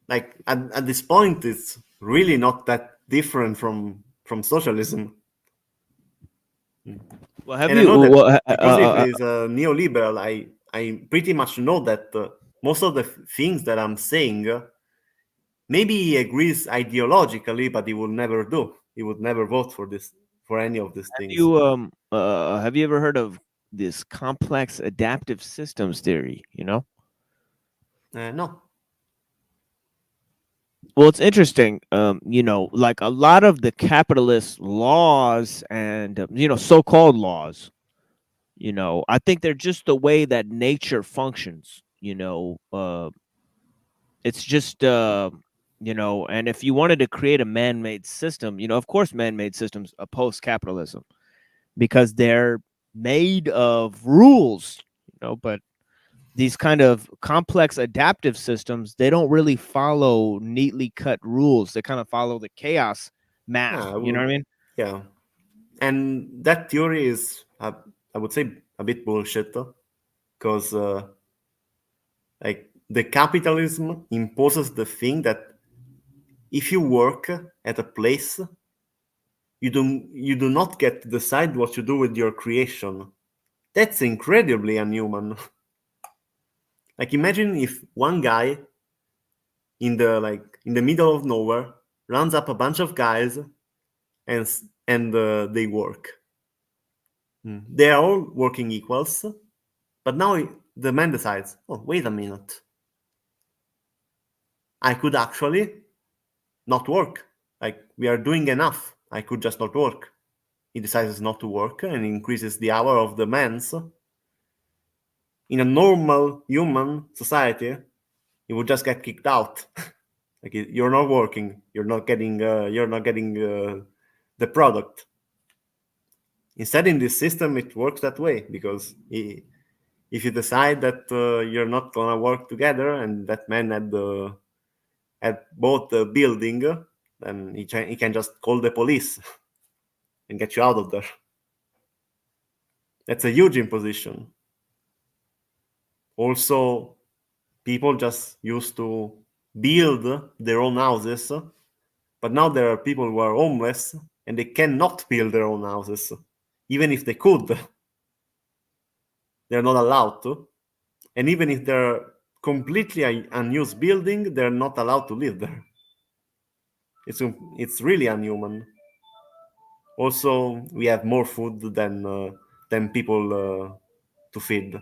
like at this point, it's really not that different from socialism. Well, have And I you? know that Well, because if he's a neoliberal, I pretty much know that most of the things that I'm saying, maybe he agrees ideologically, but he will never do. He would never vote for any of these things. have you ever heard of this complex adaptive systems theory? No. Well, it's interesting. Like a lot of the capitalist laws and so-called laws. I think they're just the way that nature functions. It's just and if you wanted to create a man-made system, of course, man-made systems oppose capitalism because they're made of rules. But these kind of complex adaptive systems, they don't really follow neatly cut rules. They kind of follow the chaos math. Yeah, You know what I mean? yeah. And that theory is, I would say, a bit bullshit, because like the capitalism imposes the thing that if you work at a place, you do not get to decide what you do with your creation. That's incredibly unhuman. Like imagine if one guy in the middle of nowhere rounds up a bunch of guys and they work. They are all working equals, but now the man decides, oh, wait a minute, I could actually not work. Like we are doing enough. I could just not work. He decides not to work and increases the hour of the man's. In a normal human society, he would just get kicked out. Like you're not working, you're not getting the product. Instead, in this system, it works that way because if you decide that you're not gonna work together, and that man had bought the building, then he can just call the police and get you out of there. That's a huge imposition. Also, people just used to build their own houses, but now there are people who are homeless and they cannot build their own houses. Even if they could, they're not allowed to. And even if they're completely unused building, they're not allowed to live there. It's really unhuman. Also, we have more food than people to feed,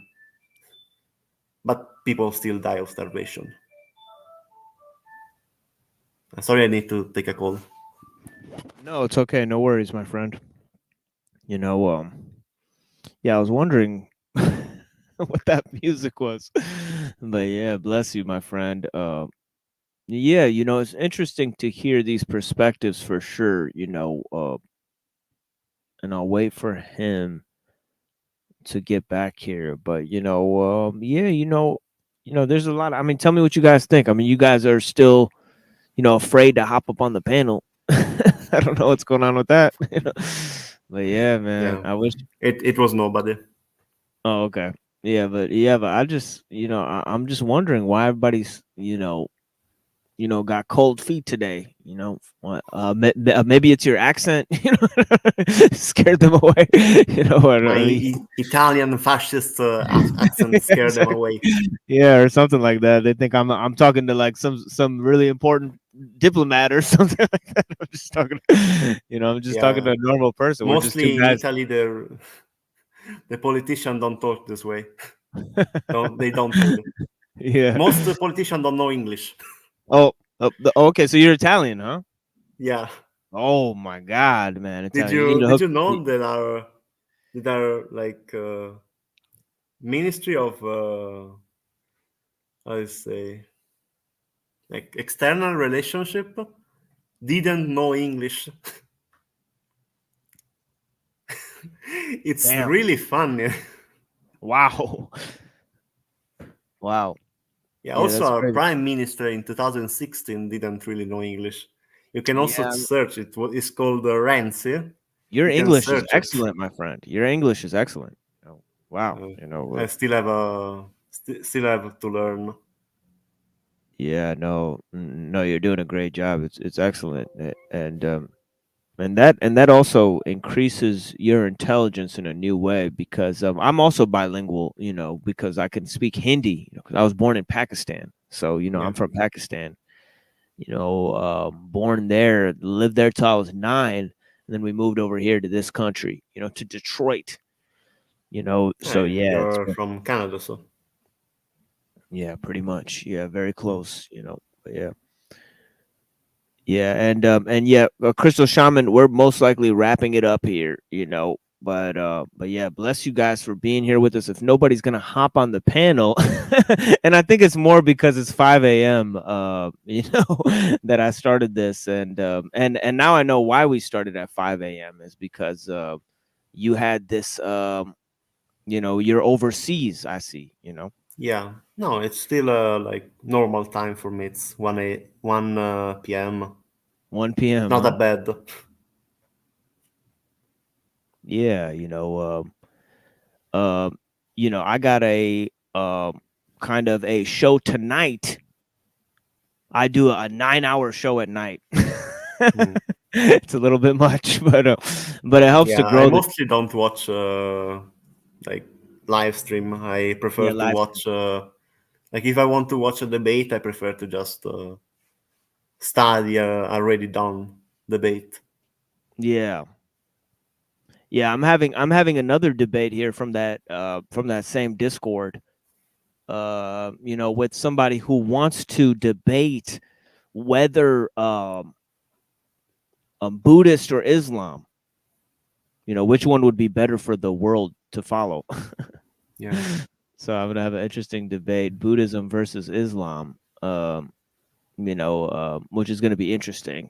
but people still die of starvation. Sorry, I need to take a call. No, it's okay. No worries, my friend. You know, yeah, I was wondering what that music was. But yeah, bless you, my friend. Yeah, it's interesting to hear these perspectives for sure, and I'll wait for him to get back here. But yeah, there's a lot. I mean, tell me what you guys think. I mean, you guys are still, afraid to hop up on the panel. I don't know what's going on with that. But yeah, man, Yeah, I wish. it was nobody. Oh, okay. Yeah, but I just, I'm just wondering why everybody's, got cold feet today. Maybe it's your accent, scared them away. My I mean, Italian fascist accent scared them exactly. away. Yeah, or something like that. They think I'm talking to like some really important diplomat or something like that. I'm just talking, I'm just talking Yeah, to a normal person. We're just two mostly in guys. Italy, the politicians don't talk this way. They don't really. Yeah. Most politicians don't know English. Oh, okay. So you're Italian, huh? Yeah. Oh my God, man! Did Italian. You need you to did hook. you know there are like Ministry of how do you say, like external relationship didn't know English. It's Damn. really funny. Wow. Wow. Yeah, Yeah, also that's our crazy. prime minister in 2016 didn't really know English. You can also Yeah, search it. What is called Renzi. your You can English is search it. excellent, my friend. Your English is excellent. Oh, wow. Uh, I still have to learn. Yeah, no, no, you're doing a great job. It's excellent, and that also increases your intelligence in a new way because I'm also bilingual. Because I can speak Hindi. Because I was born in Pakistan, so Yeah. I'm from Pakistan. Born there, lived there till I was 9, and then we moved over here to this country. To Detroit. So Hey, yeah, you're from Canada, so yeah, pretty much, yeah, very close. But yeah. Yeah, and yeah, Crystal Shaman, we're most likely wrapping it up here, but yeah, bless you guys for being here with us. If nobody's gonna hop on the panel, and I think it's more because it's 5 a.m. That I started this, and now I know why we started at 5 a.m. is because you had this, you're overseas. I see, yeah. No, it's still like normal time for me. It's 1 p.m. 1 p.m. Not Huh? that bad. Yeah, I got a kind of a show tonight. I do a 9-hour show at night. Hmm. It's a little bit much, but it helps to Yeah, I grow the mostly don't watch like live stream. I prefer yeah to live. watch like if I want to watch a debate, I prefer to just study already done debate. Yeah, yeah. I'm having another debate here from that same Discord. With somebody who wants to debate whether Buddhist or Islam. Which one would be better for the world to follow? Yeah, So I'm gonna have an interesting debate: Buddhism versus Islam. Which is gonna be interesting.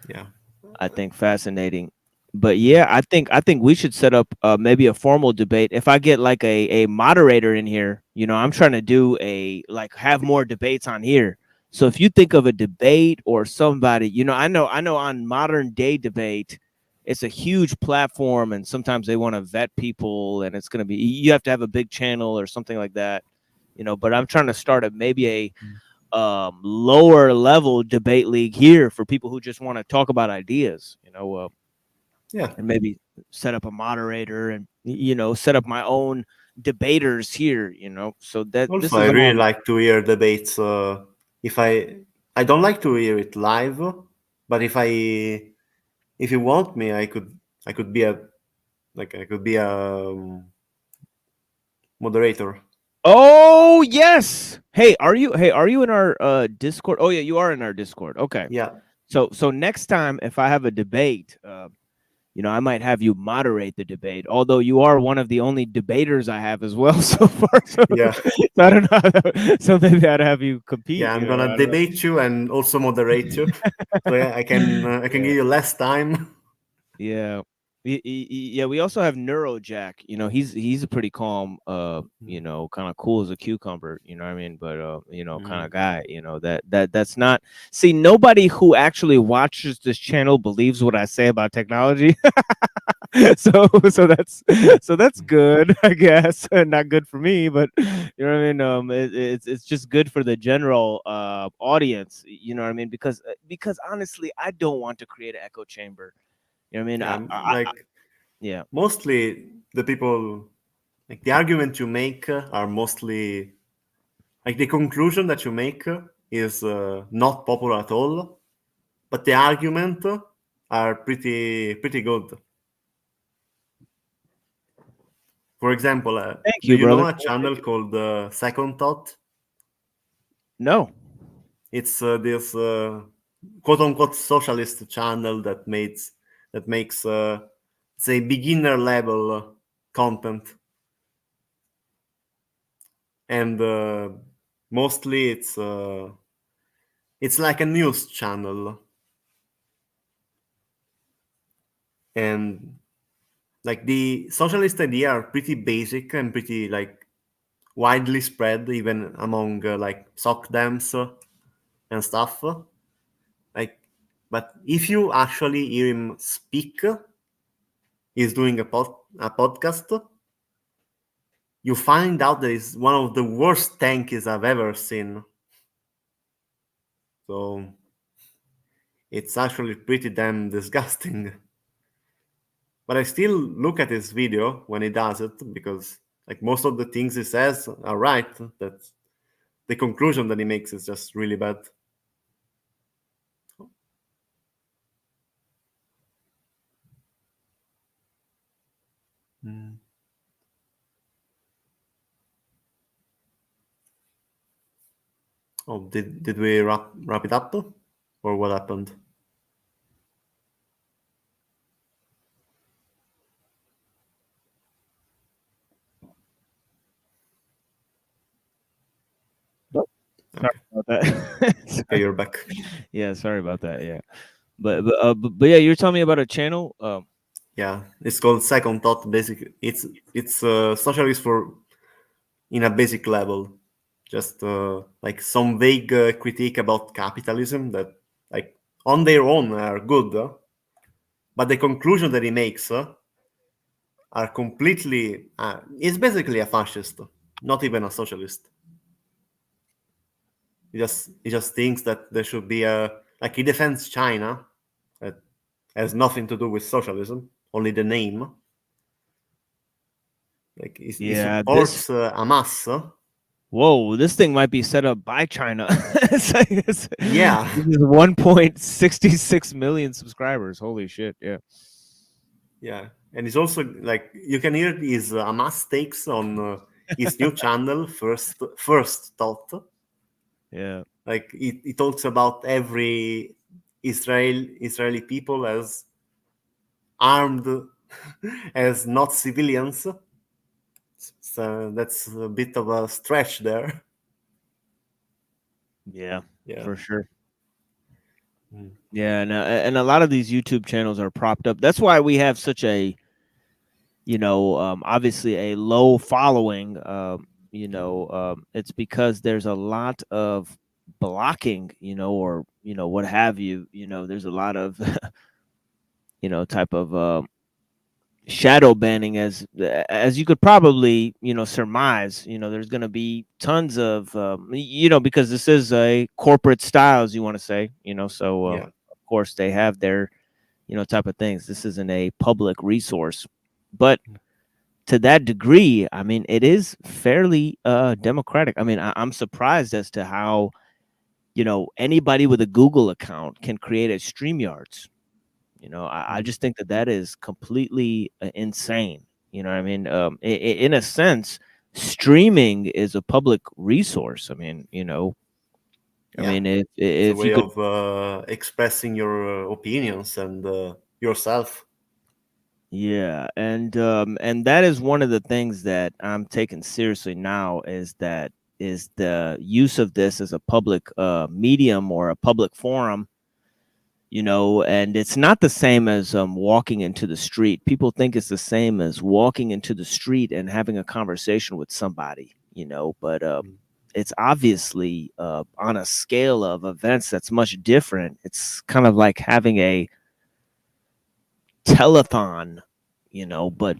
yeah, I think fascinating. But yeah, I think we should set up maybe a formal debate. If I get like a moderator in here, I'm trying to do have more debates on here. So if you think of a debate or somebody, I know on modern day debate, it's a huge platform, and sometimes they want to vet people, and it's gonna be you have to have a big channel or something like that. But I'm trying to start maybe a lower level debate league here for people who just want to talk about ideas, yeah. and maybe set up a moderator and set up my own debaters here, so that this Also, I is really all. like to hear debates. If I don't like to hear it live, But if you want me, I could be a moderator. Oh yes. Hey, are you in our Discord? Oh yeah, you are in our Discord. Okay. Yeah, So next time if I have a debate, I might have you moderate the debate. Although you are one of the only debaters I have as well so far. So, yeah, I don't know. So maybe I'd have you compete. yeah. I'm I gonna don't know. debate you and also moderate you. So yeah, I can give Yeah. you less time. Yeah. Yeah, we also have Neurojack. He's a pretty calm, kind of cool as a cucumber, you know what I mean? But kind Mm. of guy, that's not see nobody who actually watches this channel believes what I say about technology. So that's good, I guess. Not good for me, but you know what I mean. It's just good for the general audience. You know what I mean? Because honestly, I don't want to create an echo chamber. You know what I mean? Yeah, like Yeah. mostly the people, like the argument you make are mostly like the conclusion that you make is not popular at all, but the argument are pretty good. For example, Thank do you, you know brother. a Yeah, thank channel you. called Second Thought? No. It's this quote unquote socialist channel that makes say beginner level content, and mostly it's like a news channel, and like the socialist idea are pretty basic and pretty like widely spread even among like soc dems and stuff. Like, but if you actually hear him speak, he's doing a podcast, you find out that it's one of the worst tankies I've ever seen. So it's actually pretty damn disgusting. But I still look at his video when he does it because like most of the things he says are right. That the conclusion that he makes is just really bad. Mm. Oh, did we wrap it up, or what happened? Sorry Okay, about that. okay, you're back. Yeah, sorry about that. Yeah. But yeah, you're telling me about a channel. Yeah, it's called Second Thought. Basically, it's socialist for in a basic level, just like some vague critique about capitalism that like on their own are good, but the conclusion that he makes are completely it's basically a fascist, not even a socialist. He just thinks that there should be a like he defends China that has nothing to do with socialism, only the name. Like he Yeah, this supports Hamas. whoa, this thing might be set up by China. Yeah, This is 1.66 million subscribers. Holy shit! Yeah. yeah, and it's also like you can hear his Hamas takes on his new channel, First Thought. Yeah. Like he talks about every Israeli people as armed as not civilians. So that's a bit of a stretch there. Yeah, Yeah. for sure. Mm. Yeah, and a lot of these YouTube channels are propped up. That's why we have such a, obviously a low following. It's because there's a lot of blocking, or what have you. There's a lot of, type of shadow banning, as you could probably surmise. There's going to be tons of because this is a corporate style, as you want to say. So Yeah. of course they have their type of things. This isn't a public resource, but to that degree, I mean, it is fairly democratic. I mean, I'm surprised as to how anybody with a Google account can create a StreamYards. I Mm. just think that that is completely insane. You know what I mean? In a sense, streaming is a public resource. I mean, Yeah, it's a if you way could. of expressing your opinions and yourself. Yeah, and that is one of the things that I'm taking seriously now, is the use of this as a public medium or a public forum. And it's not the same as walking into the street. People think it's the same as walking into the street and having a conversation with somebody, but Mm. it's obviously on a scale of events that's much different. It's kind of like having a telethon, but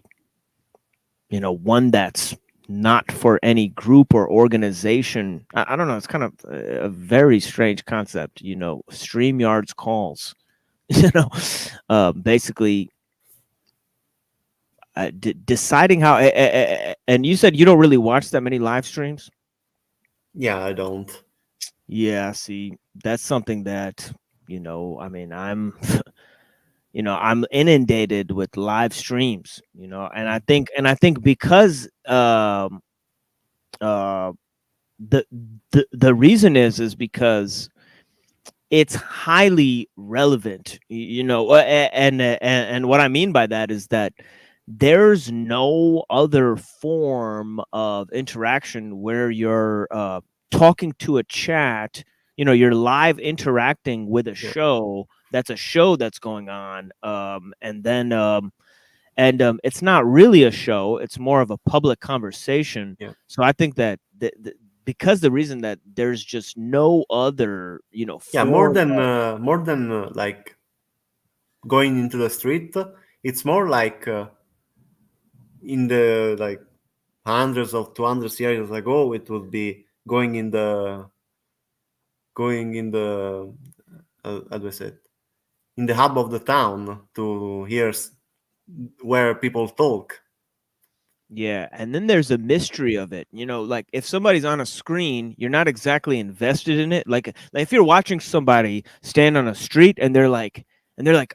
one that's not for any group or organization. I don't know. It's kind of a very strange concept. StreamYards calls. you know, basically deciding how. And you said you don't really watch that many live streams. Yeah, I don't. Yeah, see, that's something that I mean, I'm inundated with live streams. And I think because uh the the reason is because it's highly relevant, and what I mean by that is that there's no other form of interaction where you're talking to a chat. You're live interacting with a Yeah, show that's going on, and it's not really a show, it's more of a public conversation. yeah, So I think that because the reason that there's just no other yeah. form. More than like going into the street. It's more like in the like hundreds of 200 years ago, it would be going in the how do I say it, in the hub of the town to hear where people talk. Yeah, and then there's a mystery of it. Like if somebody's on a screen, you're not exactly invested in it. Like if you're watching somebody stand on a street and they're like,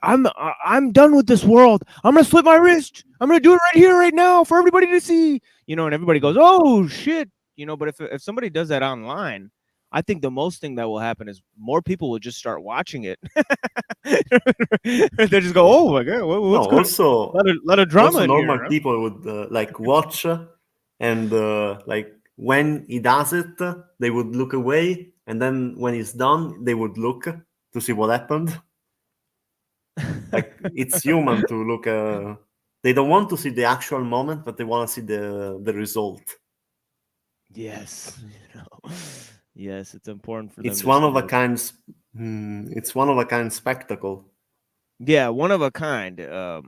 I'm done with this world. I'm gonna slip my wrist. I'm gonna do it right here, right now, for everybody to see. And everybody goes, oh shit. But if somebody does that online, I think the most thing that will happen is more people will just start watching it. They just go, Yeah. oh my god, No, what's going on? also Lot of drama also in normal here, huh? people would like watch and like when he does it, they would look away, and then when he's done, they would look to see what happened. Like it's human to look. They don't want to see the actual moment, but they want to see the result. Yes, yes, it's important for them It's to see one of a the. kind. It's one of a kind spectacle. Yeah, one of a kind. Is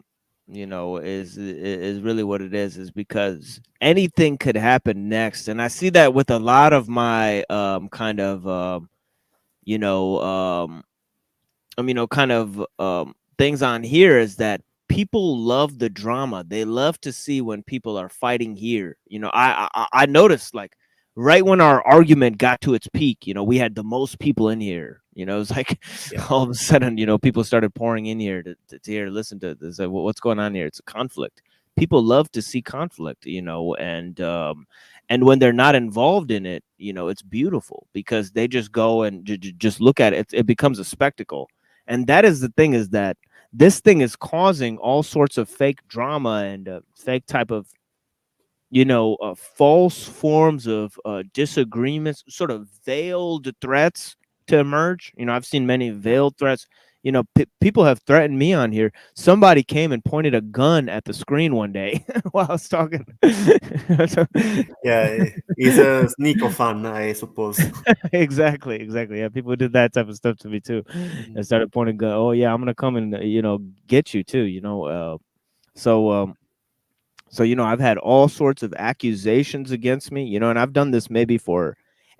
really what it is because anything could happen next, and I see that with a lot of my kind of you know kind of things on here is that people love the drama. They love to see when people are fighting here. I noticed like right when our argument got to its peak, we had the most people in here. It was like Yeah, all of a sudden, people started pouring in here to hear, listen to this. Like, what's going on here? It's a conflict. People love to see conflict, and when they're not involved in it, it's beautiful because they just go and just look at it. It becomes a spectacle. And that is the thing, is that this thing is causing all sorts of fake drama and fake type of false forms of disagreements, sort of veiled threats to emerge. I've seen many yeah, veiled threats. People have threatened me on here. Somebody came and pointed a gun at the screen one day while I was talking. So- yeah. He's a sneaker fan, I suppose. exactly. Yeah, people did that type of stuff to me too, Mhm. and started pointing gun. Oh yeah, I'm gonna come and get you too. So I've had all sorts of accusations against me. And I've done this maybe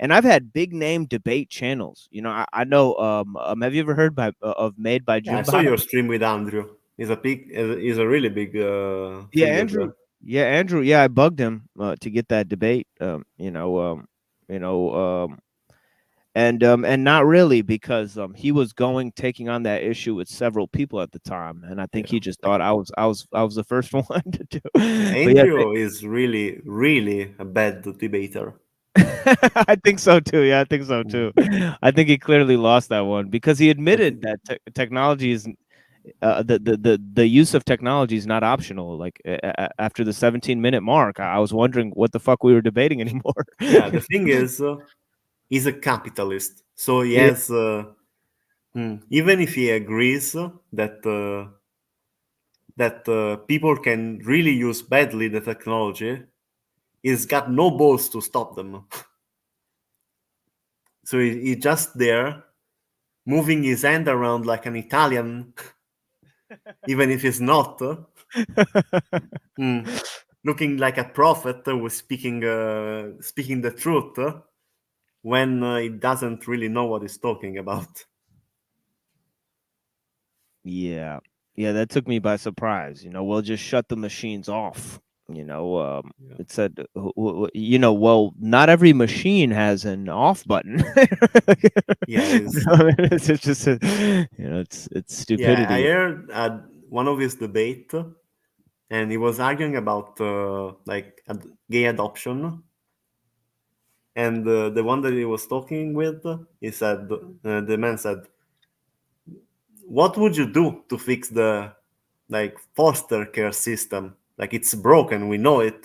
and I've had big name debate channels. I know. Have you ever heard of Made by Yeah, I Jim saw your Bottom? stream with Andrew. He's a really big Yeah, figure Andrew. there. Yeah, Andrew. Yeah, I bugged him to get that debate. You know, and not really, because he was taking on that issue with several people at the time, and I think Yeah. he just thought I was the first one to do. But yeah, Andrew is really, really a bad debater. I think so too. Yeah, I think so too. I think he clearly lost that one because he I admitted think, that technology is the use of technology is not optional. Like after the 17-minute mark, I was wondering what the fuck we were debating anymore. yeah, the thing is, he's a capitalist, so he Yeah. has, even if he agrees that people can really use badly the technology, he's got no balls to stop them. So he's just there, moving his hand around like an Italian, even if he's not. Hmm. Looking like a prophet who is speaking the truth when he doesn't really know what he's talking about. Yeah. Yeah, that took me by surprise. We'll just shut the machines off. Yeah, It said, well, not every machine has an off button. yeah, is It's just, it's yeah. I stupidity. heard one of his debate, and he was arguing about like gay adoption, and the one that he was talking with, he said, the man said, "What would you do to fix the like foster care system? Like it's broken, we know it,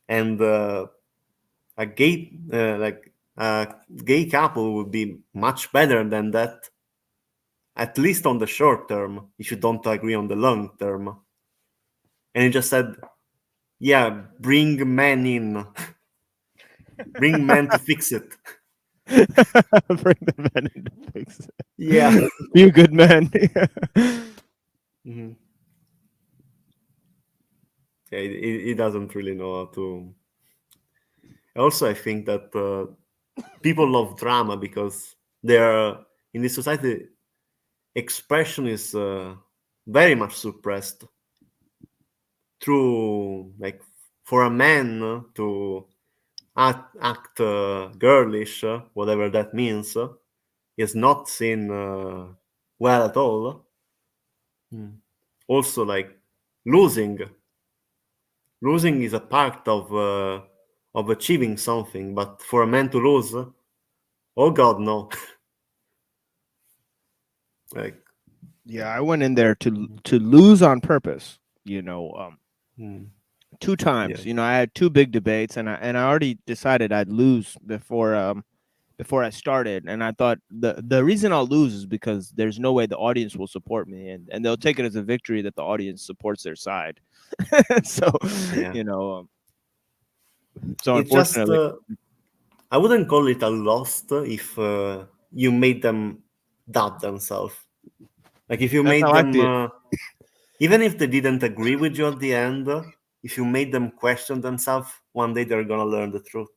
and a gay couple would be much better than that, at least on the short term, if you don't agree on the long term." And he just said, "Yeah, bring men in, bring men to fix it." Bring the men in to fix it. Yeah. Be a good man. Mhm. Yeah, he doesn't really know how to. Also, I think that people love drama because they're in this society. Expression is very much suppressed. Through like for a man to act girlish, whatever that means, is not seen well at all. Also, like losing, losing is a part of achieving something, but for a man to lose, oh god, no. Like, Yeah, I went in there to lose on purpose. mm, Two yeah, times. I had two big debates, and I already decided I'd lose before I started. And I thought the reason I'll lose is because there's no way the audience will support me, and they'll take it as a victory that the audience supports their side. So, yeah. you know, um, so It's just unfortunately, I wouldn't call it a loss if you made them doubt themselves. Like if you that's made how I them, see it. even if they didn't agree with you at the end, if you made them question themselves, one day they're gonna learn the truth.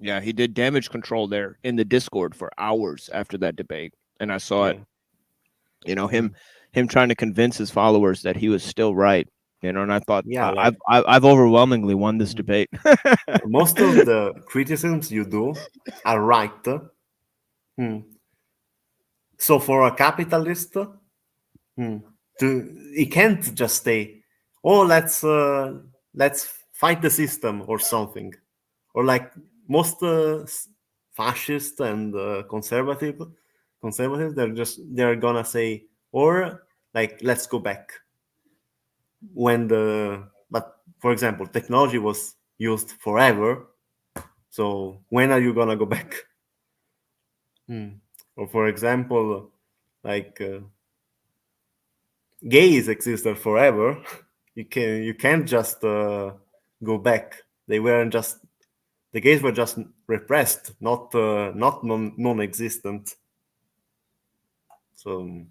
Yeah, he did damage control there in the Discord for hours after that debate, and I saw it. Yeah, Him Mhm. him trying to convince his followers that he was still right. And I thought Yeah. Like I've overwhelmingly won this debate. most of the criticisms you do are right. Hmm. So for a capitalist, hmm, he can't just say, "Oh, let's fight the system" or something, or like most fascist and conservatives, they're gonna say, or like let's go back when the but for example, technology was used forever, so when are you gonna go back? Hmm. Or for example, like gays existed forever. You can't just go back. They weren't just the gays were just repressed, not non-existent. So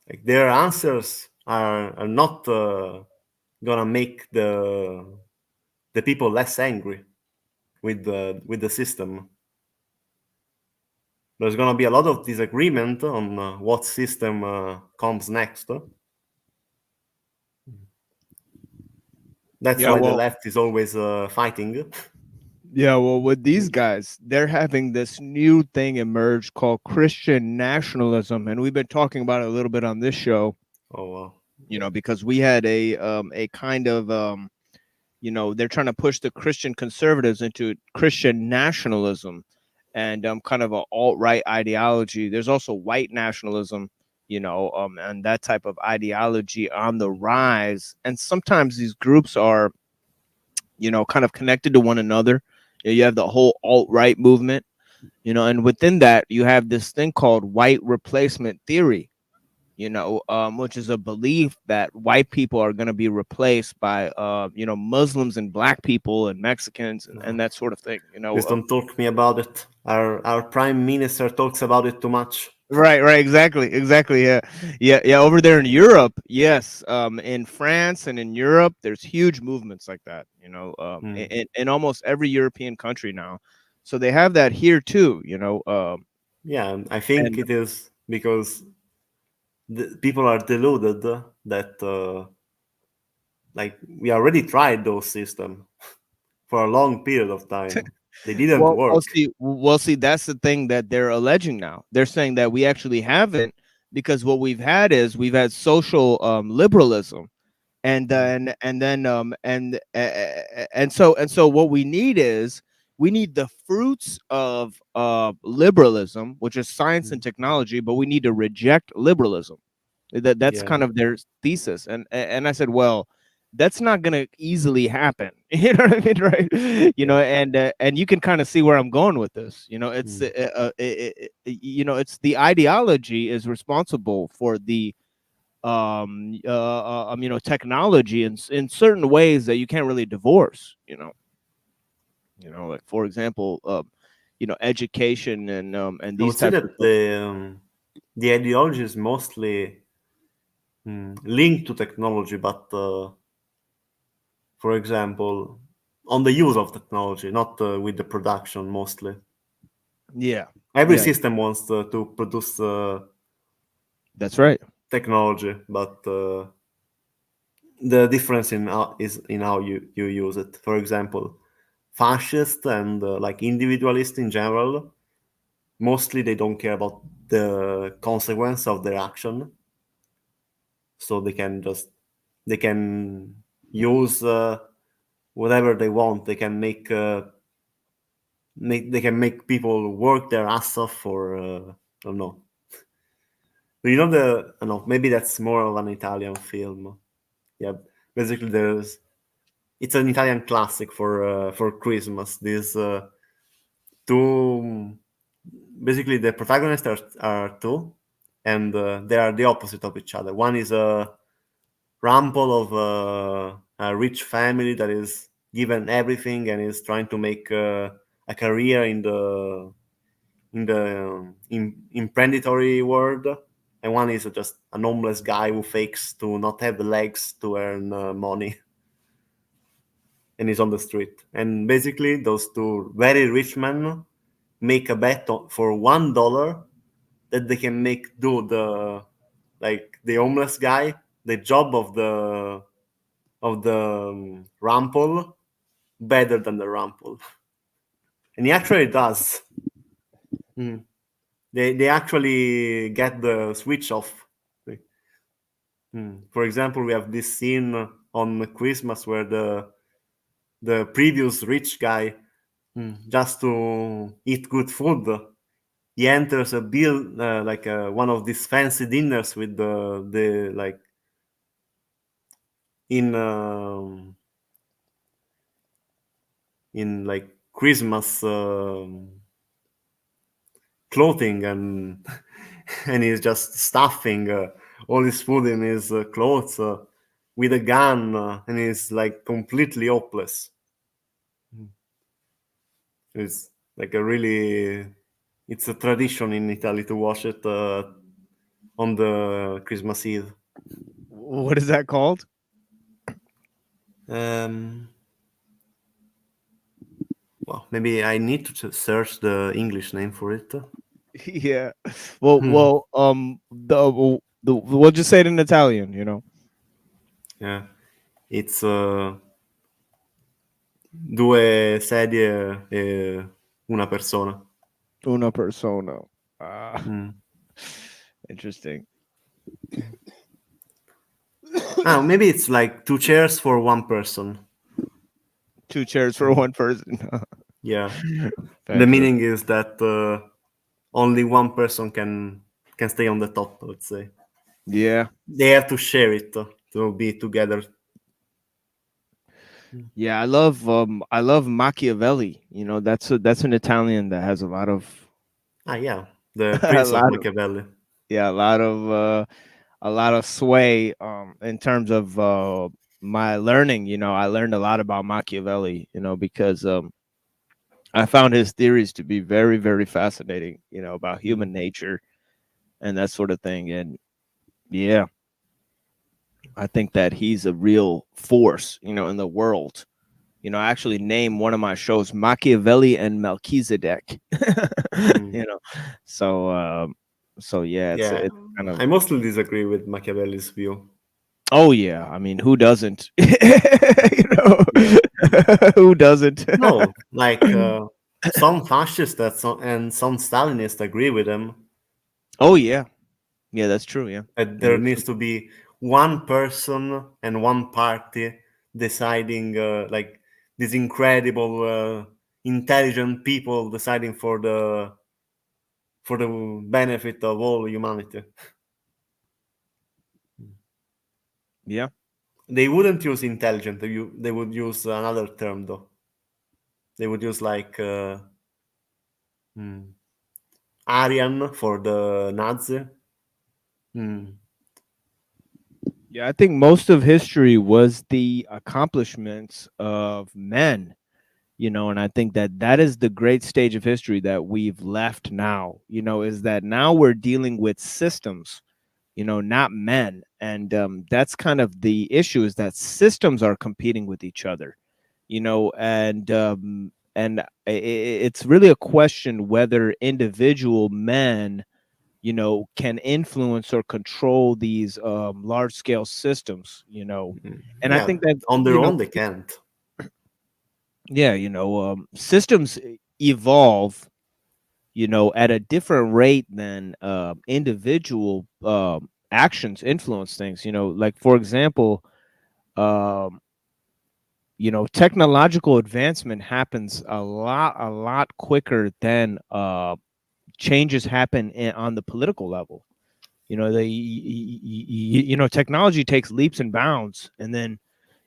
like their answers are not gonna make the people less angry with the system. There's gonna be a lot of disagreement on what system comes next. That's Yeah, why the well, left is always fighting. yeah, well, with these guys, they're having this new thing emerge called Christian nationalism, and we've been talking about it a little bit on this show. Oh, wow. Because we had a kind of they're trying to push the Christian conservatives into Christian nationalism and kind of a alt-right ideology. There's also white nationalism, and that type of ideology on the rise. And sometimes these groups are, kind of connected to one another. You have the whole alt-right movement, and within that you have this thing called white replacement theory, which is a belief that white people are going to be replaced by, Muslims and black people and Mexicans and that sort of thing. Please don't talk me about it. Our prime minister talks about it too much. Right, exactly, yeah. Over there in Europe, yes, in France and in Europe, there's huge movements like that. In almost every European country now. So they have that here too. Yeah, and I think And it is because people are deluded that like we already tried those systems for a long period of time. They didn't Well, work. see, that's the thing that they're alleging now. They're saying that we actually haven't, because what we've had social liberalism, and then and so what we need the fruits of liberalism, which is science and technology, but we need to reject liberalism. That's Yeah. kind of their thesis, and I said, well, that's not going to easily happen. You know what I mean, right? And you can kind of see where I'm going with this. It's it's the ideology is responsible for the technology in certain ways that you can't really divorce. Like, for example, education and I these would say types of that things. the ideology is mostly linked to technology, but for example, on the use of technology, not with the production mostly. Yeah, Every yeah, system wants to produce that's right. technology, but the difference is in how you use it. For example, fascist and like individualist in general, mostly they don't care about the consequence of their action, so they can use whatever they want. They can they can make people work their ass off for I don't know. But I don't know, maybe that's more of an Italian film. Yeah, basically it's an Italian classic for Christmas. These two, basically the protagonists are two, and they are the opposite of each other. One is a ramble of a rich family that is given everything and is trying to make a career in predatory world, and one is just an homeless guy who fakes to not have the legs to earn money and is on the street. And basically, those two very rich men make a bet for $1 that they can make do the homeless guy the job of the rample better than the rample, and he actually does. Mm. They actually get the switch off. For example, we have this scene on Christmas where the previous rich guy, just to eat good food, he enters a bill like one of these fancy dinners with the like in like Christmas clothing, and and he's just stuffing all his food in his clothes with a gun, and he's like completely hopeless. It's like it's a tradition in Italy to watch it on the Christmas Eve. What is that called? Um, well, maybe I need to search the English name for it. Yeah. We'll just say it in Italian. Yeah, it's Due sedie e una persona. Una persona. Mm. Interesting. Ah, maybe it's like 2 chairs for one person. 2 chairs for one person. Yeah. The Fantastic. meaning is that only one person can stay on the top, let's say. Yeah. They have to share it to be together. Yeah, I love Machiavelli. You know, that's an Italian that has a lot of Ah, yeah. The a Prince of lot of Machiavelli. yeah, a lot of sway in terms of my learning. You know, I learned a lot about Machiavelli, you know, because I found his theories to be very, very fascinating, you know, about human nature and that sort of thing. And yeah, I think that he's a real force, you know, in the world. You know, I actually named one of my shows Machiavelli and Melchizedek. Mm. You know, so so yeah, Yeah. it's kind of I mostly disagree with Machiavelli's view. oh yeah. I mean, who doesn't? You know, Yeah. who doesn't? No, like some fascists and some Stalinists agree with him Oh yeah, yeah, that's true. Yeah, that yeah, there that's needs to be one person and one party deciding, like these incredible, intelligent people deciding for the benefit of all humanity. yeah. They wouldn't use intelligent. They would use another term though. They would use like hmm, Aryan for the Nazi. Hmm. Yeah, I think most of history was the accomplishments of men, you know, and I think that that is the great stage of history that we've left now, you know, is that now we're dealing with systems, you know, not men. And that's kind of the issue is that systems are competing with each other, you know, and it's really a question whether individual men you know can influence or control these large scale systems, you know. And I Yeah, think that on their you know own they can't. yeah, you know, systems evolve, you know, at a different rate than individual actions influence things, you know, like for example, um you know, technological advancement happens a lot quicker than changes happen on the political level. You know, you know, technology takes leaps and bounds, and then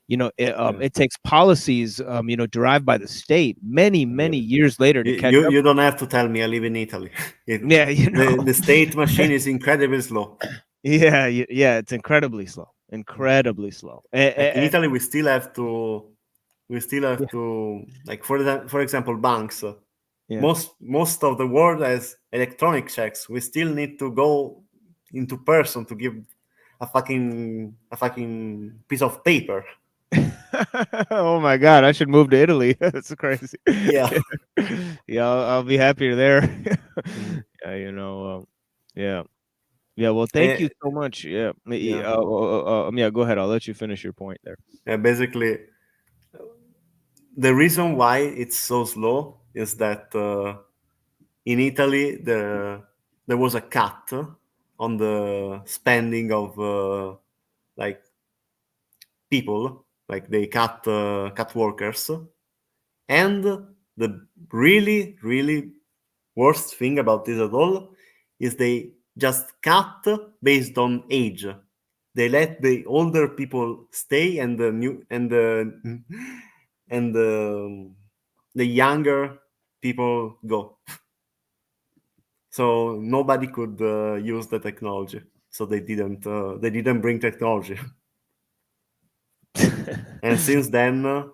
you know Yeah. it takes policies you know derived by the state many Yeah. years later to catch up. You don't have to tell me I live in Italy. Yeah, you know, The state machine is incredibly slow. yeah, yeah, it's incredibly slow. Like in Italy, we still Yeah, have to like for example banks. yeah. Most of the world has electronic checks. We still need to go into person to give a fucking piece of paper. Oh my god, I should move to Italy. That's crazy. Yeah. Yeah, I'll be happier there. Mm. Yeah, you know, yeah. Yeah, well, thank you Eh, so much. Yeah. yeah. Yeah, go ahead. I'll let you finish your point there. Basically, the reason why it's so slow is that in Italy there was a cut on the spending of like people, like they cut workers, and the really worst thing about this at all is they just cut based on age. They let the older people stay and the new and the and the younger people go. So nobody could use the technology. So they didn't bring technology. And since then,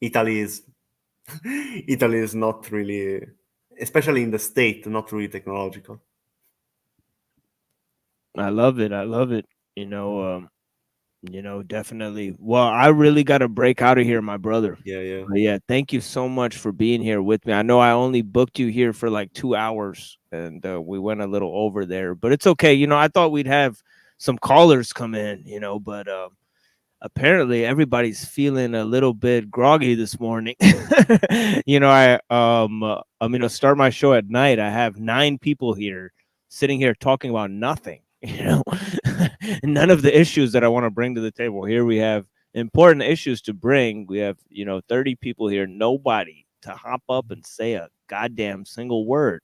Italy is Italy is not really, especially in the state, not really technological. I love it. I love it. You know, definitely. Well, I really got to break out of here, my brother. Yeah, yeah. But yeah, thank you so much for being here with me. I know I only booked you here for like 2 hours, and we went a little over there, but it's okay. You know, I thought we'd have some callers come in. You know, but apparently everybody's feeling a little bit groggy this morning. You know, I'm gonna start my show at night. I have 9 people here sitting here talking about nothing, you know. None of the issues that I want to bring to the table. Here we have important issues to bring. We have, 30 people here, nobody to hop up and say a goddamn single word.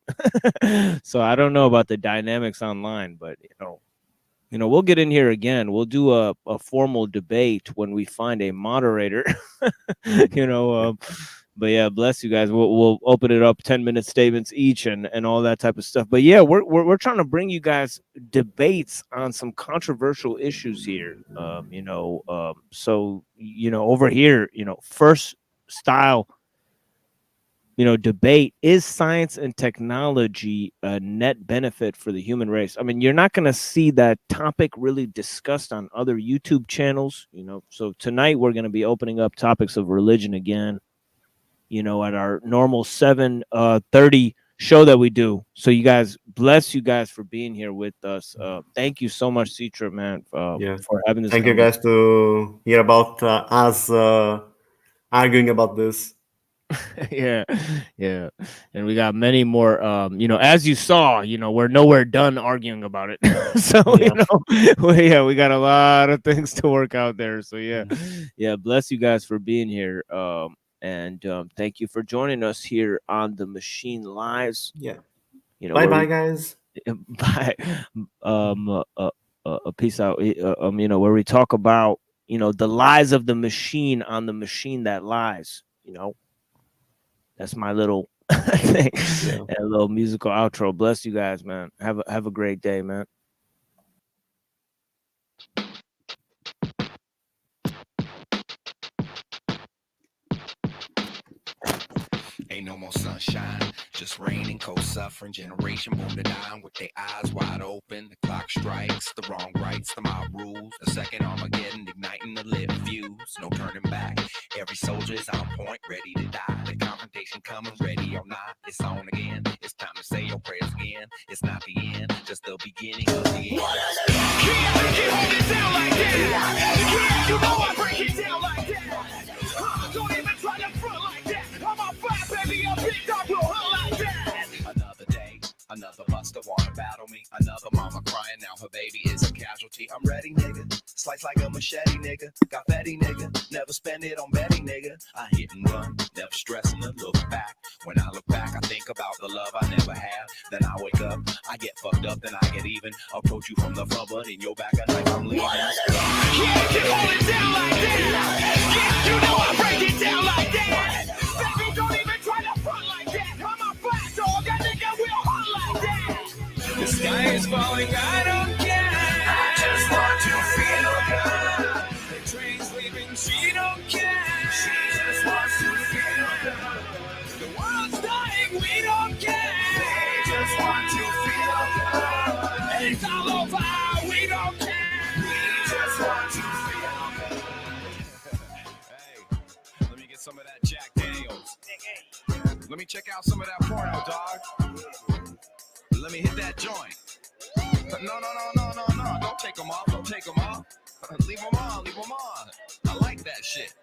So I don't know about the dynamics online, but we'll get in here again. We'll do a formal debate when we find a moderator. But yeah, bless you guys. We'll open it up, 10-minute statements each, and all that type of stuff. But yeah, we're trying to bring you guys debates on some controversial issues here. So over here, first style, debate: is science and technology a net benefit for the human race? I mean, you're not going to see that topic really discussed on other YouTube channels. So tonight we're going to be opening up topics of religion again, at our normal 7:30 show that we do. So you guys, bless you guys for being here with us. Thank you so much, Citra, man, for having this. Thank you guys to hear about us arguing about this. yeah, and we got many more. As you saw, we're nowhere done arguing about it. So we got a lot of things to work out there. So yeah, bless you guys for being here. And thank you for joining us here on the Machine Lives. Yeah. Bye, guys. Bye. Peace out. Where we talk about the lies of the machine on the machine that lies. That's my little thing. A little musical outro. Bless you guys, man. Have a great day, man. Ain't no more sunshine, just rain and cold suffering. Generation born to die with their eyes wide open. The clock strikes, the wrong rights, the mob rules. The second Armageddon igniting the lit fuse. No turning back. Every soldier is on point, ready to die. The confrontation coming, ready or not, it's on again. It's time to say your prayers again. It's not the end, just the beginning of the end. Can't hold it down like that. You know I break it down like that. Don't even try to front like that. I'm on fire, baby. A big dog will hunt like that. Another day, another buster wanna battle me. Another mama crying now her baby is a casualty. I'm ready, nigga. Slice like a machete, nigga. Got fatty, nigga. Never spend it on betting, nigga. I hit and run, never stressing to look back. When I look back, I think about the love I never had. Then I wake up, I get fucked up, then I get even. Approach you from the front, but in your back, I like I'm leaving. Yeah, you hold it down like that. Yeah, you know I break it down like that. Baby, don't even try to front like that. I'm a fat dog, that nigga will hunt like that. The sky is falling, I don't care. I just want to feel good. The train's leaving, she don't care. She just wants to feel good. The world's dying, we don't care. We just want to feel good. It's all over, we don't care. We just want to feel good. Hey, let me get some of that Jack Daniels. Let me check out some of that porno, dog. Let me hit that joint. No. Don't take them off. Leave them on. I like that shit.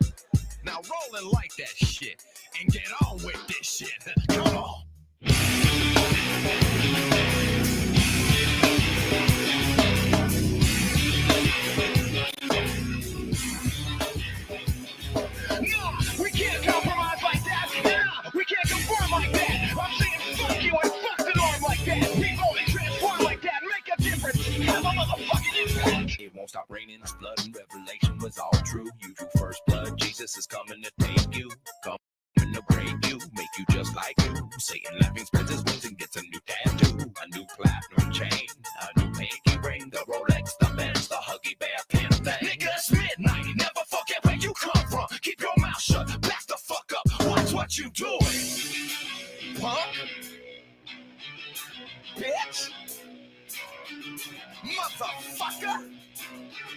Now roll and like that shit. And get on with this shit. Come on. No, we can't compromise like that. Nah, we can't conform like that. I'm saying fuck you and fuck the norm like that. People only transform like that. Make a difference. Have a motherfucking impact. It won't stop raining. It's blood and revelation was all true. You drew first blood. Jesus is coming to take you. Coming to break you. Make you just like you. Satan laughing spreads his wings and gets a new tattoo. A new platinum chain. A new pinky ring. The Rolex, the Benz, the Huggy Bear pin thing. Nigga, it's midnight. Never forget where you come from. Keep your mouth shut. Back the fuck up. Watch what you doing. Punk. Bitch. Motherfucker.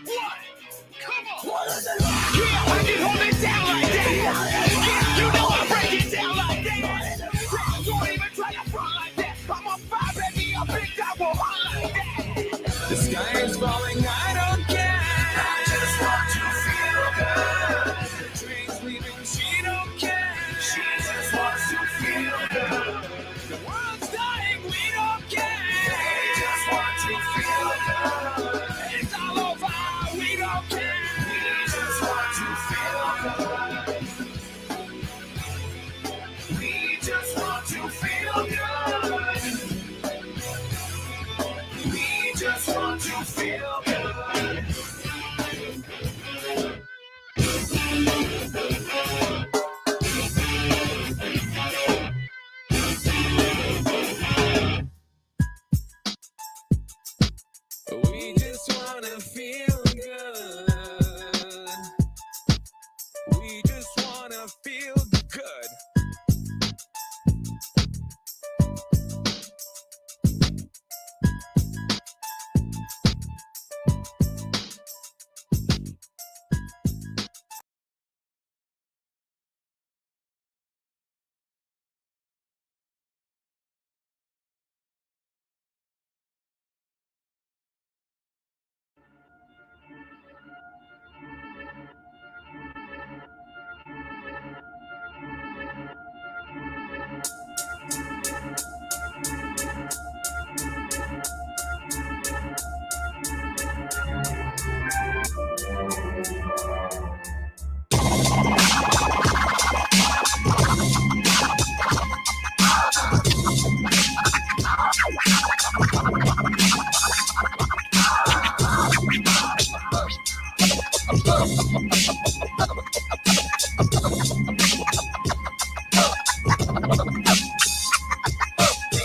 What? Come on. Yeah, I can hold it down like that. Yeah, you know I break it down like that. Don't even try to front like that. I'm on fire, baby. A big dog will hunt like that. The sky is falling, I don't care. I just want to feel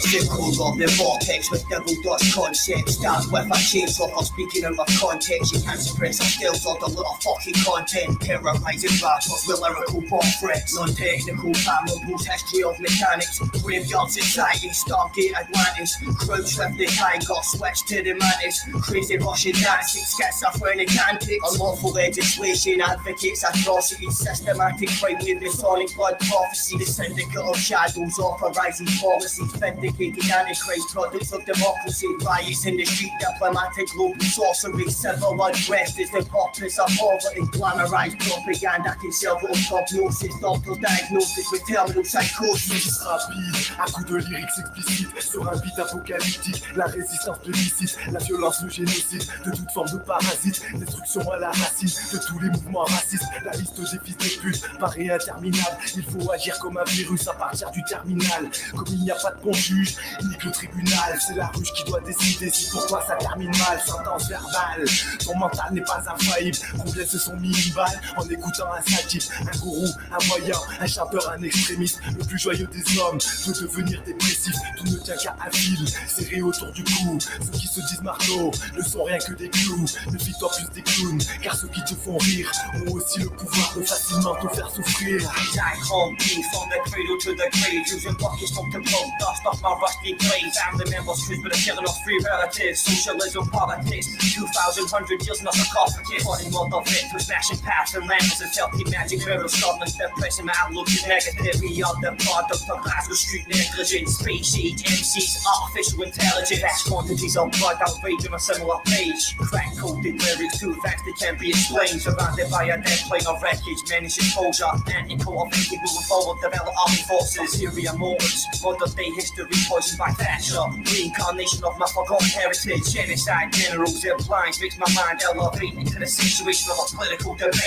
circle of the vortex with devil dust concepts. Start with a chainsaw for speaking out of context. You can't suppress our skills or the little fucking content. Terrorizing rappers with lyrical bomb threats. Non-technical parables, history of mechanics. Graveyard society, Stargate Atlantis. Crouch with the tiger, switch to the mantis. Crazy Russian dancing, schizophrenic antics. Unlawful legislation advocates atrocities. Systematic crime with the sonic blood prophecy. The syndicate of shadows authorizing policies. Vindicated antichrist products of democracy. Riots in the street, diplomatic global sorcery. Civil unrest is the purpose of poverty. Glamorized propaganda, conservative prognosis. Doctor's diagnosis with terminal psychosis. Rapide, à coups de lyrics explicites, sur un beat apocalyptique, la résistance plébiscite, la violence, le génocide, de toute forme de parasite, destruction à la racine, de tous les mouvements racistes, la liste des fils de pute paraît interminable, il faut agir comme un virus à partir du terminal, comme il n'y a pas de bon juge, ni que le tribunal, c'est la ruche qui doit décider si pour toi ça termine mal, sentence verbale, ton mental n'est pas infaillible, combien se sont mis une balle en écoutant un sale type, un gourou, un moyen, un chanteur, un extrémiste, le plus joyeux des hommes peut devenir dépressif, tout ne tient qu'à un fil serré autour du cou. Ceux qui se disent marteaux ne sont rien que des clous. Ne fie-toi plus des clowns, car ceux qui te font rire ont aussi le pouvoir de facilement te faire souffrir. Jack home beef from the cradle to the grave, using buckets to blow dust off my rusty blade. Family members choose but I'm killing off free relatives. Socialism politics, 2,100 years not a sarcophagus. Funny mother victims, smashing paths and lands and filthy magic mirrors, goblins depressing my outlook is negative. We are the product of Glasgow street negligence. Space age, MCs, artificial intelligence. Vast quantities of blood outrage on a similar page. Crack-coded lyrics, too fast they can't be explained. Surrounded by a dead plane of wreckage, menace exposure. Anti-co-offensive moving forward, develop army forces. Syria moments, modern day history poisoned by Thatcher. Reincarnation of my forgotten heritage. Genocide generals, their blinds makes my mind elevate into the situation of a political debate.